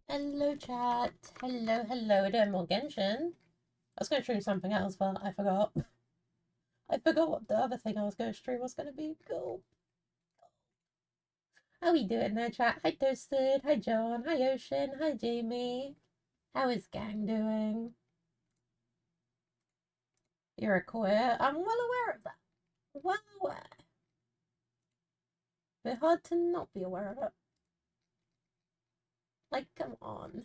Hello, chat. Hello, hello. We're doing more Genshin. I was going to stream something else, but I forgot. I forgot what the other thing I was going to stream was going to be. Cool. How we doing there, chat? Hi, Toasted. Hi, John. Hi, Ocean. Hi, Jamie. How is gang doing? You're a queer. I'm well aware of that. Well aware. Bit hard to not be aware of it. Like, come on.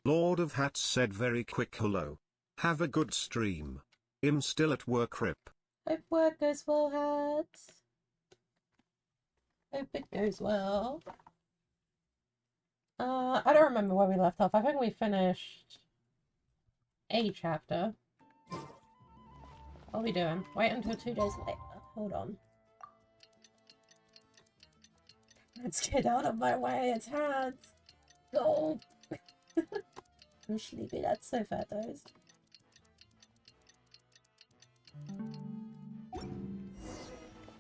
Lord of Hats said very quick hello. Have a good stream. I'm still at work rip. Hope work goes well, Hats. Hope it goes well. I don't remember where we left off. I think we finished a chapter. What are we doing? Wait until 2 days later. Hold on. Let's get out of my way, it's Hats. Go. I'm sleepy, that's so fat, those.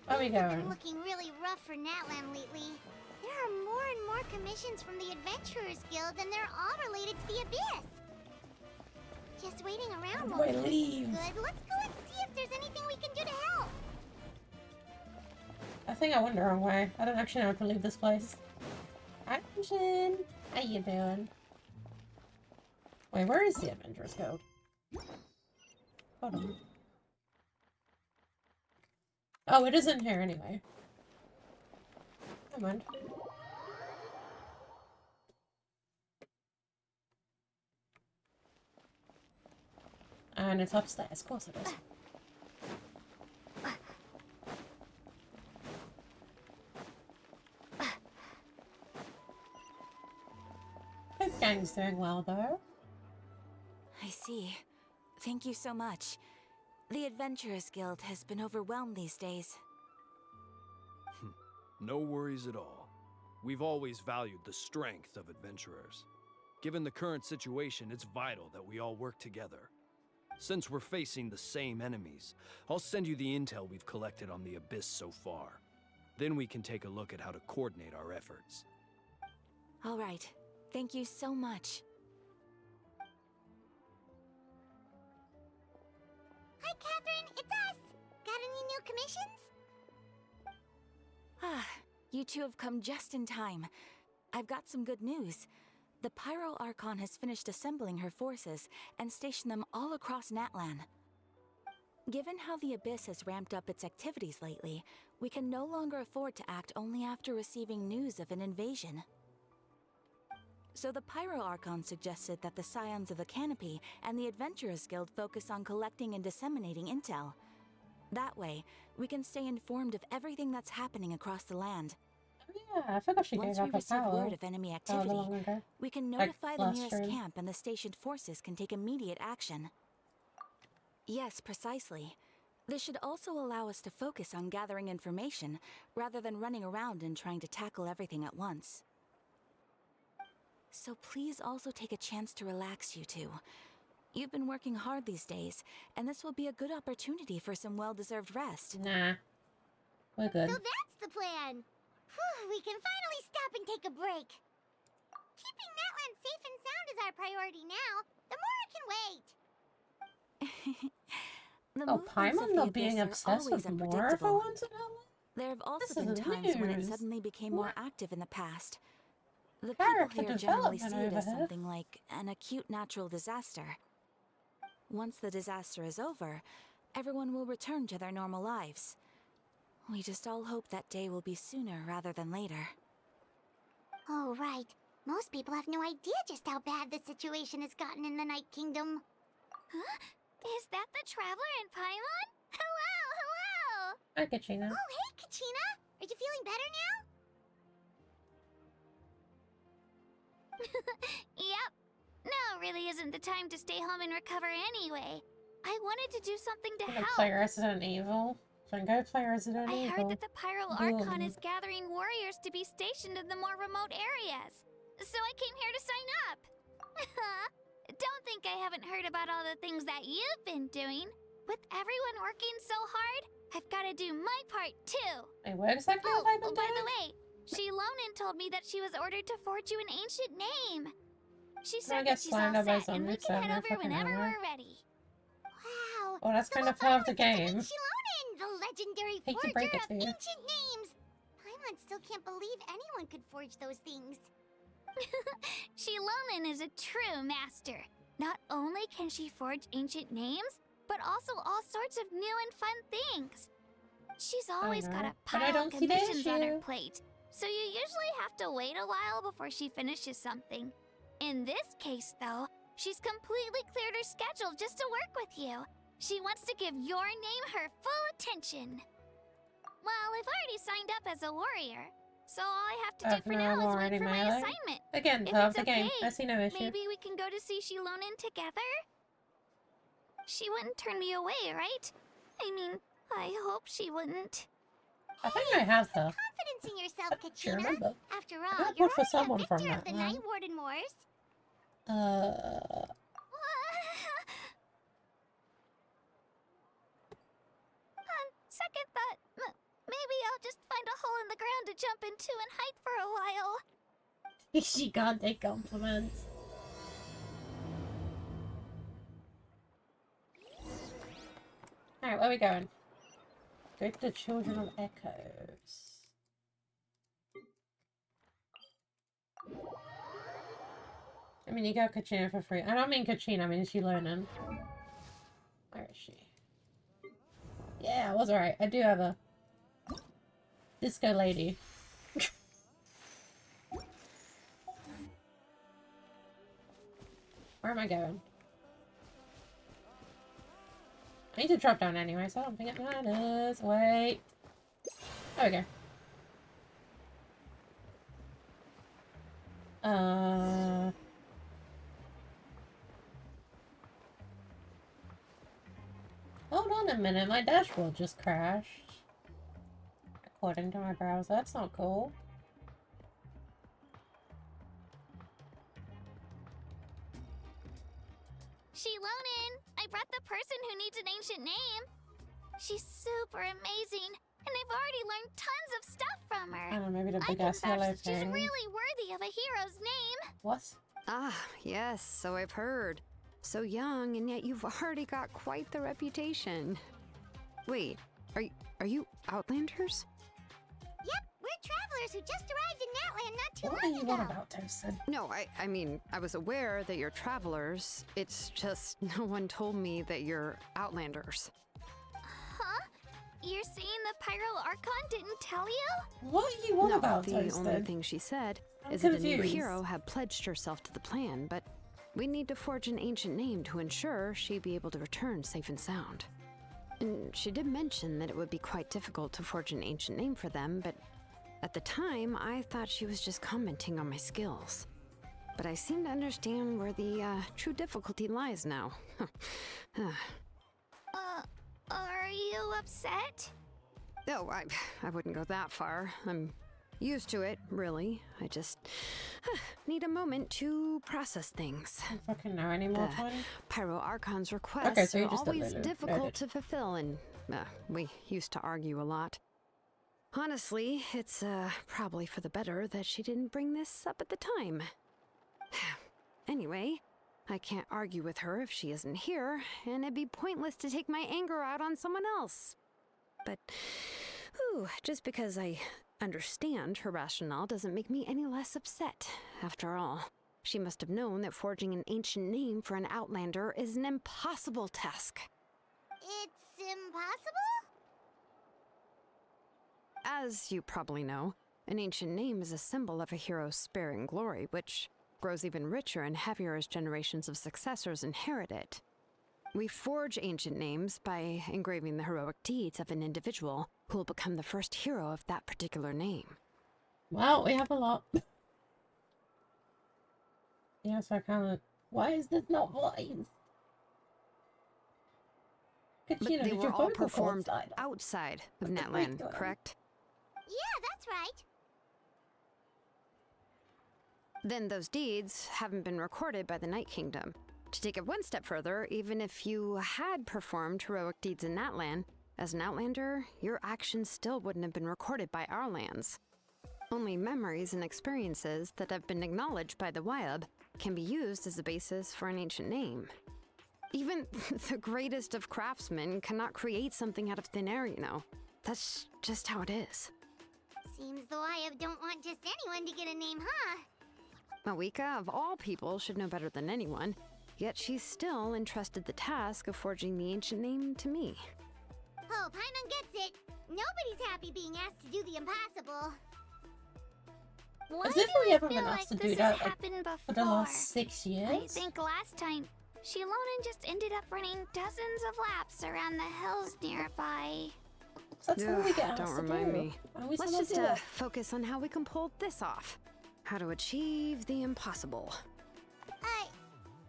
Where are we Things have going? been looking really rough for Natlan lately. There are more and more commissions from the Adventurers Guild, and they're all related to the Abyss. Just waiting around won't do us leave? good. Let's go and see if there's anything we can do to help. I think I went the wrong way. I don't actually know how to leave this place. Hi, Genshin. How you doing? Wait, where is the Adventurers Guild? Hold on. Oh, it is in here anyway. Never mind. And it's upstairs, of course it is. Hope gang's doing well though. I see. Thank you so much. The Adventurers Guild has been overwhelmed these days. No worries at all. We've always valued the strength of adventurers. Given the current situation, it's vital that we all work together. Since we're facing the same enemies, I'll send you the intel we've collected on the Abyss so far. Then we can take a look at how to coordinate our efforts. All right. Thank you so much. Hi, Catherine. It's us. Got any new commissions? Ah, you two have come just in time. I've got some good news. The Pyro Archon has finished assembling her forces and stationed them all across Natlan. Given how the Abyss has ramped up its activities lately, we can no longer afford to act only after receiving news of an invasion. So the Pyro Archon suggested that the Scions of the Canopy and the Adventurers Guild focus on collecting and disseminating intel. That way, we can stay informed of everything that's happening across the land. Oh, yeah, I forgot she Once gave we up her receive power. word of enemy However activity, long ago. we can Like, notify the last nearest stream. camp and the stationed forces can take immediate action. Yes, precisely. This should also allow us to focus on gathering information, rather than running around and trying to tackle everything at once. So please also take a chance to relax, you two. You've been working hard these days, and this will be a good opportunity for some well-deserved rest. Nah. We're good. So that's the plan. Whew, we can finally stop and take a break. Keeping Natlan safe and sound is our priority now. The more I can wait. The Oh, movements of Paimon the not being Abyss are obsessed always with more for unpredictable. once in her life? There have also This been isn't times when it news. suddenly became more active in the past. The Character people here generally development see it over as here. something like an acute natural disaster. Once the disaster is over, everyone will return to their normal lives. We just all hope that day will be sooner rather than later. Oh, right. Most people have no idea just how bad the situation has gotten in the Night Kingdom. Huh? Is that the Traveler and Paimon? Hello, hello! Hi, Katrina. Oh, hey, Kachina! Are you feeling better now? Yep. Now really isn't the time to stay home and recover anyway. I wanted to do something to I'm gonna help. play Resident Evil. So go play Resident I Evil. heard that the Pyro Archon Boom. is gathering warriors to be stationed in the more remote areas. So I came here to sign up. Don't think I haven't heard about all the things that you've been doing. With everyone working so hard, I've got to do my part too. Wait, what exactly have I been by doing? the way, Shilonen told me that she was ordered to forge you an ancient name. She I said that get she's all slammed up by set and we zombies can head every over fucking whenever hour. we're ready. Wow. Oh, that's kind of part of the game. Shilonen, the legendary Hate to forger break it of to you. ancient names. Paimon still can't believe anyone could forge those things. Shilonen is a true master. Not only can she forge ancient names, but also all sorts of new and fun things. She's always got know, a but I pile of don't see the commissions on her issue. plate, so you usually have to wait a while before she finishes something. In this case, though, she's completely cleared her schedule just to work with you. She wants to give your name her full attention. Well, I've already signed up as a warrior, so all I have to do for now is wait for my assignment. Again, If love it's the game. okay, I see no issue. maybe we can go to see Shilonen together? She wouldn't turn me away, right? I mean, I hope she wouldn't. I think I have though. Confidence in yourself, I don't Kachina. remember. After I all, got you're vote for already someone a from victor that of the one. Night Warden Wars. On second thought, maybe I'll just find a hole in the ground to jump into and hide for a while. She can't take compliments. Alright, where are we going? Go to the Children of Echoes. I mean, you got Kachina for free. I don't mean Kachina, I mean Shilonen. Where is she? Yeah, I was alright. I do have a disco lady. Where am I going? I need to drop down anyway, so I don't think it matters. Wait. There we go. Hold on a minute, my dashboard just crashed. According to my browser, that's not cool. Shilonen, I brought the person who needs an ancient name. She's super amazing, and I've already learned tons of stuff from her. I don't know, maybe the I big can ass vouch yellow that she's thing. really worthy of a hero's name. What? Ah, yes, so I've heard. So young, and yet you've already got quite the reputation. Wait, are you Outlanders? Yep, we're travelers who just arrived in Natlan not too What are long you on ago. about, Toasted? No, I mean, I was aware that you're travelers. It's just no one told me that you're Outlanders. Huh? You're saying the Pyro Archon didn't tell you? What are you on No, about, the only Toasted? thing she said I'm is that a new confused. hero had pledged herself to the plan, but we need to forge an ancient name to ensure she'd be able to return safe and sound. And she did mention that it would be quite difficult to forge an ancient name for them, but at the time, I thought she was just commenting on my skills. But I seem to understand where the true difficulty lies now. Are you upset? No, I wouldn't go that far. I'm used to it, really. I just need a moment to process things. I don't fucking know anymore, The Tony. Pyro Archon's requests Okay, so you are just always uploaded. difficult Noted. to fulfill, and we used to argue a lot. Honestly, it's probably for the better that she didn't bring this up at the time. Anyway, I can't argue with her if she isn't here, and it'd be pointless to take my anger out on someone else. But, just because I understand her rationale doesn't make me any less upset. After all, she must have known that forging an ancient name for an Outlander is an impossible task. It's impossible? As you probably know, an ancient name is a symbol of a hero's spirit and glory, which grows even richer and heavier as generations of successors inherit it. We forge ancient names by engraving the heroic deeds of an individual who will become the first hero of that particular name. Well, we have a lot. Yeah, so I kind of... Why is this not voice? But Kachina, they did were your all vocal cords performed die? outside of What the Natlan, fuck? correct? Yeah, that's right. Then those deeds haven't been recorded by the Night Kingdom. To take it one step further, even if you had performed heroic deeds in Natlan, as an Outlander, your actions still wouldn't have been recorded by our lands. Only memories and experiences that have been acknowledged by the Wyab can be used as a basis for an ancient name. Even the greatest of craftsmen cannot create something out of thin air, you know. That's just how it is. Seems the Wyab don't want just anyone to get a name, huh? Mawika, of all people, should know better than anyone, yet she's still entrusted the task of forging the ancient name to me. Oh, Paimon gets it. Nobody's happy being asked to do the impossible. Why As if do we I ever feel been like asked to this do that has like, happened for the last before? 6 years. I think last time, Shilonen just ended up running dozens of laps around the hills nearby. That's all we Ugh, get asked don't to remind do. me. And we Let's still just do it. focus on how we can pull this off. How to achieve the impossible.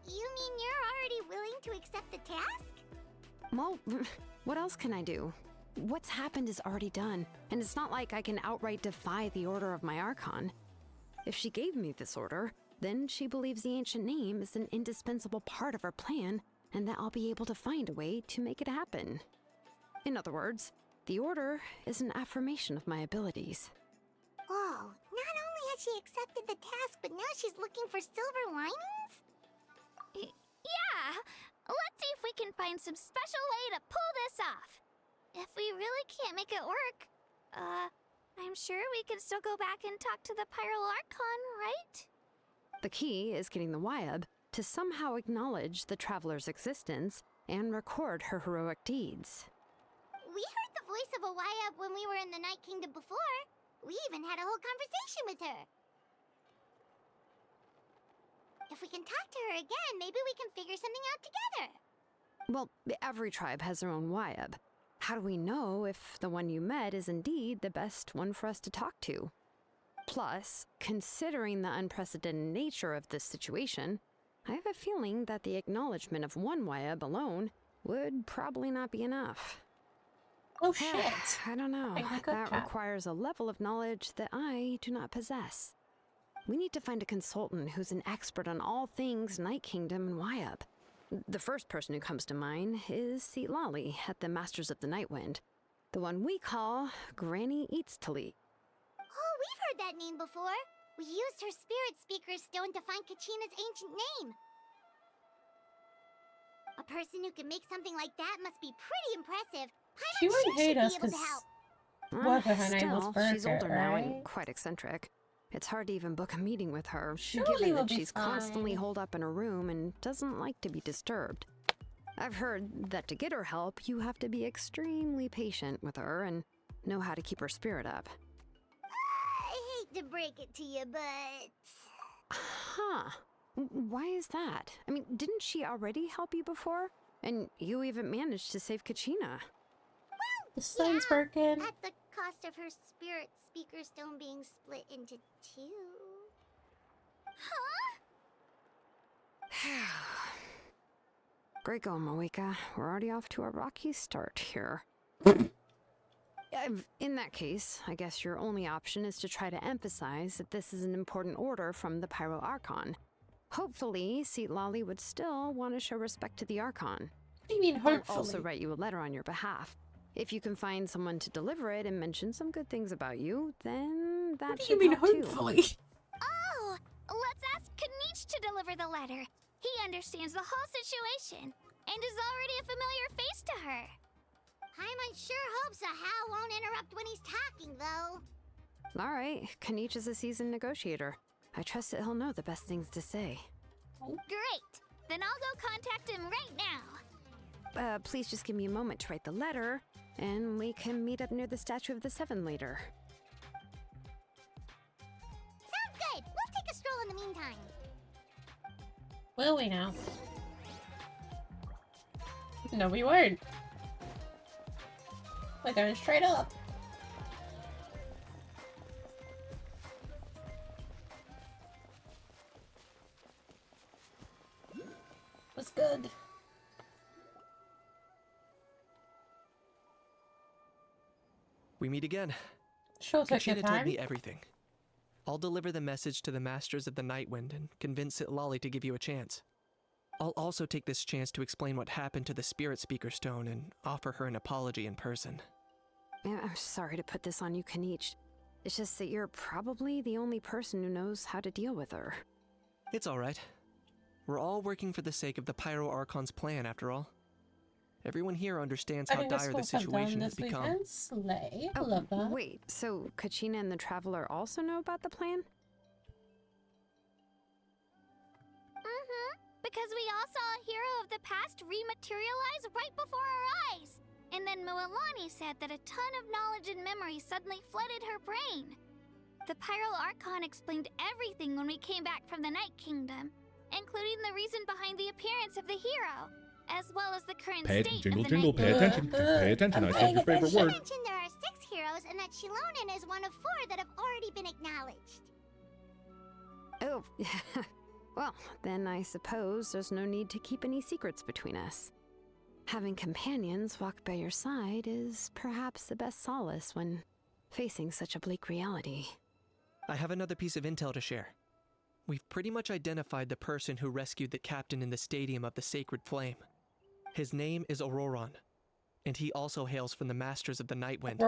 You mean you're already willing to accept the task? Well, what else can I do? What's happened is already done, and it's not like I can outright defy the order of my Archon. If she gave me this order, then she believes the ancient name is an indispensable part of her plan, and that I'll be able to find a way to make it happen. In other words, the order is an affirmation of my abilities. Whoa, not only has she accepted the task, but now she's looking for silver linings? Yeah! Let's see if we can find some special way to pull this off. If we really can't make it work, I'm sure we can still go back and talk to the Pyro Archon, right? The key is getting the Wyab to somehow acknowledge the traveler's existence and record her heroic deeds. We heard the voice of a Wyab when we were in the Night Kingdom before. We even had a whole conversation with her. If we can talk to her again, maybe we can figure something out together. Well, every tribe has their own Wyab. How do we know if the one you met is indeed the best one for us to talk to? Plus, considering the unprecedented nature of this situation, I have a feeling that the acknowledgement of one Wyab alone would probably not be enough. Oh shit. I don't know. Think I could That try. requires a level of knowledge that I do not possess. We need to find a consultant who's an expert on all things Night Kingdom and Wyab. The first person who comes to mind is Lali at the Masters of the Nightwind, the one we call Granny Eatstali. Oh, we've heard that name before. We used her spirit speaker stone to find Kachina's ancient name. A person who can make something like that must be pretty impressive. She I'm wouldn't sure she'd hate be us able to because help. whatever her name was Still, she's Burkett, older now right? and quite eccentric. It's hard to even book a meeting with her, Surely given we'll that be she's constantly fine. holed up in her room and doesn't like to be disturbed. I've heard that to get her help, you have to be extremely patient with her and know how to keep her spirit up. I hate to break it to you, but... Huh. Why is that? I mean, didn't she already help you before? And you even managed to save Kachina. The stone's Yeah, broken. at the cost of her spirit speaker stone being split into two. Huh? Great going, Moeka. We're already off to a rocky start here. In that case, I guess your only option is to try to emphasize that this is an important order from the Pyro Archon. Hopefully, Lali would still want to show respect to the Archon. What do you mean, I'll hopefully? also write you a letter on your behalf. If you can find someone to deliver it and mention some good things about you, then that What do should you mean, help too. hopefully? Oh, let's ask Kanich to deliver the letter. He understands the whole situation and is already a familiar face to her. Paimon sure hopes a Hal won't interrupt when he's talking, though. All right, Kanich is a seasoned negotiator. I trust that he'll know the best things to say. Great. Then I'll go contact him right now. Please just give me a moment to write the letter, and we can meet up near the Statue of the Seven later. Sounds good. We'll take a stroll in the meantime. Will we now? No, we won't. We're going straight up. What's good? We meet again. Sure took your Kachina told time. me everything. I'll deliver the message to the Masters of the Nightwind and convince Lali to give you a chance. I'll also take this chance to explain what happened to the Spirit Speaker Stone and offer her an apology in person. I'm sorry to put this on you, Kanich, It's just that you're probably the only person who knows how to deal with her. It's alright. We're all working for the sake of the Pyro Archon's plan, after all. Everyone here understands how dire the situation has become. Slay. Oh, Love that. wait, so Kachina and the Traveler also know about the plan? Because we all saw a hero of the past rematerialize right before our eyes. And then Mualani said that a ton of knowledge and memory suddenly flooded her brain. The Pyro Archon explained everything when we came back from the Night Kingdom, including the reason behind the appearance of the hero, as well as the current Pay state jingle of the jingle, Night pay Kingdom. attention. Pay attention, I said your favorite She word. mentioned there are 6 heroes and that Shilonen is one of 4 that have already been acknowledged. Oh, well, then I suppose there's no need to keep any secrets between us. Having companions walk by your side is perhaps the best solace when facing such a bleak reality. I have another piece of intel to share. We've pretty much identified the person who rescued the captain in the Stadium of the Sacred Flame. His name is Auroron, and he also hails from the Masters of the Nightwind.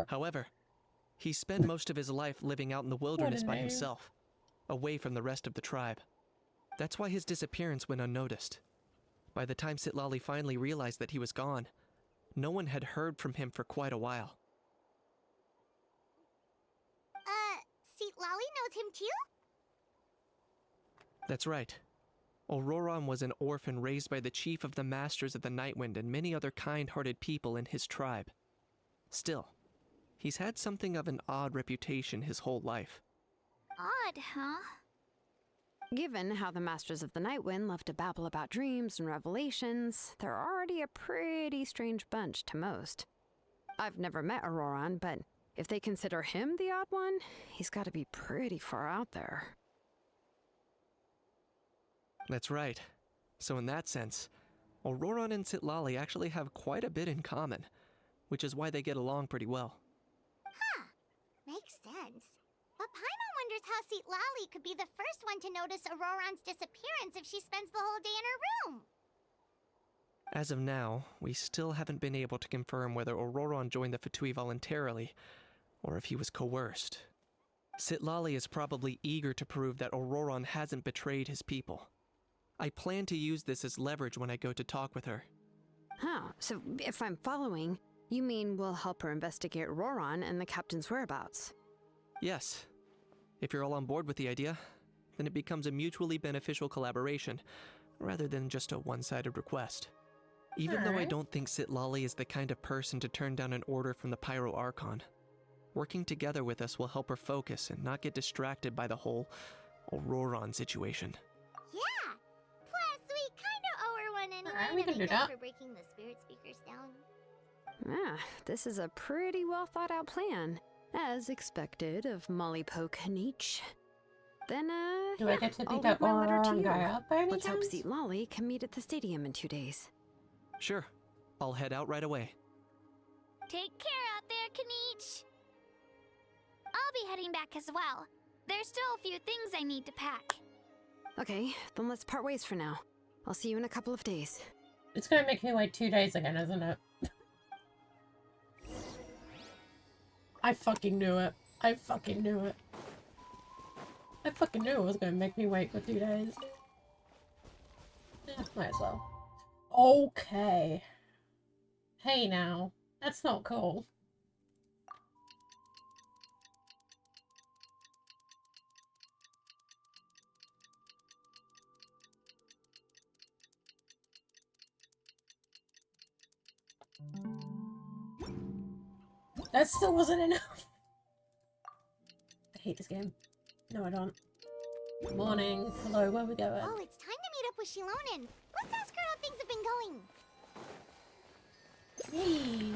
However, he spent most of his life living out in the wilderness by himself, away from the rest of the tribe. That's why his disappearance went unnoticed. By the time Sitlali finally realized that he was gone, no one had heard from him for quite a while. Sitlali knows him too? That's right. Auroron was an orphan raised by the chief of the Masters of the Nightwind and many other kind-hearted people in his tribe. Still, he's had something of an odd reputation his whole life. Odd, huh? Given how the Masters of the Nightwind love to babble about dreams and revelations, they're already a pretty strange bunch to most. I've never met Auroron, but if they consider him the odd one, he's got to be pretty far out there. That's right. So in that sense, Auroron and Sitlali actually have quite a bit in common, which is why they get along pretty well. Huh. Makes sense. But Paimon wonders how Sitlali could be the first one to notice Auroron's disappearance if she spends the whole day in her room. As of now, we still haven't been able to confirm whether Auroron joined the Fatui voluntarily, or if he was coerced. Sitlali is probably eager to prove that Auroron hasn't betrayed his people. I plan to use this as leverage when I go to talk with her. Huh, so if I'm following, you mean we'll help her investigate Auroron and the captain's whereabouts? Yes. If you're all on board with the idea, then it becomes a mutually beneficial collaboration, rather than just a one-sided request. Even though I don't think Sitlali is the kind of person to turn down an order from the Pyro Archon, working together with us will help her focus and not get distracted by the whole Auroron situation. Yeah. Plus, we kind of owe her one anyway we can do that. for breaking the spirit speakers down. Ah, this is a pretty well thought out plan, as expected of Molly Poke Nietzsche. Then, Do I get to I'll beat that leave my letter to Auroron you. guy up by any Let's hope chance? Sitlali can meet at the stadium in 2 days. Sure. I'll head out right away. Take care out there, Kanich. I'll be heading back as well. There's still a few things I need to pack. Okay, then let's part ways for now. I'll see you in a couple of days. It's gonna make me wait 2 days again, isn't it? I fucking knew it. I fucking knew it. I fucking knew it was gonna make me wait for 2 days. Yeah, might as well. Okay. Hey now. That's not cool. That still wasn't enough. I hate this game. No, I don't. Morning. Hello, where we going? Oh, it's time to meet up with Shilonen. Let's ask her how things have been going. Hey.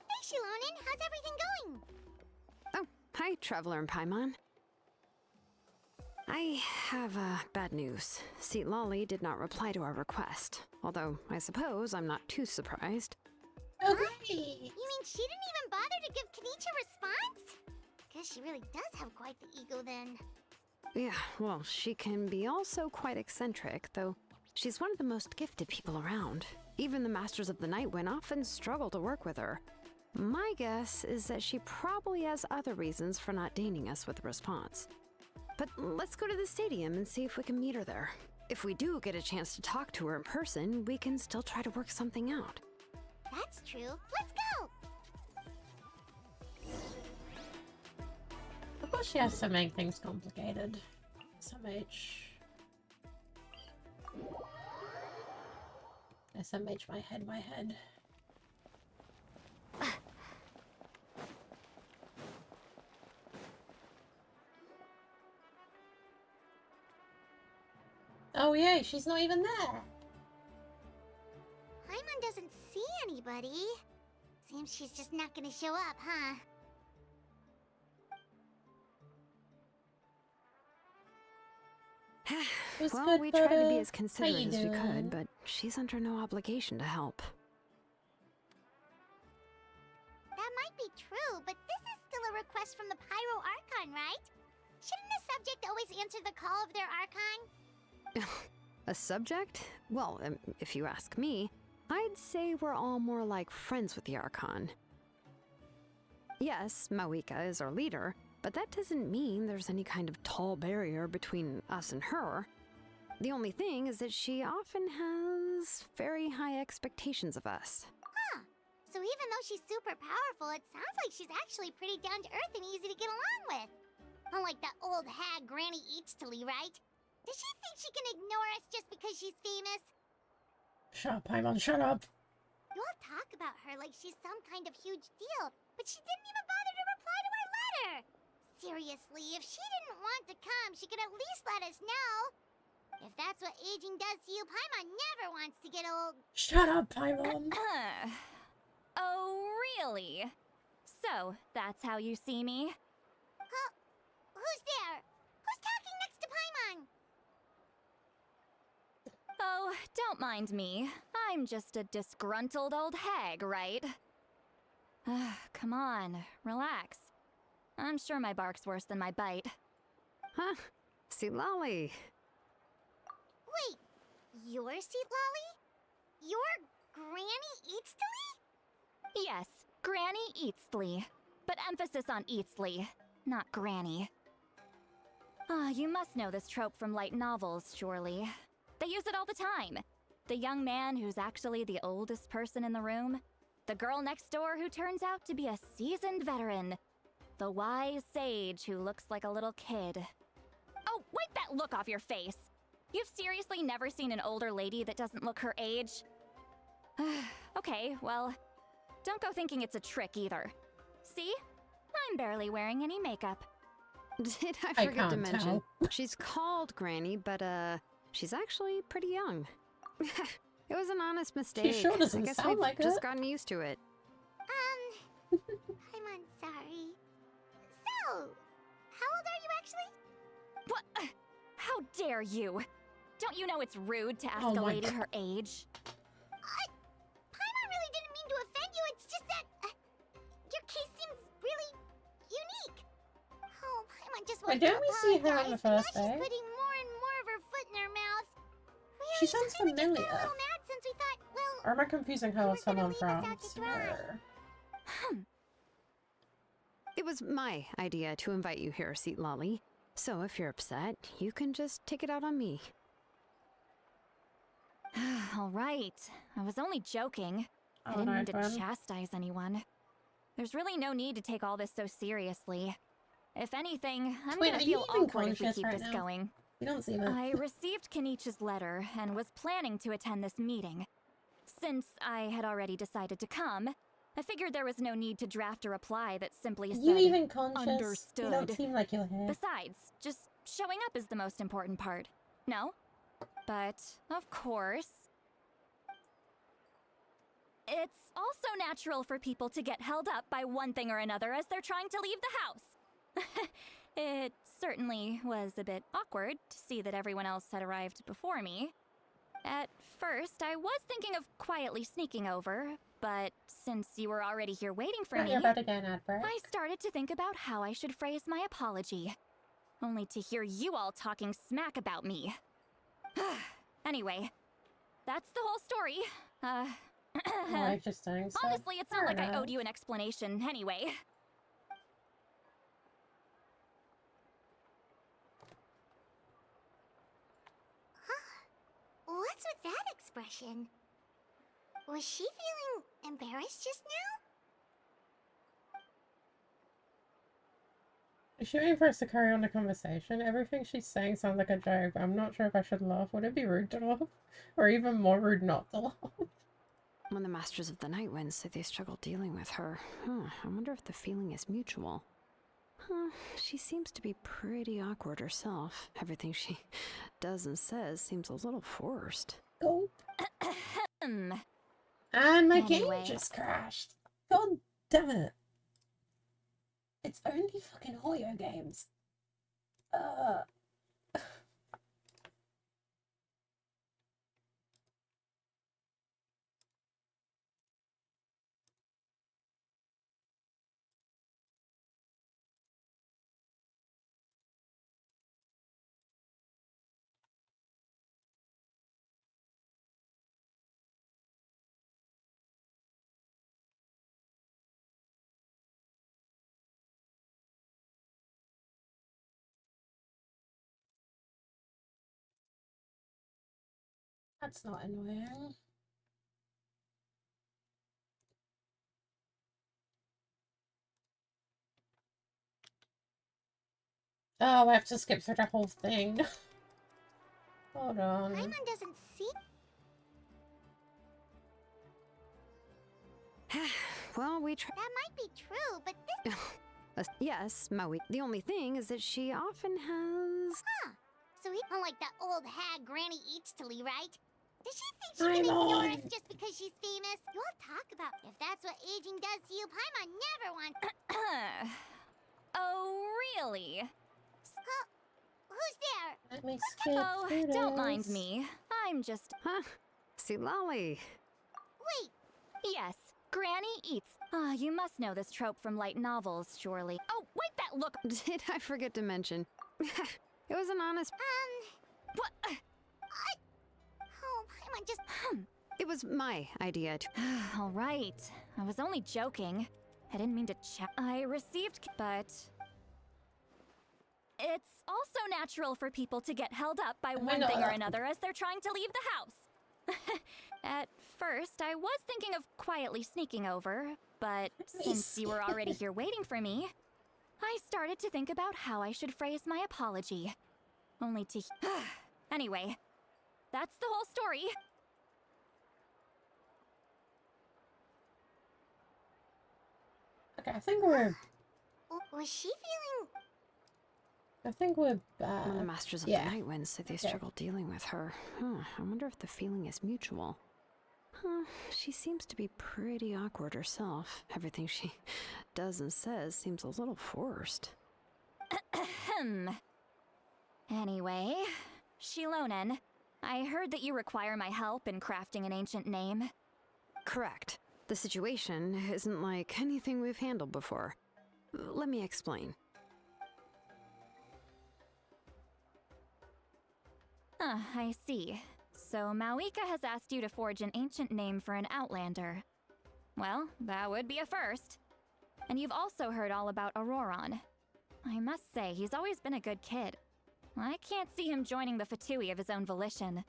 Hey, Shilonen, how's everything going? Oh, hi, Traveler and Paimon. I have bad news. Sitlali did not reply to our request, although I suppose I'm not too surprised. Okay. You mean she didn't even bother to give Kanich a response? Guess she really does have quite the ego then. Yeah, well, she can be also quite eccentric, though she's one of the most gifted people around. Even the Masters of the Nightwind often struggle to work with her. My guess is that she probably has other reasons for not deigning us with a response. But let's go to the stadium and see if we can meet her there. If we do get a chance to talk to her in person, we can still try to work something out. That's true. Let's go! Of course she has to make things complicated. SMH. SMH, my head, my head. Oh yay, she's not even there! Paimon doesn't see anybody. Seems she's just not gonna show up, huh? Well, good, we tried to be buddy. as considerate How you as we doing? could, but she's under no obligation to help. That might be true, but this is still a request from the Pyro Archon, right? Shouldn't a subject always answer the call of their Archon? A subject? Well, if you ask me, I'd say we're all more like friends with the Archon. Yes, Mawika is our leader, but that doesn't mean there's any kind of tall barrier between us and her. The only thing is that she often has very high expectations of us. Huh. So even though she's super powerful, it sounds like she's actually pretty down to earth and easy to get along with. Unlike that old hag Granny Eatstily, right? Does she think she can ignore us just because she's famous? Shut up, Paimon, shut up! You all talk about her like she's some kind of huge deal, but she didn't even bother to reply to our letter! Seriously, if she didn't want to come, she could at least let us know. If that's what aging does to you, Paimon never wants to get old. Shut up, Paimon! Oh, really? So, that's how you see me? Huh? Who's there? Who's talking next to Paimon? Oh, don't mind me. I'm just a disgruntled old hag, right? Come on, relax. I'm sure my bark's worse than my bite. Huh? See, Lolly. Wait, you're Seat Lolly? You're Granny Eatstily? Yes, Granny Eatsley. But emphasis on Eatsley, not Granny. You must know this trope from light novels, surely. They use it all the time. The young man who's actually the oldest person in the room. The girl next door who turns out to be a seasoned veteran. The wise sage who looks like a little kid. Oh, wipe that look off your face! You've seriously never seen an older lady that doesn't look her age? Okay, well, don't go thinking it's a trick either. See? I'm barely wearing any makeup. Did I I forget to can't mention? tell. She's called Granny, but she's actually pretty young. It was an honest mistake. sure doesn't I guess sound we've like just it. gotten used to it. I'm sorry. So, how old are you actually? What? How dare you? Don't you know it's rude to ask Oh a my lady God. her age? Paimon really didn't mean to offend you, it's just that your case seems really unique. Oh, Paimon just Wait, wanted to don't we see her on the apologize, first but now day? she's putting more and more of her foot in her mouth. She sounds We were just a familiar. little mad since we thought, well, Or am I confusing her with You were gonna someone leave us from out to dry. Summer? It was my idea to invite you here, Seat Lolly. So if you're upset, you can just take it out on me. All right. I was only joking. I Oh, didn't mean nice to one. chastise anyone. There's really no need to take all this so seriously. If anything, I'm Wait, gonna are you feel even awkward if we conscious keep right this now? going. We don't see that. I received Kenichi's letter and was planning to attend this meeting. Since I had already decided to come, I figured there was no need to draft a reply that simply Are said, you even conscious? You understood. don't seem like you're here. Besides, just showing up is the most important part. No? But, of course, it's also natural for people to get held up by one thing or another as they're trying to leave the house. It certainly was a bit awkward to see that everyone else had arrived before me. At first, I was thinking of quietly sneaking over, but since you were already here waiting for Oh, me, you're about to get an ad break. I started to think about how I should phrase my apology. Only to hear you all talking smack about me. Anyway, that's the whole story. Oh, interesting. So, Honestly, it's not fair like I enough. owed you an explanation anyway. What's with that expression? Was she feeling embarrassed just now? Is she waiting for us to carry on the conversation? Everything she's saying sounds like a joke, but I'm not sure if I should laugh. Would it be rude to laugh? Or even more rude not to laugh? When the Masters of the Night Wind say they struggle dealing with her, I wonder if the feeling is mutual. She seems to be pretty awkward herself. Everything she does and says seems a little forced. Gulp. Hmm. And my Anyway. game just crashed. God damn it. It's only fucking Hoyo games. That's not annoying. Oh, I have to skip through the whole thing. Hold on. Paimon doesn't see. Well, we That might be true, but this. yes, Maui. The only thing is that she often has... So he don't like that old hag Granny Eatsley, right? Does she think she can Paimon. ignore us just because she's famous? You all talk about if that's what aging does to you. Paimon never wants. Oh, really? Who's there? Let me skip Oh, through don't mind this. me. I'm just... Huh? See, Lolly. Wait, Yes, Granny eats. You must know this trope from light novels, surely. Oh, wait, that look... Did I forget to mention? It was an honest... What? oh, Paimon just. It was my idea to... All right. I was only joking. I didn't mean to check. I received... But... It's also natural for people to get held up by one know thing or that. another as they're trying to leave the house. At first, I was thinking of quietly sneaking over, but since you were already here waiting for me, I started to think about how I should phrase my apology. Only to... Anyway, that's the whole story. Okay, I think we're Was she feeling? When the back. Masters of yeah. the Night Wind say they Okay. struggle dealing with her, I wonder if the feeling is mutual. She seems to be pretty awkward herself. Everything she does and says seems a little forced. Anyway, Shilonen, I heard that you require my help in crafting an ancient name. Correct. The situation isn't like anything we've handled before. Let me explain. I see. So Mawika has asked you to forge an ancient name for an outlander. Well, that would be a first. And you've also heard all about Auroron. I must say, he's always been a good kid. I can't see him joining the Fatui of his own volition.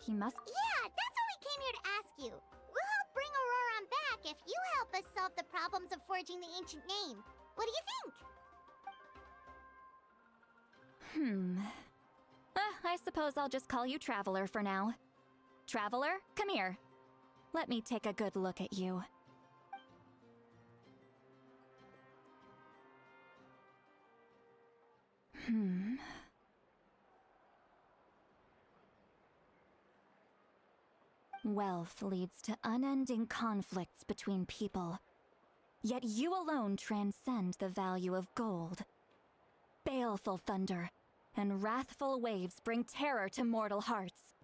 He must... Yeah, that's what we came here to ask you. We'll help bring Auroron back if you help us solve the problems of forging the ancient name. What do you think? I suppose I'll just call you Traveler for now. Traveler, come here. Let me take a good look at you. Wealth leads to unending conflicts between people. Yet you alone transcend the value of gold. Baleful thunder and wrathful waves bring terror to mortal hearts.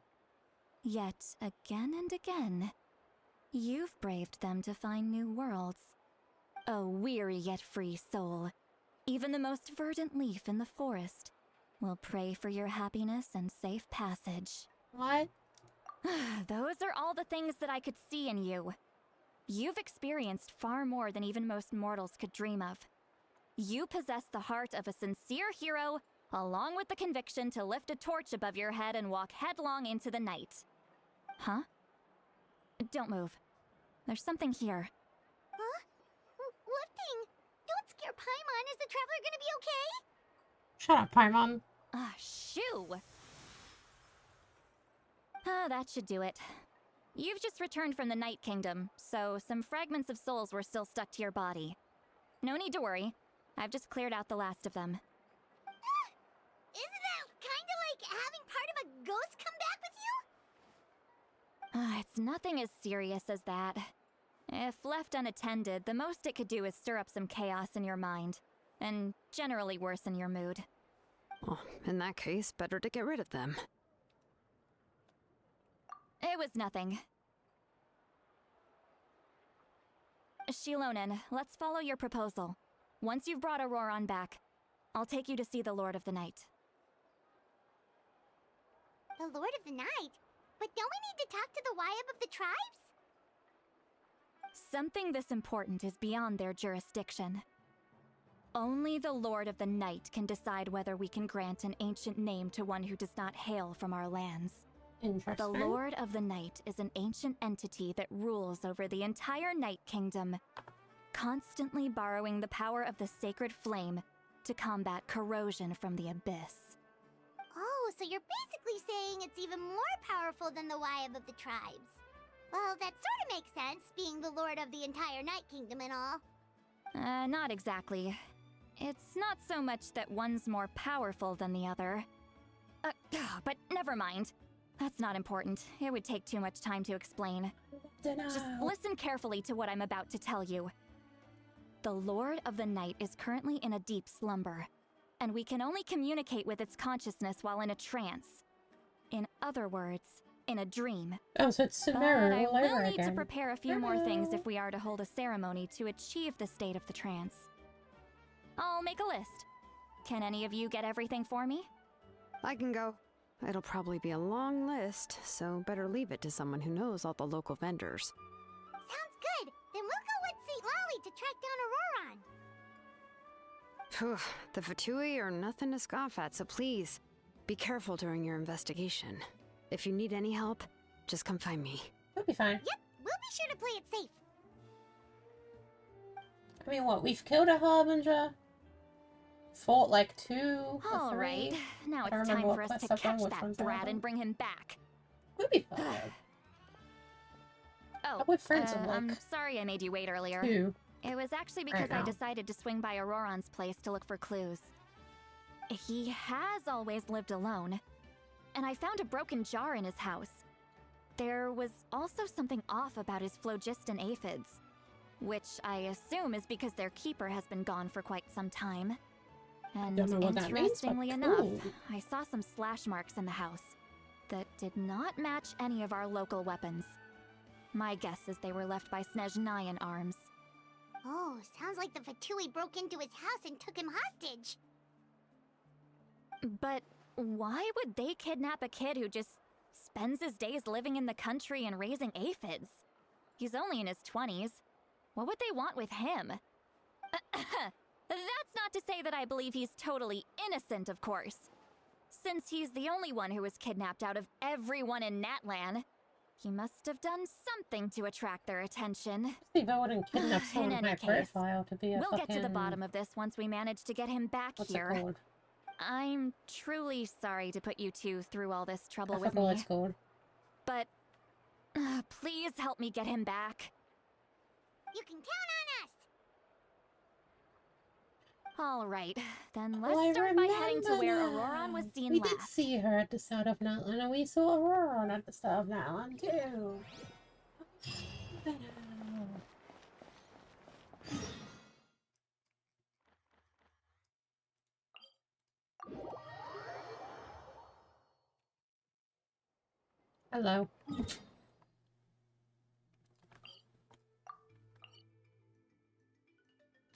Yet, again and again, you've braved them to find new worlds. O weary yet free soul, even the most verdant leaf in the forest We'll pray for your happiness and safe passage. What? Those are all the things that I could see in you. You've experienced far more than even most mortals could dream of. You possess the heart of a sincere hero, along with the conviction to lift a torch above your head and walk headlong into the night. Huh? Don't move. There's something here. Huh? What thing? Don't scare Paimon. Is the traveler gonna be okay? Shut up, Paimon. Ah, shoo! Ah, that should do it. You've just returned from the Night Kingdom, so some fragments of souls were still stuck to your body. No need to worry. I've just cleared out the last of them. Isn't that kinda like having part of a ghost come back with you? It's nothing as serious as that. If left unattended, the most it could do is stir up some chaos in your mind, and generally worsen your mood. Well, in that case, better to get rid of them. It was nothing. Shilonen, let's follow your proposal. Once you've brought Auroron back, I'll take you to see the Lord of the Night. The Lord of the Night? But don't we need to talk to the Wyab of the tribes? Something this important is beyond their jurisdiction. Only the Lord of the Night can decide whether we can grant an ancient name to one who does not hail from our lands. Interesting. The Lord of the Night is an ancient entity that rules over the entire Night Kingdom, constantly borrowing the power of the sacred flame to combat corrosion from the abyss. Oh, so you're basically saying it's even more powerful than the Wyab of the tribes. Well, that sort of makes sense, being the lord of the entire Night Kingdom and all. Not exactly. It's not so much that one's more powerful than the other. But never mind. That's not important. It would take too much time to explain. Just listen carefully to what I'm about to tell you. The Lord of the Night is currently in a deep slumber, and we can only communicate with its consciousness while in a trance. In other words, in a dream. Oh, so it's But Sumeru I all will over need again. to prepare a few more things if we are to hold a ceremony to achieve the state of the trance. I'll make a list. Can any of you get everything for me? I can go. It'll probably be a long list, so better leave it to someone who knows all the local vendors. Sounds good. Then we'll go with St. Lolly to track down Auroron. Phew, the Fatui are nothing to scoff at, so please, be careful during your investigation. If you need any help, just come find me. We'll be fine. Yep, we'll be sure to play it safe. I mean, what? We've killed a Harbinger? Fought like 2 or 3? All right, now I don't it's remember time what for us quests to I've done, catch which that ones I brat haven't. and bring him back. We'll be fine. Oh, We're friends of, I'm like, sorry I made you wait earlier. 2. It was actually because I know. decided to swing by Auroron's place to look for clues. He has always lived alone, and I found a broken jar in his house. There was also something off about his phlogiston aphids, which I assume is because their keeper has been gone for quite some time. And Don't know what that means, but interestingly enough, cool. I saw some slash marks in the house that did not match any of our local weapons. My guess is they were left by Snezhnayan arms. Oh, sounds like the Fatui broke into his house and took him hostage. But why would they kidnap a kid who just spends his days living in the country and raising aphids? He's only in his 20s. What would they want with him? That's not to say that I believe he's totally innocent, of course. Since he's the only one who was kidnapped out of everyone in Natlan, he must have done something to attract their attention. Steve, I wouldn't kidnap someone In high any case, profile to be a We'll get to the fucking- bottom of this once we manage to get him back What's here. it called? I'm truly sorry to put you two through all this trouble I with forgot what me, it's called. but please help me get him back. You can count on us. All right, then Well, let's I start by heading to remember where now. Auroron was seen We last. did see her at the start of Natlan, and we saw Auroron at the start of Natlan too. Hello.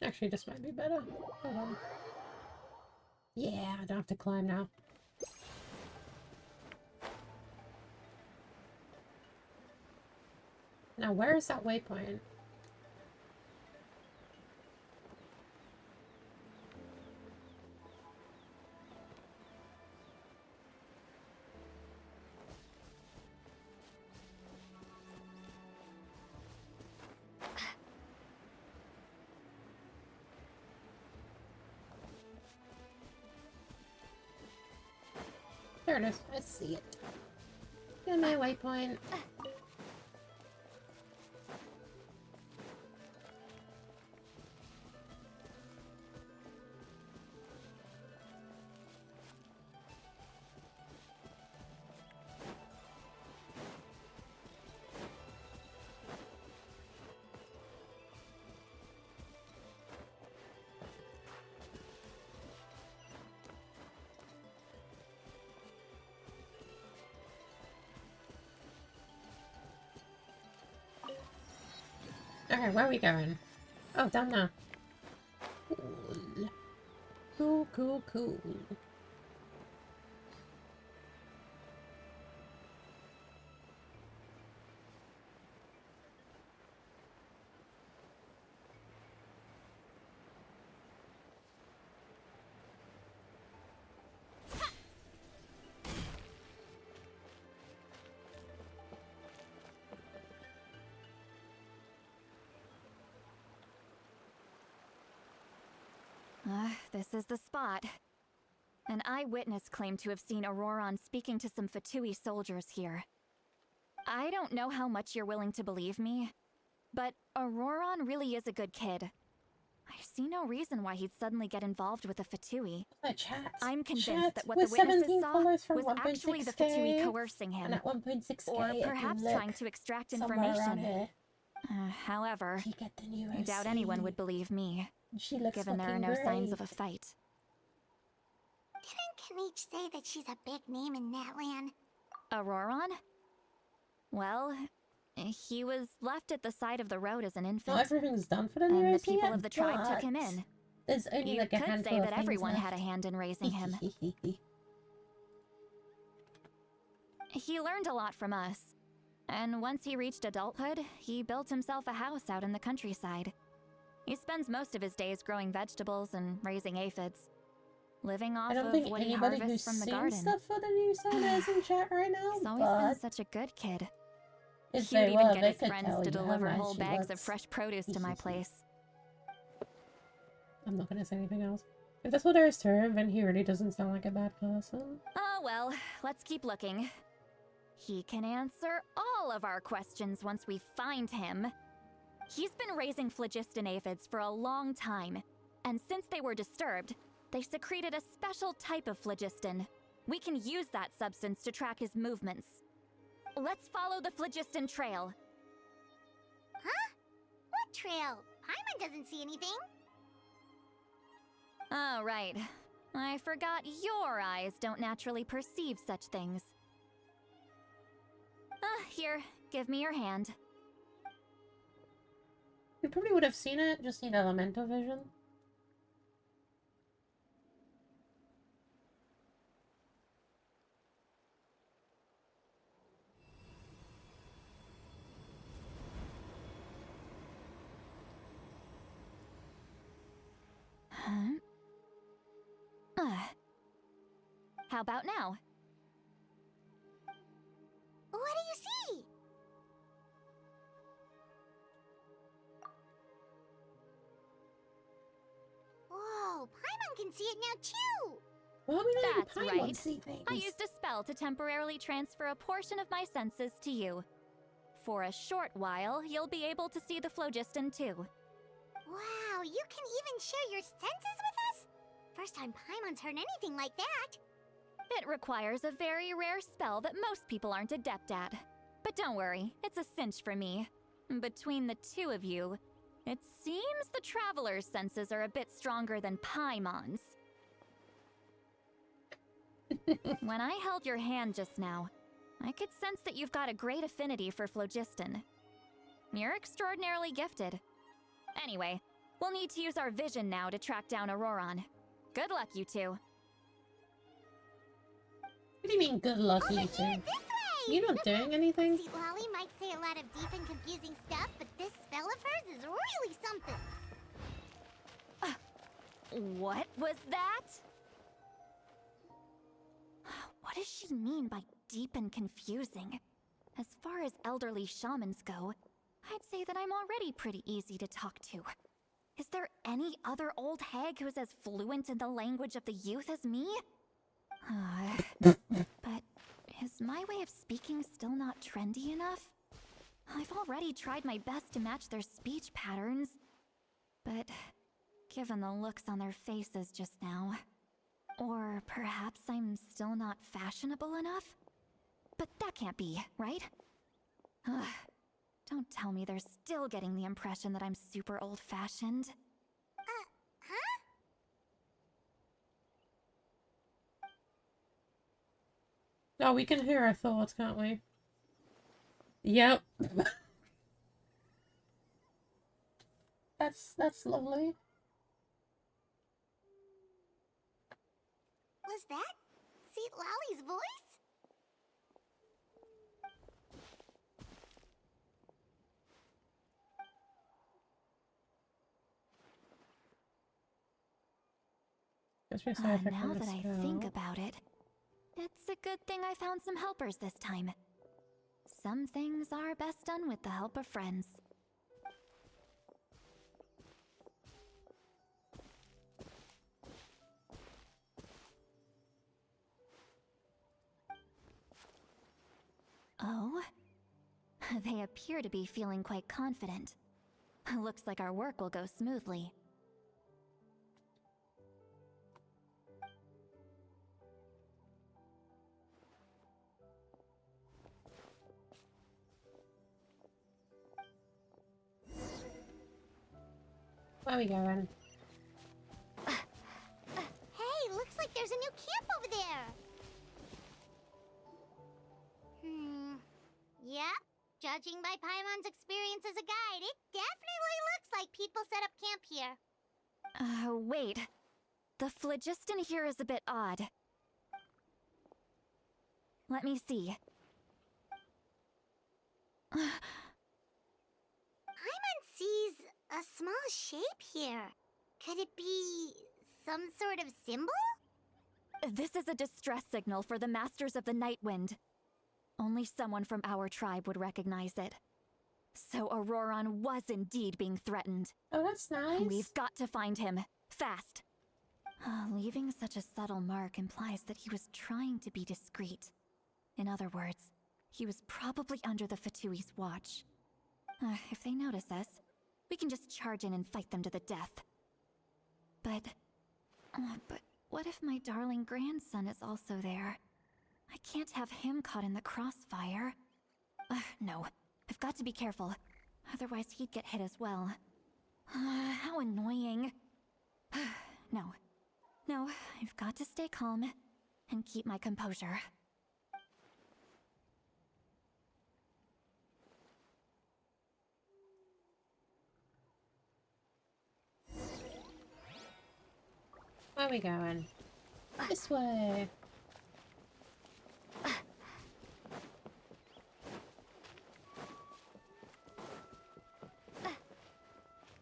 Actually, this might be better. Hold on. Yeah, I don't have to climb now. Now, where is that waypoint? There it is. I see it. Got my waypoint. Okay, where are we going? Oh, down there. Cool. Cool, cool, cool. This is the spot. An eyewitness claimed to have seen Auroron speaking to some Fatui soldiers here. I don't know how much you're willing to believe me, but Auroron really is a good kid. I see no reason why he'd suddenly get involved with the Fatui. My chat. I'm convinced Chat, that what with the witnesses 17 saw followers from was actually the 1.6K, Fatui coercing and him, at 1.6K, or if you perhaps look trying to extract somewhere around information. here, However, you get the new I doubt OC. anyone would believe me, She looks given there are fucking no signs of a great. fight. Didn't Kanich say that she's a big name in Natlan? Auroron? Well, he was left at the side of the road as an infant. Not everything's done for the new And the OC people yet, of the tribe took him but in. there's only You like a could handful say of that things everyone left. had a hand in raising him. He learned a lot from us. And once he reached adulthood, he built himself a house out in the countryside. He spends most of his days growing vegetables and raising aphids. Living off I don't of think what he anybody who's harvests from the seen garden. stuff for the new Sona is in chat right now, He's always been but such a good kid. if He'd they even were, get they his could friends tell to you how deliver nice whole she bags of looks. fresh produce to my place. I'm not gonna say anything else. If that's what there is to him, then he really doesn't sound like a bad person. Oh well, let's keep looking. He can answer all of our questions once we find him. He's been raising phlogiston aphids for a long time, and since they were disturbed, they secreted a special type of phlogiston. We can use that substance to track his movements. Let's follow the phlogiston trail. Huh? What trail? Paimon doesn't see anything. Oh, right. I forgot your eyes don't naturally perceive such things. Here, give me your hand. You probably would have seen it, just need elemental vision. Huh? How about now? What do you see? Whoa, Paimon can see it now too! Why are we letting That's Paimon right. see things? I used a spell to temporarily transfer a portion of my senses to you. For a short while, you'll be able to see the phlogiston too. Wow, you can even share your senses with us? First time Paimon's heard anything like that. It requires a very rare spell that most people aren't adept at. But don't worry, it's a cinch for me. Between the two of you, it seems the traveler's senses are a bit stronger than Paimon's. When I held your hand just now, I could sense that you've got a great affinity for phlogiston. You're extraordinarily gifted. Anyway, we'll need to use our vision now to track down Auroron. Good luck, you two. What do you mean, good luck, Over you two? here, this way! You're not doing anything? See, Lolly might say a lot of deep and confusing stuff, but this spell of hers is really something. What was that? What does she mean by deep and confusing? As far as elderly shamans go, I'd say that I'm already pretty easy to talk to. Is there any other old hag who's as fluent in the language of the youth as me? But is my way of speaking still not trendy enough? I've already tried my best to match their speech patterns, but given the looks on their faces just now, or perhaps I'm still not fashionable enough? But that can't be, right? Don't tell me they're still getting the impression that I'm super old-fashioned. Huh? Oh, we can hear our thoughts, can't we? Yep. That's lovely. Was that Seat Lolly's voice? Just be sorry if I Now found a that I think spell. about it, it's a good thing I found some helpers this time. Some things are best done with the help of friends. Oh? They appear to be feeling quite confident. Looks like our work will go smoothly. Where are we going? Hey, looks like there's a new camp over there. Yeah, judging by Paimon's experience as a guide, it definitely looks like people set up camp here. Wait. The phlogiston here is a bit odd. Let me see. Paimon sees a small shape here. Could it be some sort of symbol? This is a distress signal for the Masters of the Night Wind. Only someone from our tribe would recognize it. So Auroron was indeed being threatened. Oh, that's nice. We've got to find him. Fast. Leaving such a subtle mark implies that he was trying to be discreet. In other words, he was probably under the Fatui's watch. If they notice us, we can just charge in and fight them to the death. But what if my darling grandson is also there? I can't have him caught in the crossfire. No, I've got to be careful. Otherwise he'd get hit as well. How annoying. No, I've got to stay calm and keep my composure. Where are we going? This way.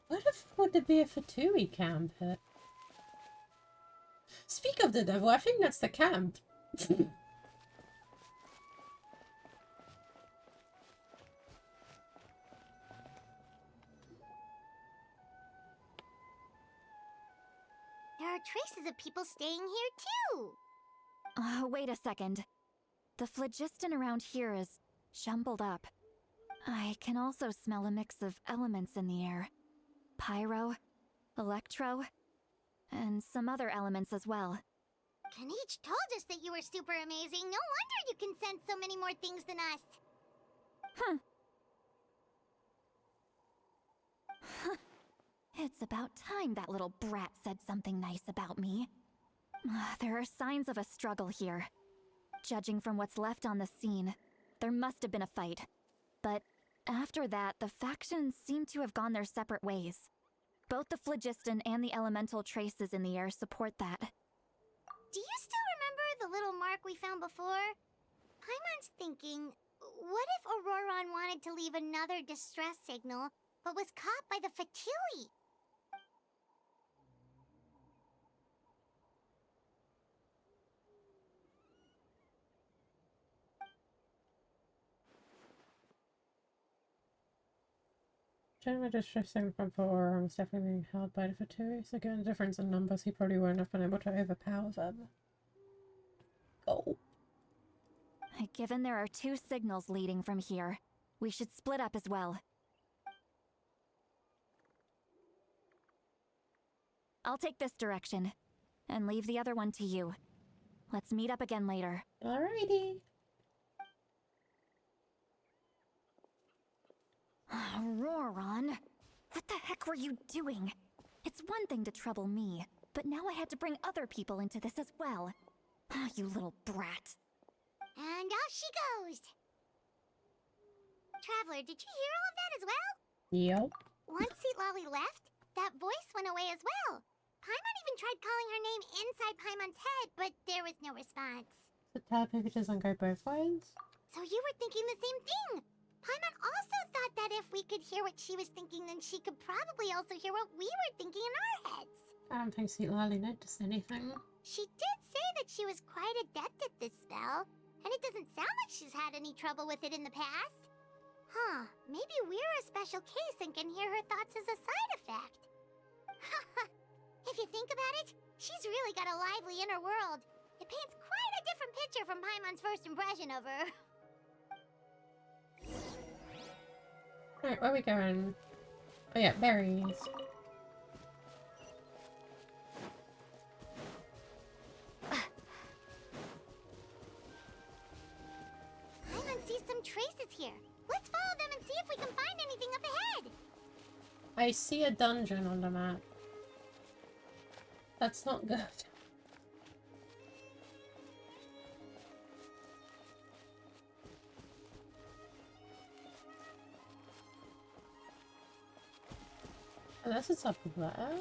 Where the fuck would there be a Fatui camp here? Speak of the devil, I think that's the camp. There are traces of people staying here too. Wait a second. The phlogiston around here is jumbled up. I can also smell a mix of elements in the air. Pyro, electro, and some other elements as well. Kanich told us that you were super amazing. No wonder you can sense so many more things than us. It's about time that little brat said something nice about me. There are signs of a struggle here. Judging from what's left on the scene, there must have been a fight. But after that, the factions seem to have gone their separate ways. Both the phlogiston and the elemental traces in the air support that. Do you still remember the little mark we found before? Paimon's thinking, what if Auroron wanted to leave another distress signal, but was caught by the Fatui? General distress signal from Auroron was definitely being held by the Fatui, so given the difference in numbers, he probably wouldn't have been able to overpower them. Go. Given there are 2 signals leading from here, we should split up as well. I'll take this direction, and leave the other one to you. Let's meet up again later. Alrighty. Auroron, what the heck were you doing? It's one thing to trouble me, but now I had to bring other people into this as well. Ah, you little brat. And off she goes! Traveler, did you hear all of that as well? Yep. Once Lolly left, that voice went away as well. Paimon even tried calling her name inside Paimon's head, but there was no response. The telepathy doesn't go both ways. So you were thinking the same thing! Paimon also thought that if we could hear what she was thinking, then she could probably also hear what we were thinking in our heads. I don't think Sweet Lolly noticed anything. She did say that she was quite adept at this spell, and it doesn't sound like she's had any trouble with it in the past. Huh, maybe we're a special case and can hear her thoughts as a side effect. If you think about it, she's really got a lively inner world. It paints quite a different picture from Paimon's first impression of her. Alright, where are we going? Oh yeah, berries. Paimon sees some traces here. Let's follow them and see if we can find anything up ahead. I see a dungeon on the map. That's not good. Unless it's up there.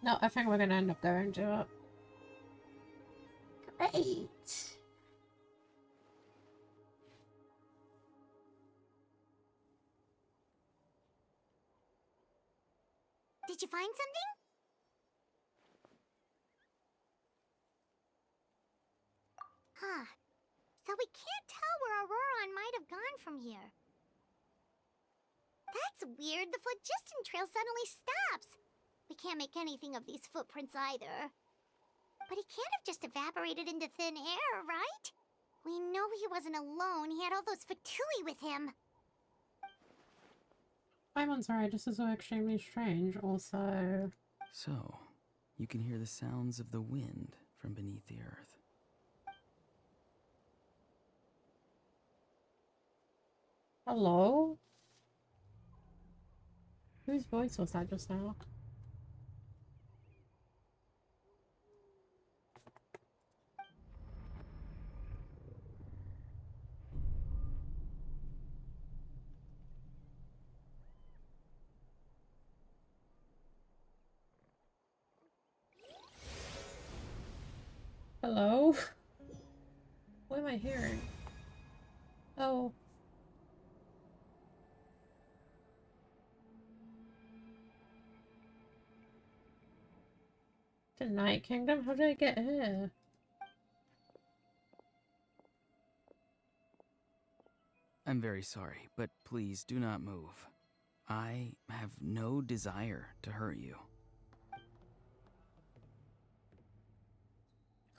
No, I think we're gonna end up going to it. Great! Did you find something? Huh. So we can't tell where Auroron might have gone from here. That's weird. The phlogiston trail suddenly stops. We can't make anything of these footprints either. But he can't have just evaporated into thin air, right? We know he wasn't alone. He had all those Fatui with him. I'm sorry, this is all extremely strange. Also, So, you can hear the sounds of the wind from beneath the earth. hello? Whose voice was that just now? Hello? What am I hearing? Oh. The Night Kingdom? How did I get here? I'm very sorry, but please do not move. I have no desire to hurt you.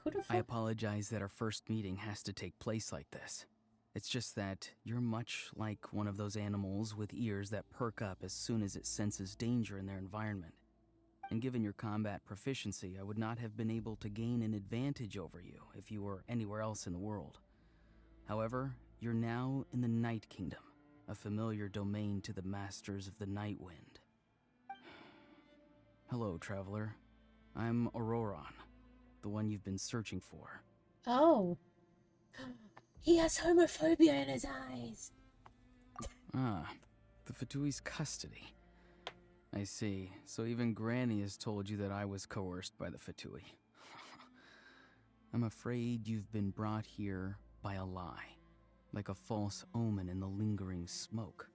Who the I fuck? apologize that our first meeting has to take place like this. It's just that you're much like one of those animals with ears that perk up as soon as it senses danger in their environment. And given your combat proficiency, I would not have been able to gain an advantage over you if you were anywhere else in the world. However, you're now in the Night Kingdom, a familiar domain to the masters of the Night Wind. Hello, traveler. I'm Auroron, the one you've been searching for. Oh. He has homophobia in his eyes. Ah, the Fatui's custody. I see. So even Granny has told you that I was coerced by the Fatui. I'm afraid you've been brought here by a lie, like a false omen in the lingering smoke.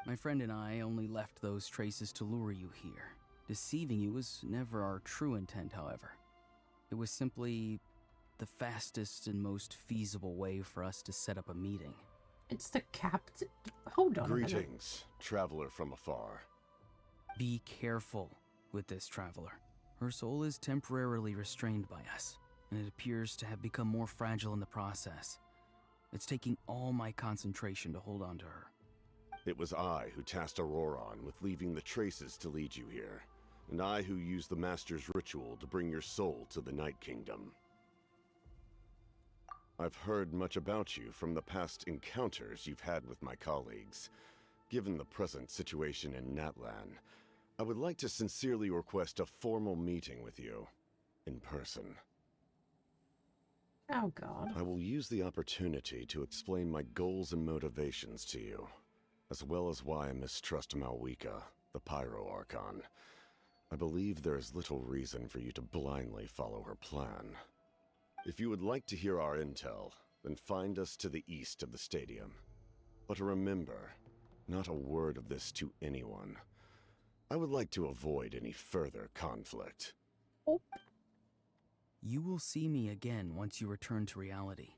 My friend and I only left those traces to lure you here. Deceiving you was never our true intent, however. It was simply the fastest and most feasible way for us to set up a meeting. It's the captain. Hold on. Greetings, traveler from afar. Be careful with this traveler. Her soul is temporarily restrained by us, and it appears to have become more fragile in the process. It's taking all my concentration to hold on to her. It was I who tasked Auroron with leaving the traces to lead you here, and I who used the Master's ritual to bring your soul to the Night Kingdom. I've heard much about you from the past encounters you've had with my colleagues. Given the present situation in Natlan, I would like to sincerely request a formal meeting with you, in person. Oh god. I will use the opportunity to explain my goals and motivations to you, as well as why I mistrust Malwika, the Pyro Archon. I believe there is little reason for you to blindly follow her plan. If you would like to hear our intel, then find us to the east of the stadium. But remember, not a word of this to anyone. I would like to avoid any further conflict. Oh. You will see me again once you return to reality.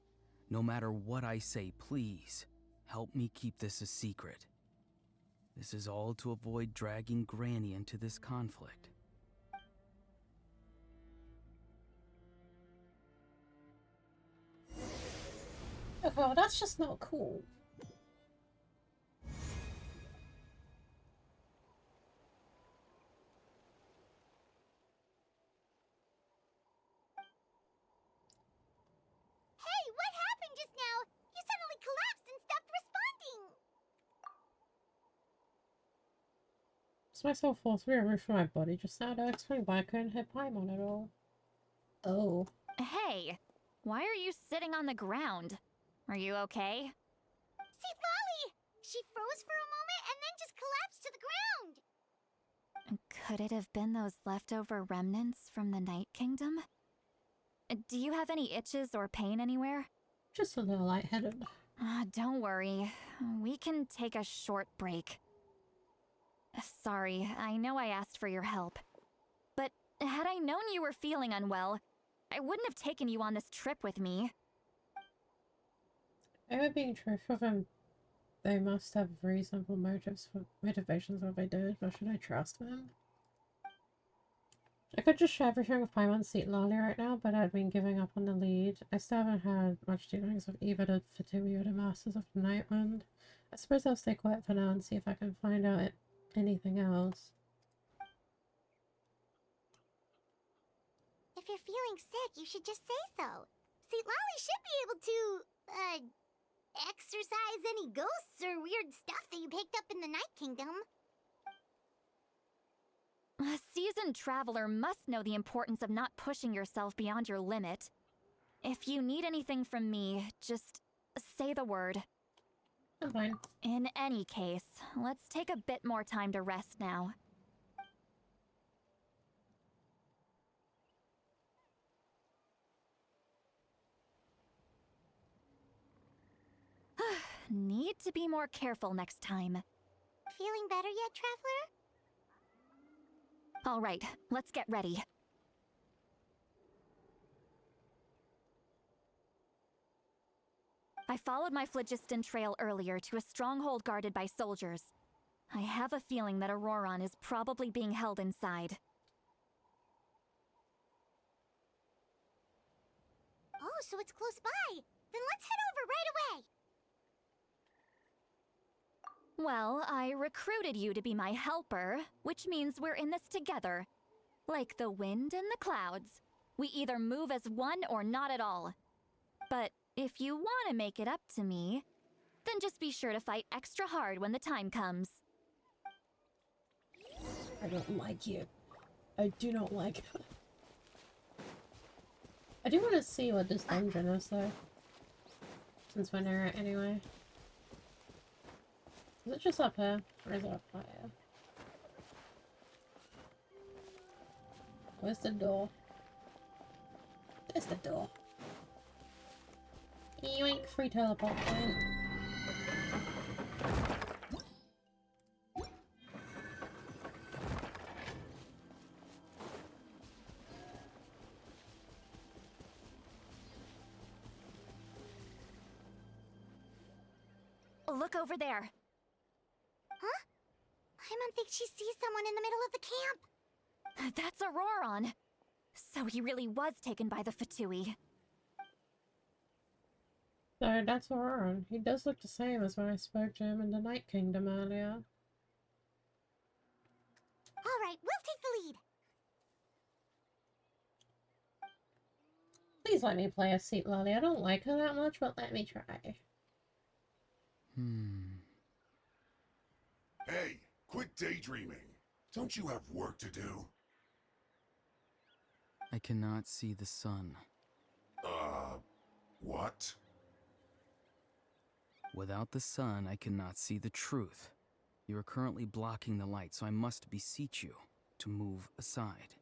No matter what I say, please, help me keep this a secret. This is all to avoid dragging Granny into this conflict. Okay, well that's just not cool. Hey, what happened just now? You suddenly collapsed and stopped responding. It's myself force removed from my body just now to explain why I couldn't hit Paimon at all. Oh. Hey, why are you sitting on the ground? Are you okay? See, Lolly! She froze for a moment and then just collapsed to the ground. Could it have been those leftover remnants from the Night Kingdom? Do you have any itches or pain anywhere? Just a little lightheaded. Don't worry. We can take a short break. Sorry, I know I asked for your help. But had I known you were feeling unwell, I wouldn't have taken you on this trip with me. They were being truthful and they must have reasonable motivations for what they did, but should I trust them? I could just share everything with Paimon Seat Lolly right now, but I'd been giving up on the lead. I still haven't had much dealings with either the Fatui or the Masters of the Nightwind. I suppose I'll stay quiet for now and see if I can find out anything else. If you're feeling sick, you should just say so. See, Lolly should be able to, exorcise any ghosts or weird stuff that you picked up in the Night Kingdom. A seasoned traveler must know the importance of not pushing yourself beyond your limit. If you need anything from me, just say the word. I'm fine. In any case, let's take a bit more time to rest now. Need to be more careful next time. Feeling better yet, traveler? All right, let's get ready. I followed my phlogiston trail earlier to a stronghold guarded by soldiers. I have a feeling that Auroron is probably being held inside. Oh, so it's close by. Then let's head over right away. Well, I recruited you to be my helper, which means we're in this together. Like the wind and the clouds. We either move as one or not at all. But if you want to make it up to me, then just be sure to fight extra hard when the time comes. I don't like you. I do not like it. I do want to see what this dungeon is though. Since we're near it anyway. Is it just up here? Or is it up higher? Where's the door? There's the door. Yoink, free teleport point. Look over there. Huh? Paimon thinks she sees someone in the middle of the camp. That's Auroron. So he really was taken by the Fatui. So that's Auroron. He does look the same as when I spoke to him in the Night Kingdom earlier. Alright, we'll take the lead. Please let me play a seat lolly. I don't like her that much, but let me try. Hey, quit daydreaming. Don't you have work to do? I cannot see the sun. What? Without the sun, I cannot see the truth. You are currently blocking the light, so I must beseech you to move aside.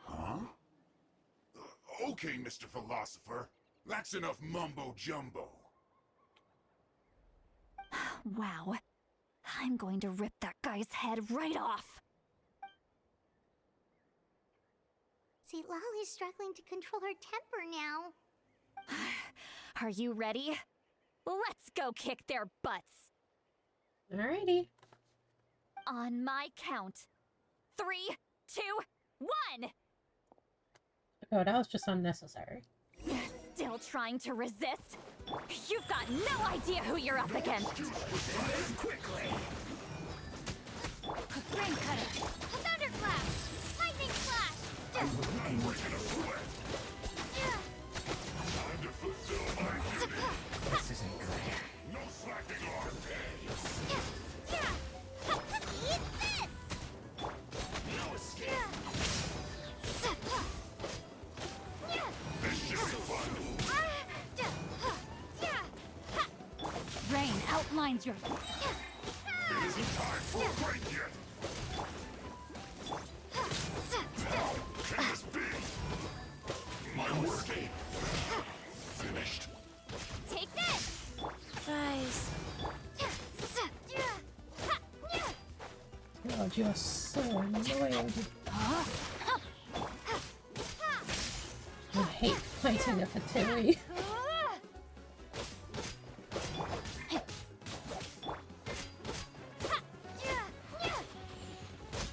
Huh? Okay, Mr. Philosopher. That's enough mumbo-jumbo. Wow. I'm going to rip that guy's head right off. See, Lolly's struggling to control her temper now. Are you ready? Let's go kick their butts. Alrighty. On my count. 3, 2, 1! Oh, that was just unnecessary. Still trying to resist? You've got no idea who you're up against! Quickly! Rain cutter! Thunderclap! Lightning slash! I'm breaking a sweat! Time to fulfill my duty! This isn't good. No slacking off! Eat this! No escape! This should be fun! Rain outlines your... It isn't time for a break yet! How can this be? My work finished. Take this! Guys. God, you are so annoying. I hate fighting a Fatui.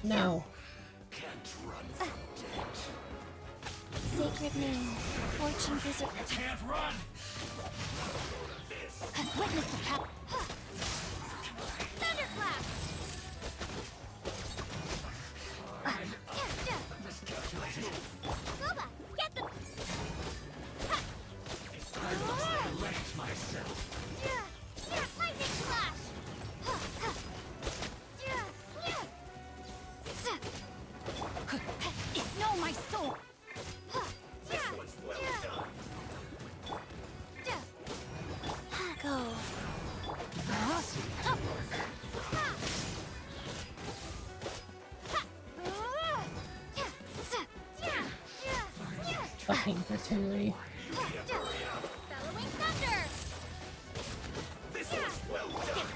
No. Can't run from death. Sacred name, fortune visitor. Can't run! Witness the power. Thunderclap! Boba, get the... I must correct myself. Lightning slash! Ignore my soul! This one's well done. Go. Fucking Fatui. Bellowing thunder! This one's well done.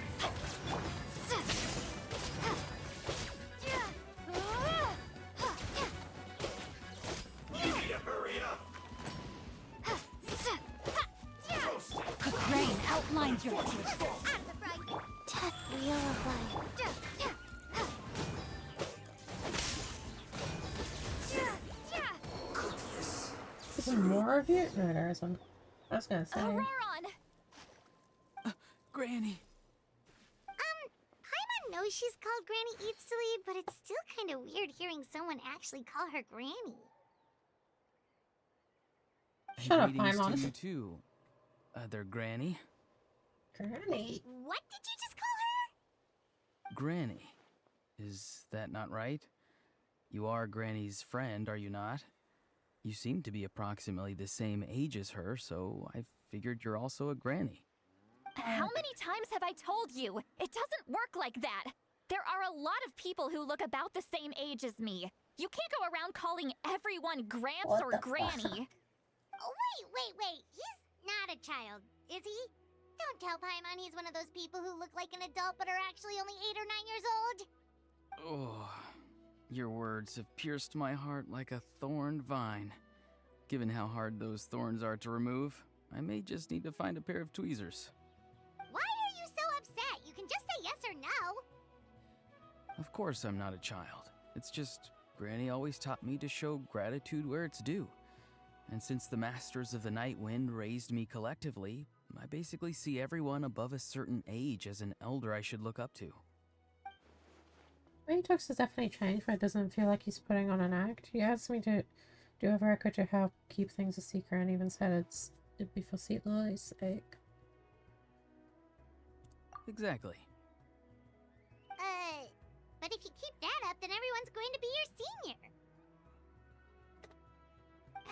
You need to hurry up. Rain outlines your... Tech wheel of life. Is there more of you? No, there isn't. I was gonna say. Auroron! Granny! Paimon knows she's called Granny Eats to Lead, but it's still kind of weird hearing someone actually call her Granny. Shut up, Greetings Paimon. to you too, other Granny. Granny. What did you just call her? Granny. Is that not right? You are Granny's friend, are you not? You seem to be approximately the same age as her, so I figured you're also a Granny. How many times have I told you? It doesn't work like that. There are a lot of people who look about the same age as me. You can't go around calling everyone Gramps What or the Granny. Oh, wait. He's not a child, is he? Don't tell Paimon he's one of those people who look like an adult but are actually only 8 or 9 years old. Oh, your words have pierced my heart like a thorned vine. Given how hard those thorns are to remove, I may just need to find a pair of tweezers. Why are you so upset? You can just say yes or no. Of course I'm not a child. It's just Granny always taught me to show gratitude where it's due. And since the Masters of the Night Wind raised me collectively, I basically see everyone above a certain age as an elder I should look up to. The way he talks has definitely changed, but it doesn't feel like he's putting on an act. He asked me to do whatever I could to help keep things a secret, and even said it'd be for Seatloy's sake. Exactly. But if you keep that up, then everyone's going to be your senior.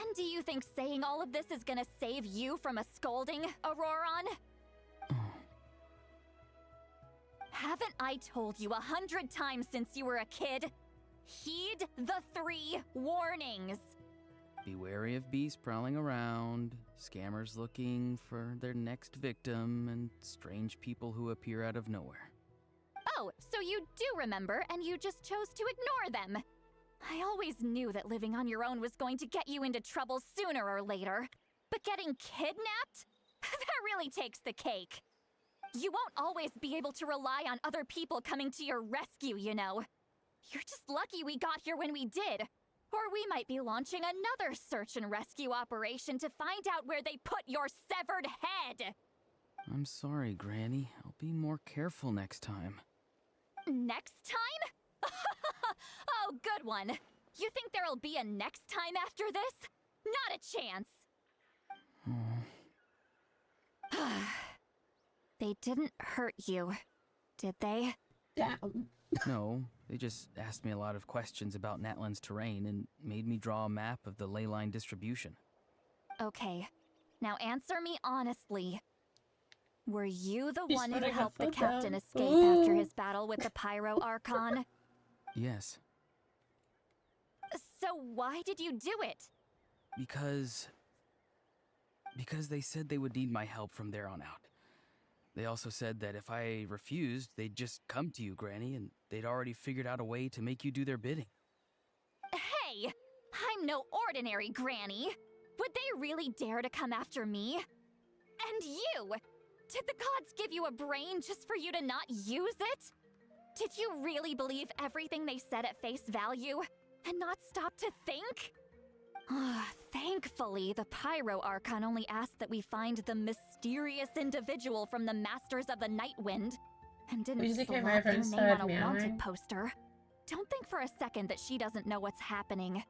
And do you think saying all of this is gonna save you from a scolding, Auroron? Haven't I told you 100 times since you were a kid? Heed the 3 warnings. Be wary of beasts prowling around, scammers looking for their next victim, and strange people who appear out of nowhere. Oh, so you do remember, and you just chose to ignore them. I always knew that living on your own was going to get you into trouble sooner or later. But getting kidnapped? That really takes the cake. You won't always be able to rely on other people coming to your rescue, you know. You're just lucky we got here when we did. Or we might be launching another search and rescue operation to find out where they put your severed head. I'm sorry, Granny. I'll be more careful next time. Next time? Oh, good one. You think there'll be a next time after this? Not a chance. They didn't hurt you, did they? Damn. No, they just asked me a lot of questions about Natlan's terrain and made me draw a map of the ley line distribution. Okay, now answer me honestly. Were you the He's one who putting her helped the foot captain down. escape Ooh. after his battle with the Pyro Archon? Yes, So why did you do it? because they said they would need my help from there on out. They also said that if I refused, they'd just come to you, Granny, and they'd already figured out a way to make you do their bidding. Hey, I'm no ordinary Granny. Would they really dare to come after me? And you! Did the gods give you a brain just for you to not use it? Did you really believe everything they said at face value and not stop to think? Thankfully, the Pyro Archon only asked that we find the mysterious individual from the Masters of the Night Wind and didn't Music came slap over your and name started on a wanted meowing. poster. Don't think for a second that she doesn't know what's happening.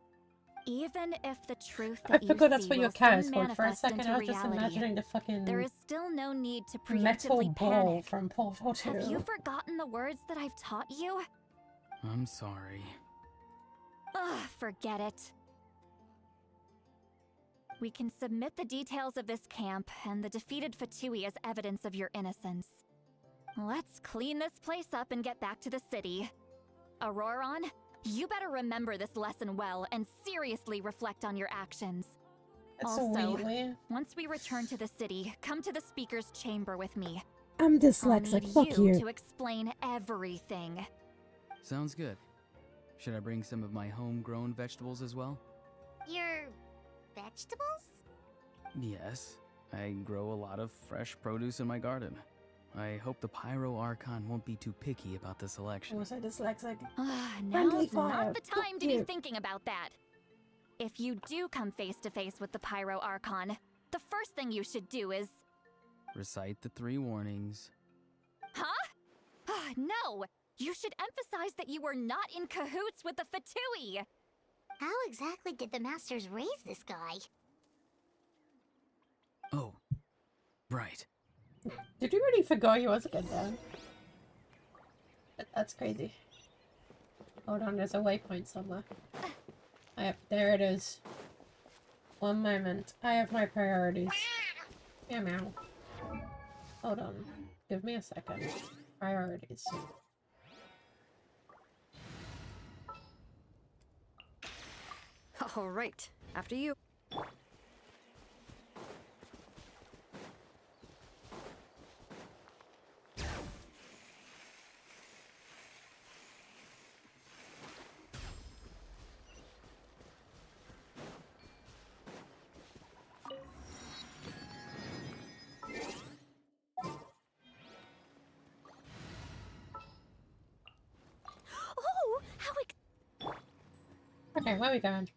Even if the truth I that you forgot that's see what your will cat soon is called. For a manifest second, into I was just reality, imagining the fucking there is still no need to metal preemptively ball panic. from Portal 2. Have you forgotten the words that I've taught you? I'm sorry. Forget it. We can submit the details of this camp and the defeated Fatui as evidence of your innocence. Let's clean this place up and get back to the city. Auroron, you better remember this lesson well and seriously reflect on your actions. That's so Also, weird. once we return to the city, come to the speaker's chamber with me. I'm I'll dyslexic. need Fuck you you. to explain everything. Sounds good. Should I bring some of my homegrown vegetables as well? Your vegetables? Yes. I grow a lot of fresh produce in my garden. I hope the Pyro Archon won't be too picky about the I selection. was dyslexic. Now's fire. not the time Fuck to be you. thinking about that. If you do come face to face with the Pyro Archon, the first thing you should do is... Recite the 3 warnings. Huh? No! You should emphasize that you were not in cahoots with the Fatui! How exactly did the Masters raise this guy? Oh, right. Did you really forget he was again down? That's crazy. Hold on, there's a waypoint somewhere. Yep, there it is. One moment. I have my priorities. Meow meow. Hold on. Give me a second. Priorities. All right, after you. Okay, where are we going?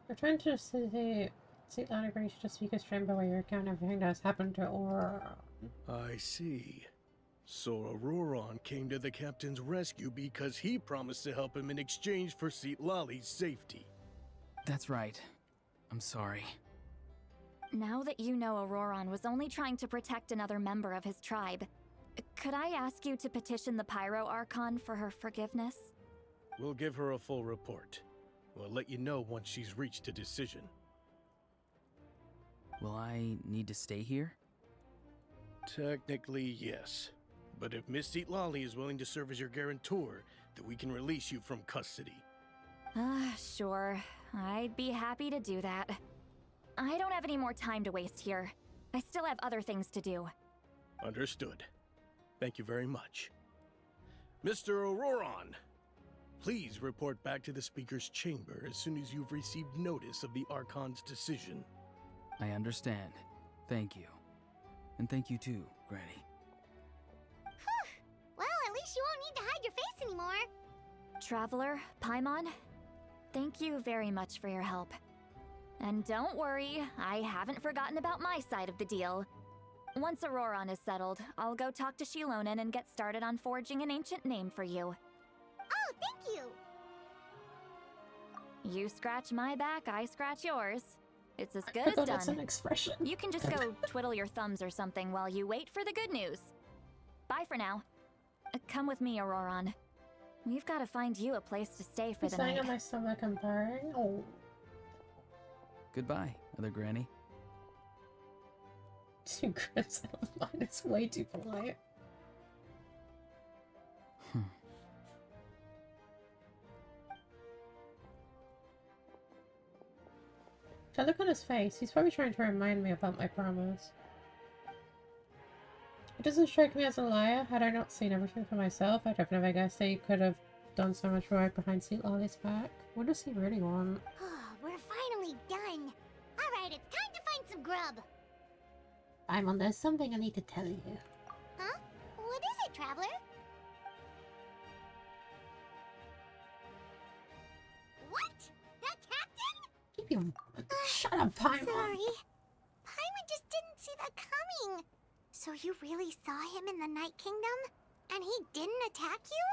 We're trying to see Natlan agrees to speak his chamber where your account everything that has happened to Aurora. I see. So Auroron came to the captain's rescue because he promised to help him in exchange for Lali's safety. That's right. I'm sorry. Now that you know Auroron was only trying to protect another member of his tribe, could I ask you to petition the Pyro Archon for her forgiveness? We'll give her a full report. We'll let you know once she's reached a decision. Will I need to stay here? Technically, yes. But if Miss Lali is willing to serve as your guarantor, then we can release you from custody. Sure. I'd be happy to do that. I don't have any more time to waste here. I still have other things to do. Understood. Thank you very much. Mr. Auroron, please report back to the Speaker's chamber as soon as you've received notice of the Archon's decision. I understand. Thank you. And thank you too, Granny. Well, at least you won't need to hide your face anymore. Traveler, Paimon, thank you very much for your help. And don't worry, I haven't forgotten about my side of the deal. Once Auroron is settled, I'll go talk to Shilonen and get started on forging an ancient name for you. Oh, thank you! You scratch my back, I scratch yours. It's as good as Oh, that's an done. expression. You can just go twiddle your thumbs or something while you wait for the good news. Bye for now. Come with me, Auroron. We've got to find you a place to stay for the Saying night. on my stomach and purring. Oh. Goodbye, other Granny. Too gross out of mine. It's way too polite. I look on his face. He's probably trying to remind me about my promise. It doesn't strike me as a liar. Had I not seen everything for myself, I'd have never guessed that he could have done so much right behind Lali's back. What does he really want? We're finally done. Alright, it's time to find some grub. Paimon, there's something I need to tell you. Huh? What is it, Traveler? What? That captain? Keep your... Shut up, Paimon! Sorry. Paimon just didn't see that coming. So you really saw him in the Night Kingdom? And he didn't attack you?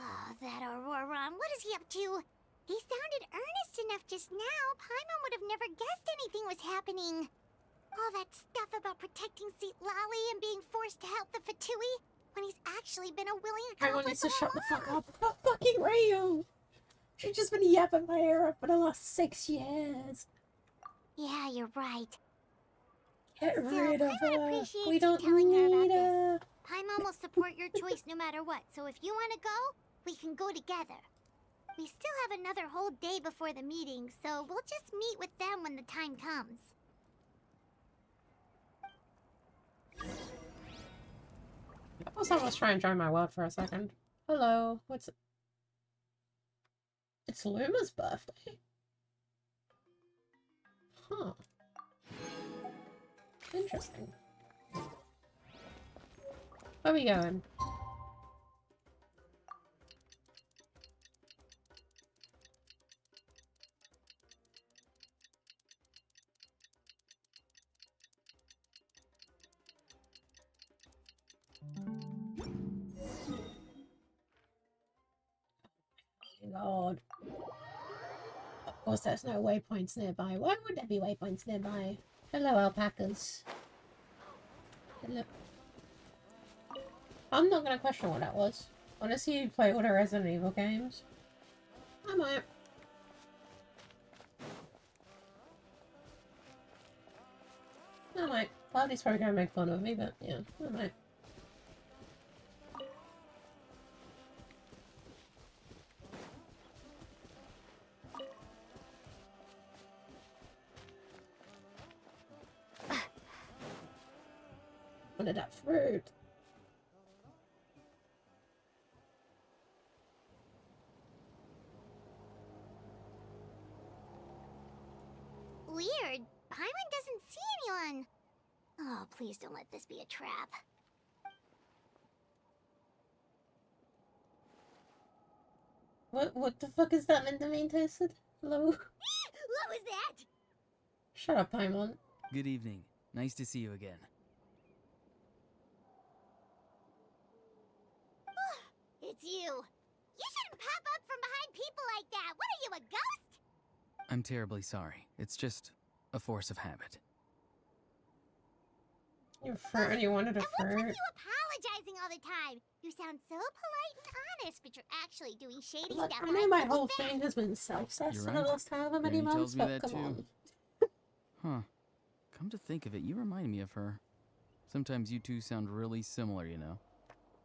Oh, that Auroron, what is he up to? He sounded earnest enough just now. Paimon would have never guessed anything was happening. All that stuff about protecting Lali and being forced to help the Fatui when he's actually been a willing Paimon accomplice needs to all shut the fuck along. up. Oh, fucking Ryu! She's just been yapping my ear up for the last 6 years. Yeah, you're right. Get Still, rid of Paimon her. appreciates We you don't telling her about need her. this. Paimon will support your choice no matter what, so if you want to go, we can go together. We still have another whole day before the meeting, so we'll just meet with them when the time comes. I was almost trying to join my world for a second. Hello, what's it? It's Luma's birthday? Huh. Interesting. Where are we going? God. Of course, there's no waypoints nearby. Why would there be waypoints nearby? Hello, alpacas. Hello. I'm not gonna question what that was. Honestly, you play all the Resident Evil games. I might. I might. Cloudy's probably gonna make fun of me, but yeah, I might. What did that fruit? Weird. Paimon doesn't see anyone. Oh, please don't let this be a trap. What the fuck is that meant to mean, Toasted? Hello? What was that? Shut up, Paimon. Good evening. Nice to see you again. It's you. You shouldn't pop up from behind people like that. What are you, a ghost? I'm terribly sorry. It's just a force of habit. You flirt and you wanted a And what's with flirt. you apologizing all the time? You sound so polite and honest, but you're actually doing shady Look, stuff. I know my whole thing has been self-cess You're for the right. last however many Granny months, tells me but that come too. on. Huh. Come to think of it, you remind me of her. Sometimes you two sound really similar, you know.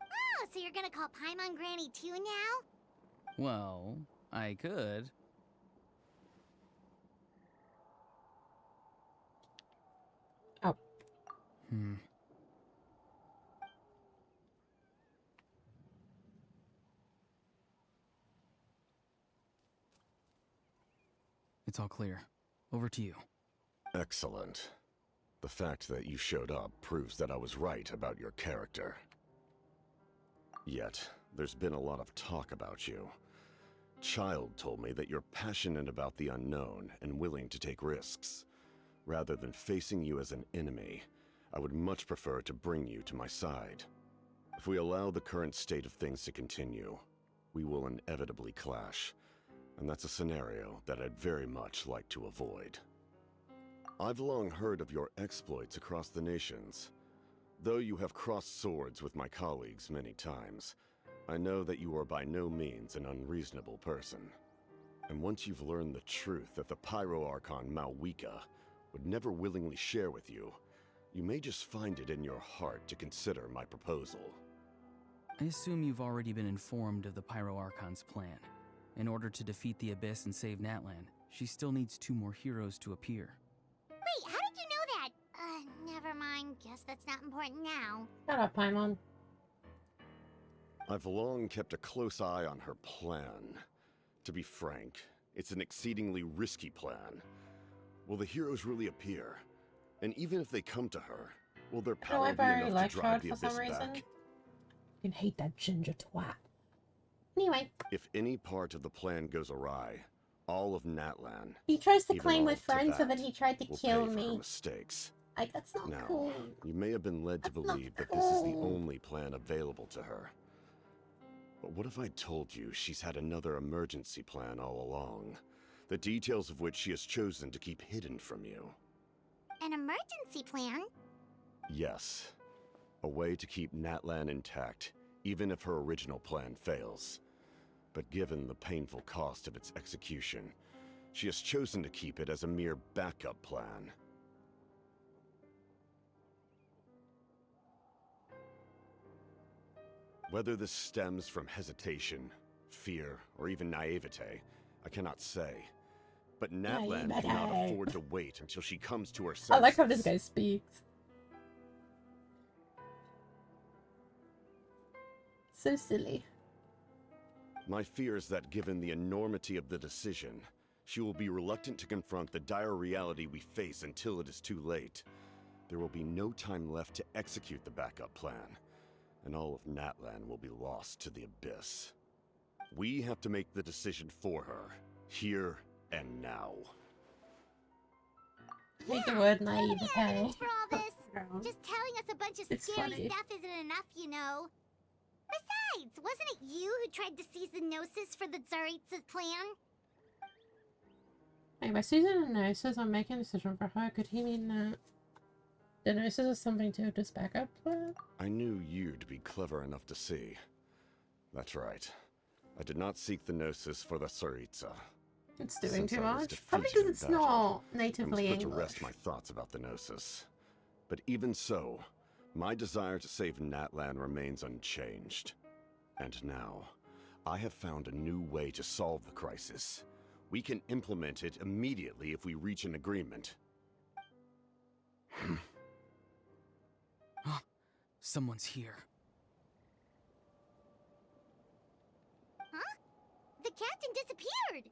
Oh, so you're gonna call Paimon Granny too now? Well, I could. Oh. It's all clear. Over to you. Excellent. The fact that you showed up proves that I was right about your character. Yet, there's been a lot of talk about you. Child told me that you're passionate about the unknown and willing to take risks. Rather than facing you as an enemy, I would much prefer to bring you to my side. If we allow the current state of things to continue, we will inevitably clash, and that's a scenario that I'd very much like to avoid. I've long heard of your exploits across the nations. Though you have crossed swords with my colleagues many times, I know that you are by no means an unreasonable person. And once you've learned the truth that the Pyro Archon Malwika would never willingly share with you, you may just find it in your heart to consider my proposal. I assume you've already been informed of the Pyro Archon's plan. In order to defeat the Abyss and save Natlan, she still needs 2 more heroes to appear. Wait, how did you know that? Never mind. Guess that's not important now. Shut up, Paimon. I've long kept a close eye on her plan. To be frank, it's an exceedingly risky plan. Will the heroes really appear? And even if they come to her, will their power be enough to drive the for Abyss some reason. back? I can hate that ginger twat. Anyway. If any part of the plan goes awry, all of Natlan, He tries to even claim all my of friend so Teyvat, that he tried to will kill pay for her me. mistakes. That's not Now, cool. you may have been led to That's not believe that this is the cool. only plan available to her. But what if I told you she's had another emergency plan all along, the details of which she has chosen to keep hidden from you? An emergency plan? Yes. A way to keep Natlan intact, even if her original plan fails. But given the painful cost of its execution, she has chosen to keep it as a mere backup plan. Whether this stems from hesitation, fear, or even naivete, I cannot say. But Natlan cannot afford to wait until she comes to her senses. I like how this guy speaks. So silly. My fear is that given the enormity of the decision, she will be reluctant to confront the dire reality we face until it is too late. There will be no time left to execute the backup plan, and all of Natlan will be lost to the Abyss. We have to make the decision for her, here and now. I hate the word What are naive, the okay? evidence for all this? Girl. Just telling us a bunch of It's scary funny. stuff isn't enough, you know. Besides, wasn't it you who tried to seize the Gnosis for the Tsaritsa's plan? Hey, by seizing the Gnosis, I'm making a decision for her. Could he mean that the Gnosis is something to this backup plan? I knew you'd be clever enough to see. That's right. I did not seek the Gnosis for the Tsaritsa. It's doing Since too I was much. Probably defeated because in it's battle, not I natively must put to English. rest my thoughts about the Gnosis. But even so, my desire to save Natlan remains unchanged. And now, I have found a new way to solve the crisis. We can implement it immediately if we reach an agreement. Someone's here. Huh? The captain disappeared!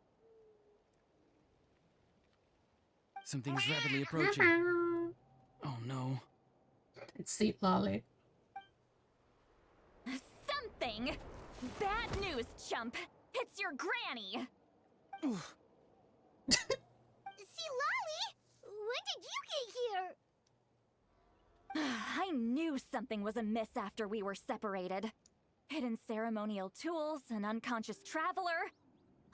Something's rapidly approaching. Oh no. It's Seat Lolly. Something! Bad news, chump! It's your granny! See, Lolly? When did you get here? I knew something was amiss after we were separated. Hidden ceremonial tools, an unconscious traveler.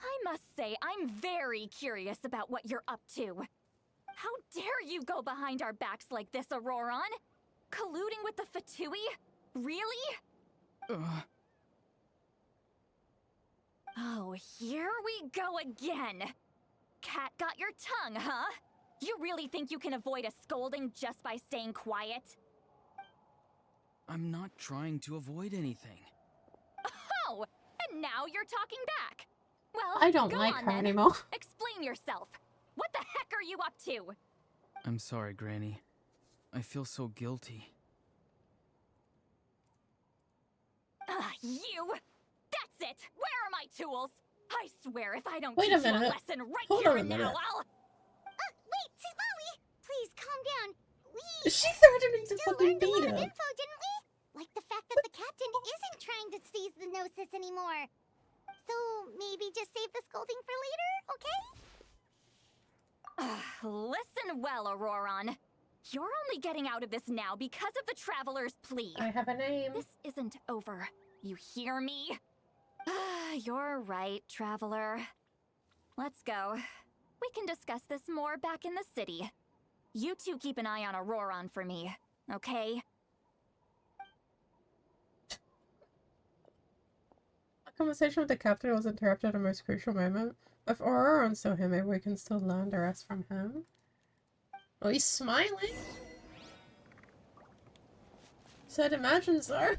I must say, I'm very curious about what you're up to. How dare you go behind our backs like this, Auroron? Colluding with the Fatui? Really? Oh, here we go again! Cat got your tongue, huh? You really think you can avoid a scolding just by staying quiet? I'm not trying to avoid anything. Oh! And now you're talking back! Well, I don't go like on, her then. anymore. Explain yourself. What the heck are you up to? I'm sorry, Granny. I feel so guilty. You! That's it! Where are my tools? I swear if I don't Wait teach a you a minute. lesson right Hold here on a and now, minute. I'll... Wait, see, Lolly! Please, calm down. She threatening to still fucking learned a lot beat of her. info, didn't we? Like the fact that the captain isn't trying to seize the Gnosis anymore. So, maybe just save the scolding for later, okay? Listen well, Auroron. You're only getting out of this now because of the Traveler's plea. I have a name. This isn't over. You hear me? You're right, Traveler. Let's go. We can discuss this more back in the city. You two keep an eye on Auroron for me, okay? A conversation with the captain was interrupted at a most crucial moment. If Auroron saw him, maybe we can still learn the rest from him. Oh, he's smiling. Said imagine so.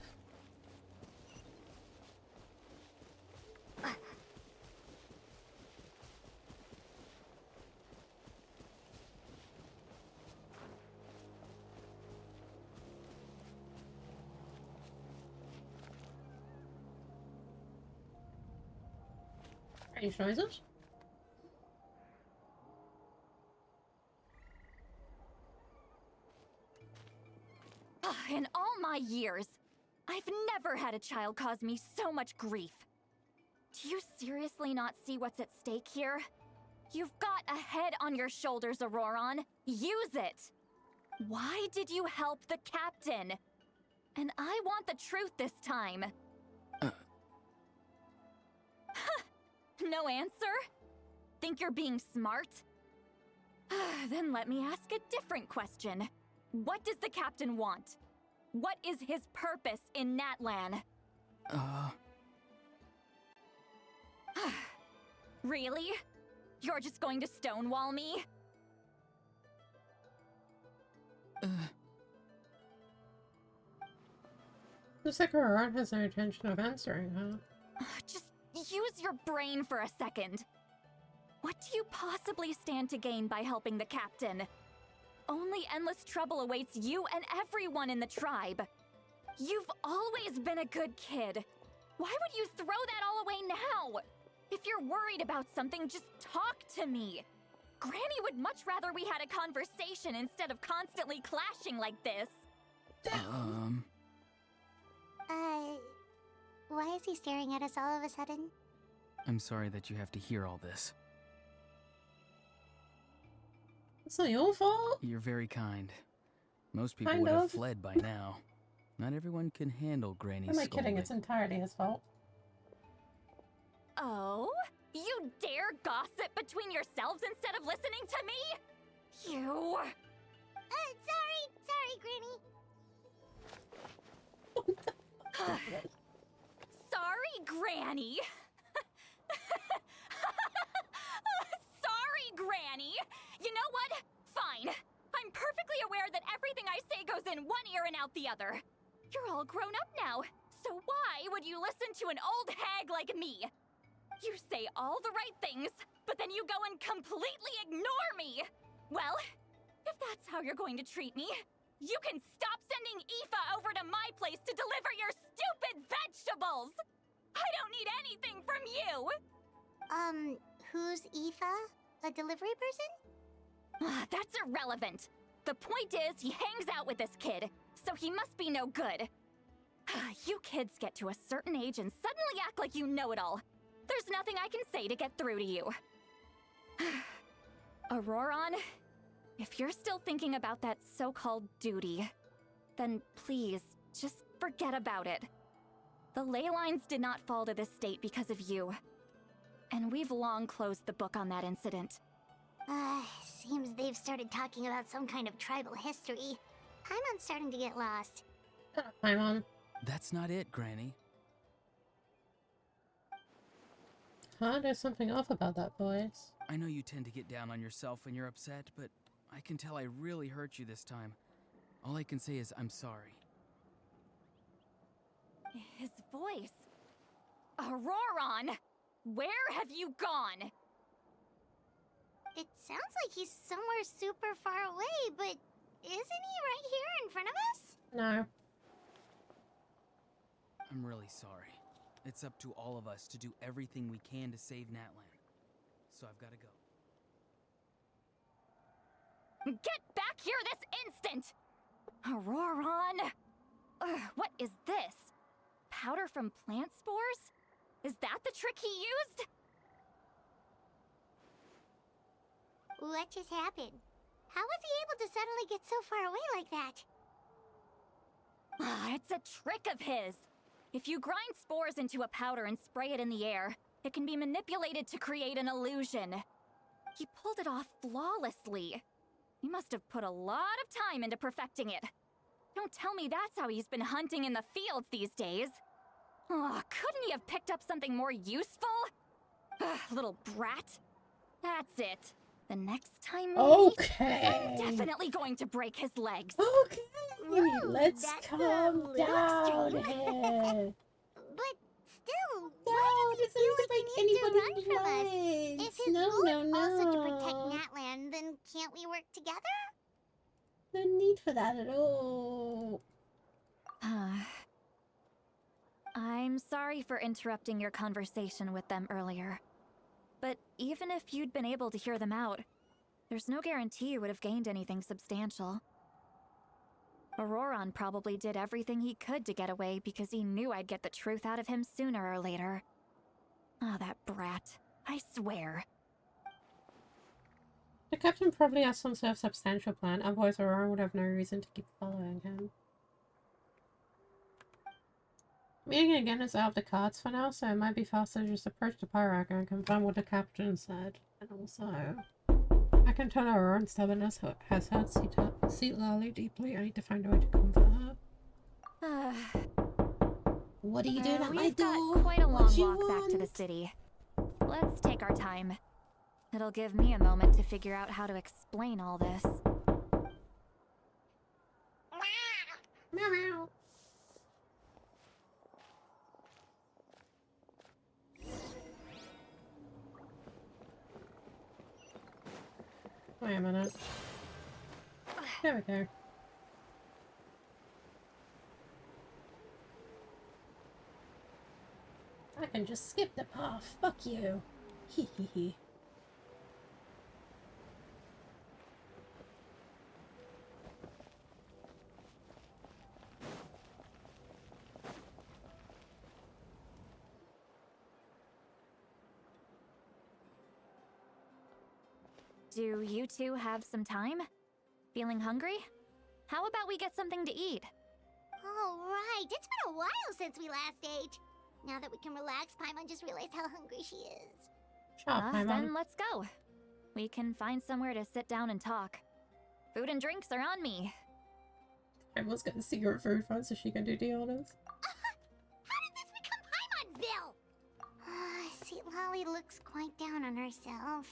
Strange noises. In all my years, I've never had a child cause me so much grief. Do you seriously not see what's at stake here? You've got a head on your shoulders, Auroron. Use it! Why did you help the captain? And I want the truth this time. No answer? Think you're being smart? Then let me ask a different question. What does the captain want? What is his purpose in Natlan? Really? You're just going to stonewall me? Looks like Auroron has no intention of answering, huh? Just use your brain for a second. What do you possibly stand to gain by helping the captain? Only endless trouble awaits you and everyone in the tribe. You've always been a good kid. Why would you throw that all away now? If you're worried about something, just talk to me. Granny would much rather we had a conversation instead of constantly clashing like this. Why is he staring at us all of a sudden? I'm sorry that you have to hear all this. It's not your fault. You're very kind. Most people Kind would have of. fled by now. Not everyone can handle Granny's Am I scolding. kidding? It's entirely his fault. Oh? You dare gossip between yourselves instead of listening to me? You... Sorry, Granny. Sorry, Granny. Sorry, Granny. You know what? Fine. I'm perfectly aware that everything I say goes in one ear and out the other. You're all grown up now, so why would you listen to an old hag like me? You say all the right things, but then you go and completely ignore me. Well, if that's how you're going to treat me, you can stop sending Aoife over to my place to deliver your stupid vegetables! I don't need anything from you! Who's Aoife? A delivery person? That's irrelevant. The point is, he hangs out with this kid, so he must be no good. You kids get to a certain age and suddenly act like you know it all. There's nothing I can say to get through to you. Auroron, if you're still thinking about that so-called duty, then please, just forget about it. The ley lines did not fall to this state because of you. And we've long closed the book on that incident. Seems they've started talking about some kind of tribal history. Paimon's starting to get lost. Paimon. That's not it, Granny. Huh? There's something off about that voice. I know you tend to get down on yourself when you're upset, but I can tell I really hurt you this time. All I can say is I'm sorry. His voice. Auroron! Where have you gone? It sounds like he's somewhere super far away, but isn't he right here in front of us? No. I'm really sorry. It's up to all of us to do everything we can to save Natlan. So I've got to go. Get back here this instant! Auroron! What is this? Powder from plant spores? Is that the trick he used? What just happened? How was he able to suddenly get so far away like that? It's a trick of his. If you grind spores into a powder and spray it in the air, it can be manipulated to create an illusion. He pulled it off flawlessly. He must have put a lot of time into perfecting it. Don't tell me that's how he's been hunting in the fields these days. Couldn't he have picked up something more useful? Little brat. That's it. The next time we meet, I'm definitely going to break his legs. Okay, let's calm down here. But still, No, why does he feel like he needs to run anybody's from us? legs. If his No, goal no, is also to protect no. Natlan, then can't we work together? No need for that at all. I'm sorry for interrupting your conversation with them earlier. But even if you'd been able to hear them out, there's no guarantee you would have gained anything substantial. Auroron probably did everything he could to get away because he knew I'd get the truth out of him sooner or later. That brat. I swear. The captain probably has some sort of substantial plan, otherwise Aurora would have no reason to keep following him. Meeting again is out of the cards for now, so it might be faster to just approach the pyro and confirm what the captain said. And also, I can tell Aurora's stubbornness has hurt Seat Lally deeply. I need to find a way to comfort her. What are you doing at my door? We've got quite a long What you walk back to the want? city. Let's take our time. It'll give me a moment to figure out how to explain all this. Meow meow. Wait a minute. There we go. I can just skip the path. Fuck you. Hee hee hee. Do you two have some time? Feeling hungry? How about we get something to eat? Oh, right. It's been a while since we last ate. Now that we can relax, Paimon just realized how hungry she is. Shut up, Paimon. Then let's go. We can find somewhere to sit down and talk. Food and drinks are on me. Everyone's got the secret food fund so she can do the honors. How did this become Paimon's bill? Seat Lally looks quite down on herself.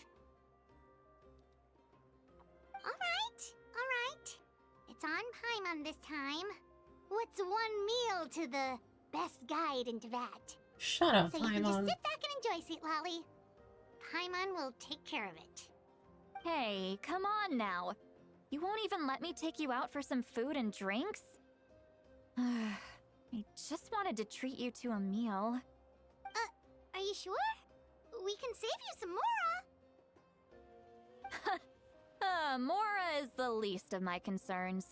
Alright. It's on Paimon this time. What's one meal to the best guide into that? Shut up, So you can just Paimon. sit back and enjoy, Seat Lally. Paimon will take care of it. Hey, come on now. You won't even let me take you out for some food and drinks? I just wanted to treat you to a meal. Are you sure? We can save you some Mora. Mora is the least of my concerns.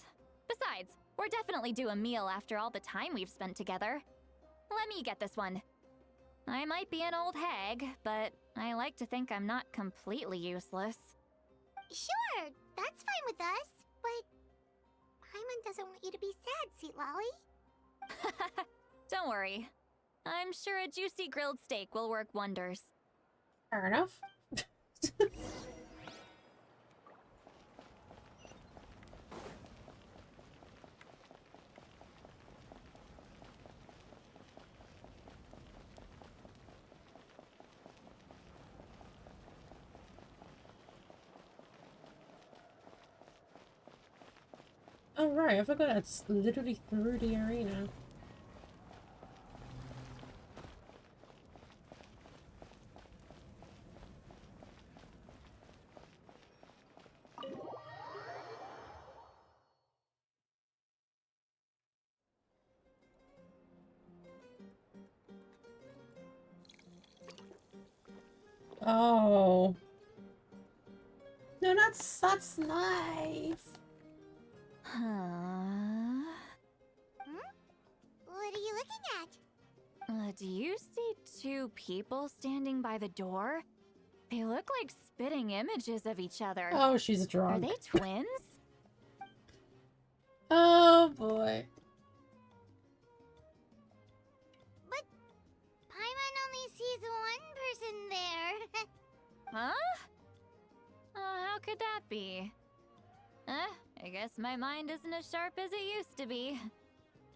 Besides, We're definitely due a meal after all the time we've spent together. Let me get this one. I might be an old hag, but I like to think I'm not completely useless. Sure, that's fine with us, but Paimon doesn't want you to be sad, Sweet Lolly. Don't worry. I'm sure a juicy grilled steak will work wonders. Fair enough. Oh right, I forgot it's literally through the arena. Oh. No, that's nice. Huh? What are you looking at? Do you see two people standing by the door? They look like spitting images of each other. Oh, she's drunk. Are they twins? Oh boy. But Paimon only sees one person there. Huh? How could that be? I guess my mind isn't as sharp as it used to be.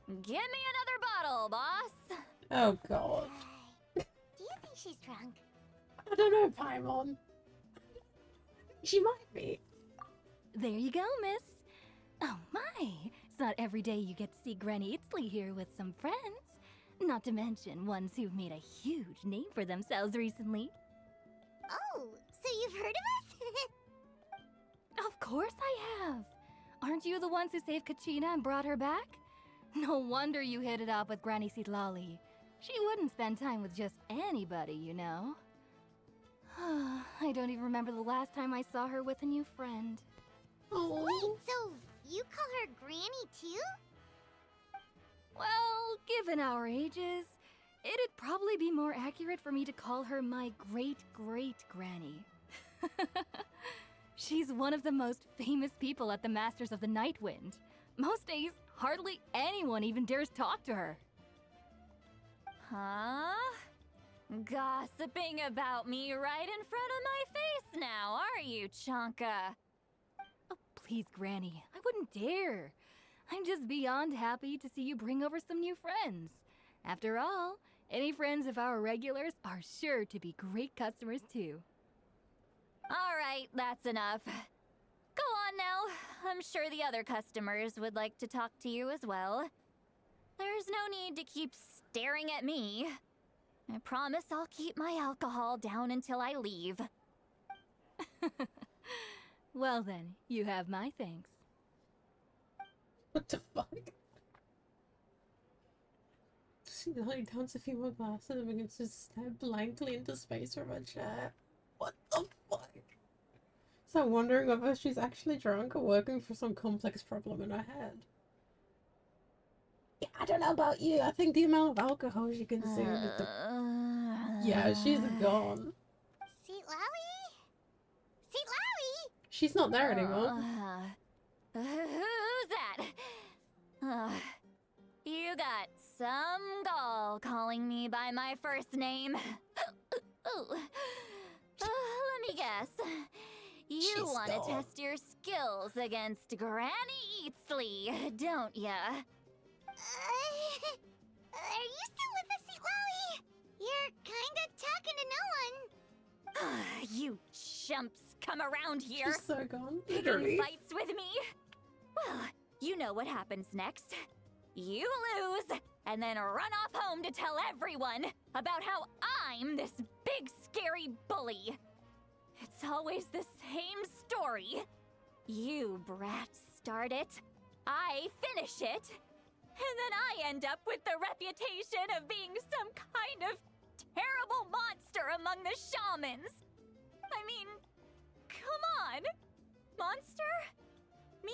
Give me another bottle, boss! Oh god. Do you think she's drunk? I don't know, Paimon. She might be. There you go, miss. Oh my, it's not every day you get to see Granny Itzley here with some friends. Not to mention ones who've made a huge name for themselves recently. Oh, so you've heard of us? Of course I have. Aren't you the ones who saved Kachina and brought her back? No wonder you hit it off with Granny Sitlali. She wouldn't spend time with just anybody, you know. I don't even remember the last time I saw her with a new friend. Oh. Wait, so you call her Granny too? Well, given our ages, it'd probably be more accurate for me to call her my great-great-granny. She's one of the most famous people at the Masters of the Night Wind. Most days, hardly anyone even dares talk to her. Huh? Gossiping about me right in front of my face now, are you, Chonka? Oh, please, Granny, I wouldn't dare. I'm just beyond happy to see you bring over some new friends. After all, any friends of our regulars are sure to be great customers too. All right, that's enough. Go on now. I'm sure the other customers would like to talk to you as well. There's no need to keep staring at me. I promise I'll keep my alcohol down until I leave. Well then, you have my thanks. What the fuck? She only downs a few more glasses and begins to stare blankly into space from her chair. What the fuck? So I'm wondering whether she's actually drunk or working for some complex problem in her head. Yeah, I don't know about you. I think the amount of alcohol she consumed at the... Yeah, she's gone. Sitlali? Sitlali? She's not there anymore. Who's that? You got some gall calling me by my first name. Let me guess. You want to test your skills against Granny Eatsley, don't ya? Are you still with us, Sitlali? You're kinda talking to no one. You chumps come around here. She's so gone. Picking fights with me? Well, you know what happens next. You lose, and then run off home to tell everyone about how I'm this big scary bully. It's always the same story. You brats start it, I finish it, and then I end up with the reputation of being some kind of terrible monster among the shamans. I mean, come on. Monster? Me?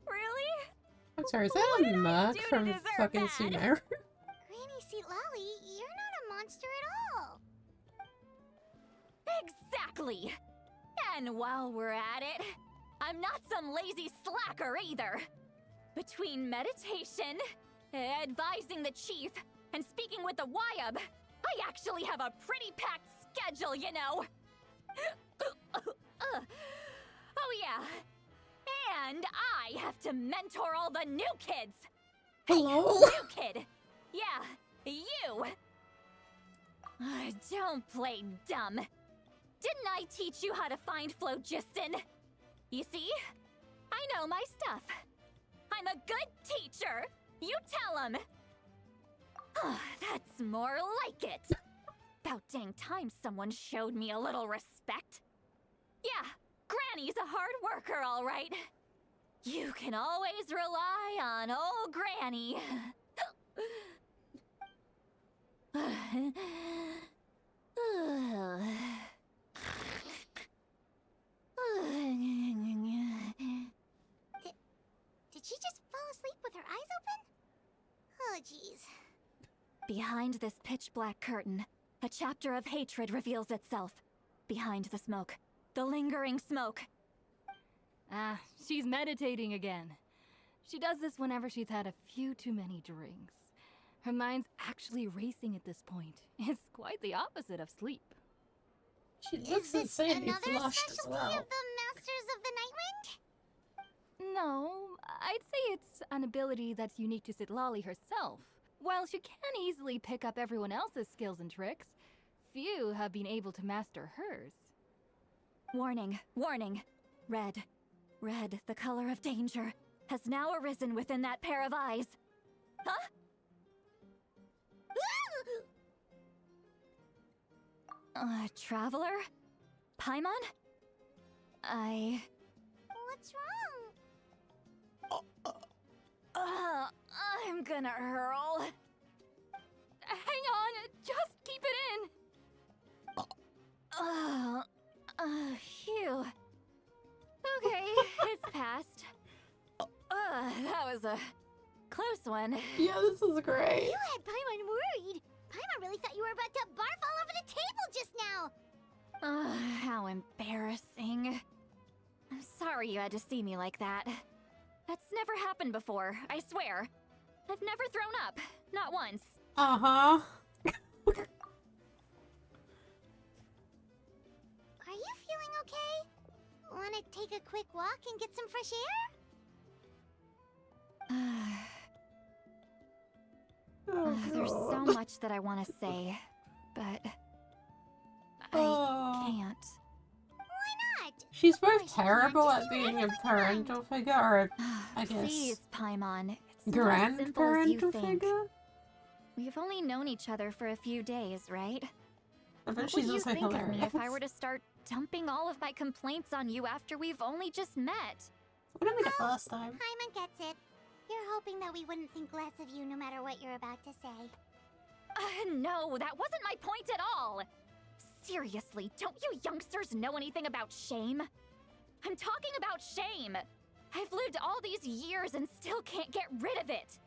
Really? I'm sorry, is that a mug from fucking Sumeru? Granny Lolly, you're not a monster at all. Exactly! And while we're at it, I'm not some lazy slacker either. Between meditation, advising the chief, and speaking with the Wyab, I actually have a pretty packed schedule, you know. Oh yeah. And I have to mentor all the new kids. Hello? Hey, new kid. Yeah, you. Don't play dumb. Didn't I teach you how to find phlogiston? You see? I know my stuff. I'm a good teacher. You tell him. That's more like it. About dang time someone showed me a little respect. Yeah, Granny's a hard worker, all right. You can always rely on old Granny. Did she just fall asleep with her eyes open? Oh, jeez. Behind this pitch-black curtain, a chapter of hatred reveals itself. Behind the smoke. The lingering smoke. Ah, she's meditating again. She does this whenever she's had a few too many drinks. Her mind's actually racing at this point. It's quite the opposite of sleep. She looks insane. It's Another flushed as specialty well. of the Masters of the Nightwind? No, I'd say it's an ability that's unique to Citlali herself. While she can easily pick up everyone else's skills and tricks, few have been able to master hers. Warning, warning. Red. Red, the color of danger, has now arisen within that pair of eyes. Huh? Traveler? Paimon? What's wrong? I'm gonna hurl. Hang on, just keep it in. Phew. Okay, it's passed. That was a close one. Yeah, this is great. You had Paimon worried. Paimon really thought you were about to barf all over the table just now. How embarrassing. I'm sorry you had to see me like that. That's never happened before, I swear. I've never thrown up. Not once. Uh-huh. Are you feeling okay? Wanna take a quick walk and get some fresh air? There's so much that I want to say, but I can't. Why not? She's both terrible at being a parental figure, or I guess Please, Paimon. It's not as simple as you grandparental think. figure? We've only known each other for a few days, right? I bet What she's would you also think of me hilarious. if I were to start dumping all of my complaints on you after we've only just met? What did we the first time? Paimon gets it. You're hoping that we wouldn't think less of you no matter what you're about to say. No, that wasn't my point at all! Seriously, don't you youngsters know anything about shame? I'm talking about shame! I've lived all these years and still can't get rid of it!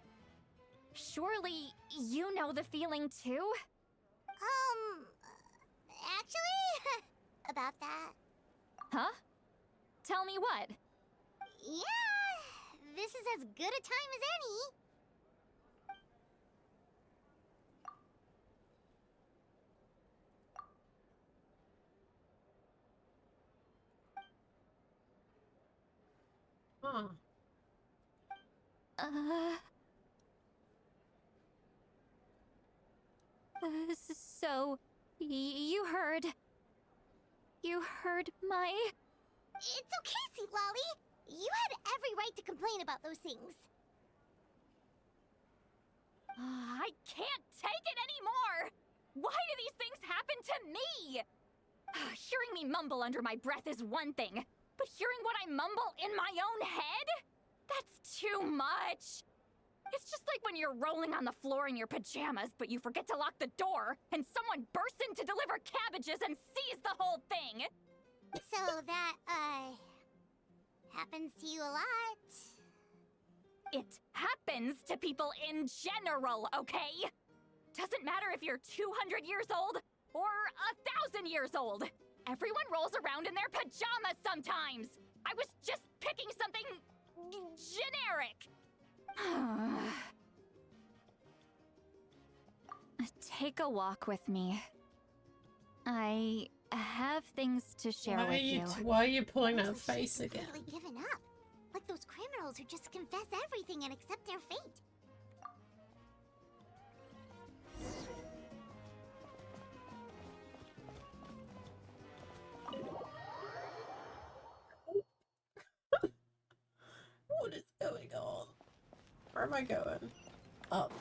Surely, you know the feeling too? Actually, about that. Huh? Tell me what? Yeah, this is as good a time as any. Huh. So, you heard my... It's okay, Sweet Lolly. You had every right to complain about those things. I can't take it anymore! Why do these things happen to me? Hearing me mumble under my breath is one thing, but hearing what I mumble in my own head? That's too much! It's just like when you're rolling on the floor in your pajamas, but you forget to lock the door, and someone bursts in to deliver cabbages and sees the whole thing! So that, happens to you a lot. It happens to people in general, okay? Doesn't matter if you're 200 years old or 1,000 years old. Everyone rolls around in their pajamas sometimes. I was just picking something generic. Take a walk with me. I have things to share with you. Why are you pulling that face again? Completely given up. Like those criminals who just confess everything and accept their fate. What is going on? Where am I going? Up.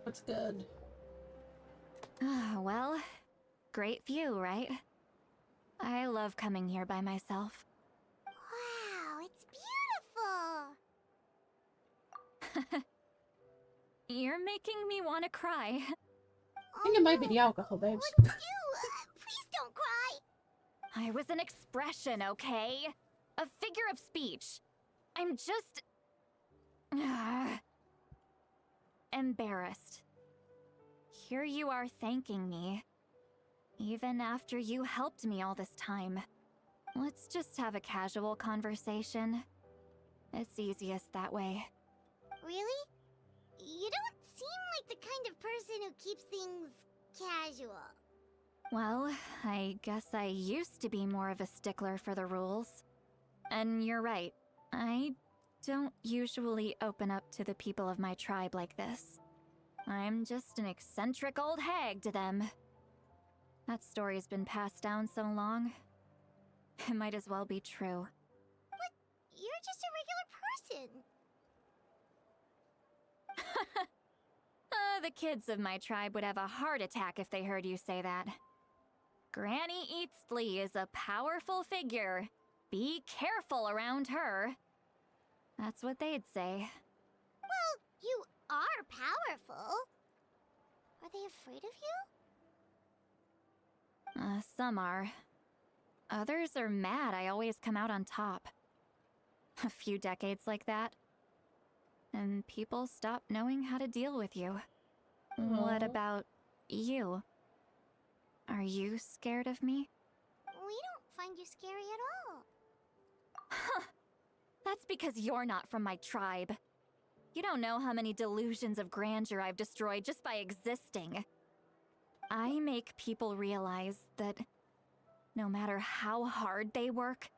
What's good? Well, great view, right? I love coming here by myself. Wow, it's beautiful! You're making me want to cry. I think it might be the alcohol, babes. Please don't cry! I was an expression, okay? A figure of speech. I'm just... embarrassed. Here you are thanking me. Even after you helped me all this time. Let's just have a casual conversation. It's easiest that way. Really? You don't seem like the kind of person who keeps things casual. Well, I guess I used to be more of a stickler for the rules. And you're right, I don't usually open up to the people of my tribe like this. I'm just an eccentric old hag to them. That story's been passed down so long, it might as well be true. But you're just a regular person. The kids of my tribe would have a heart attack if they heard you say that. Granny Eatsley is a powerful figure. Be careful around her. That's what they'd say. Well, you are powerful. Are they afraid of you? Some are. Others are mad I always come out on top. A few decades like that, and people stop knowing how to deal with you. What about you? Are you scared of me? We don't find you scary at all. Huh. That's because you're not from my tribe. You don't know how many delusions of grandeur I've destroyed just by existing. I make people realize that no matter how hard they work,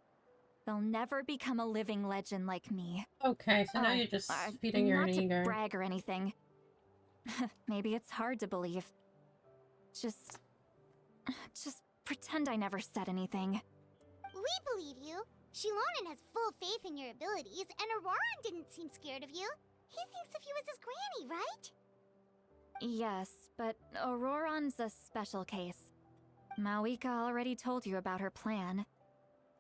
they'll never become a living legend like me. Okay, so now you're just feeding your own ego. Not to brag or anything. Maybe it's hard to believe. Just pretend I never said anything. We believe you. Shilonen has full faith in your abilities, and Auroran didn't seem scared of you. He thinks of you as his granny, right? Yes, but Auroran's a special case. Mawika already told you about her plan.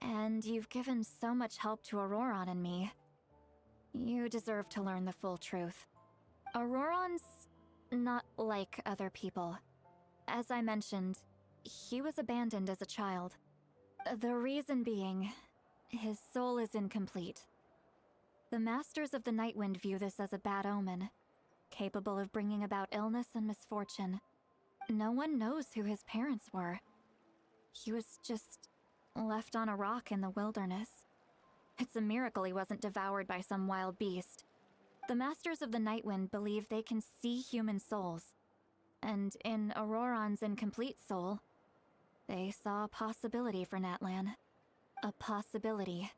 And you've given so much help to Auroran and me. You deserve to learn the full truth. Auroran's not like other people. As I mentioned, he was abandoned as a child. The reason being, his soul is incomplete. The Masters of the Nightwind view this as a bad omen, capable of bringing about illness and misfortune. No one knows who his parents were. He was just left on a rock in the wilderness. It's a miracle he wasn't devoured by some wild beast. The Masters of the Nightwind believe they can see human souls, and in Auroran's incomplete soul, they saw a possibility for Natlan. A possibility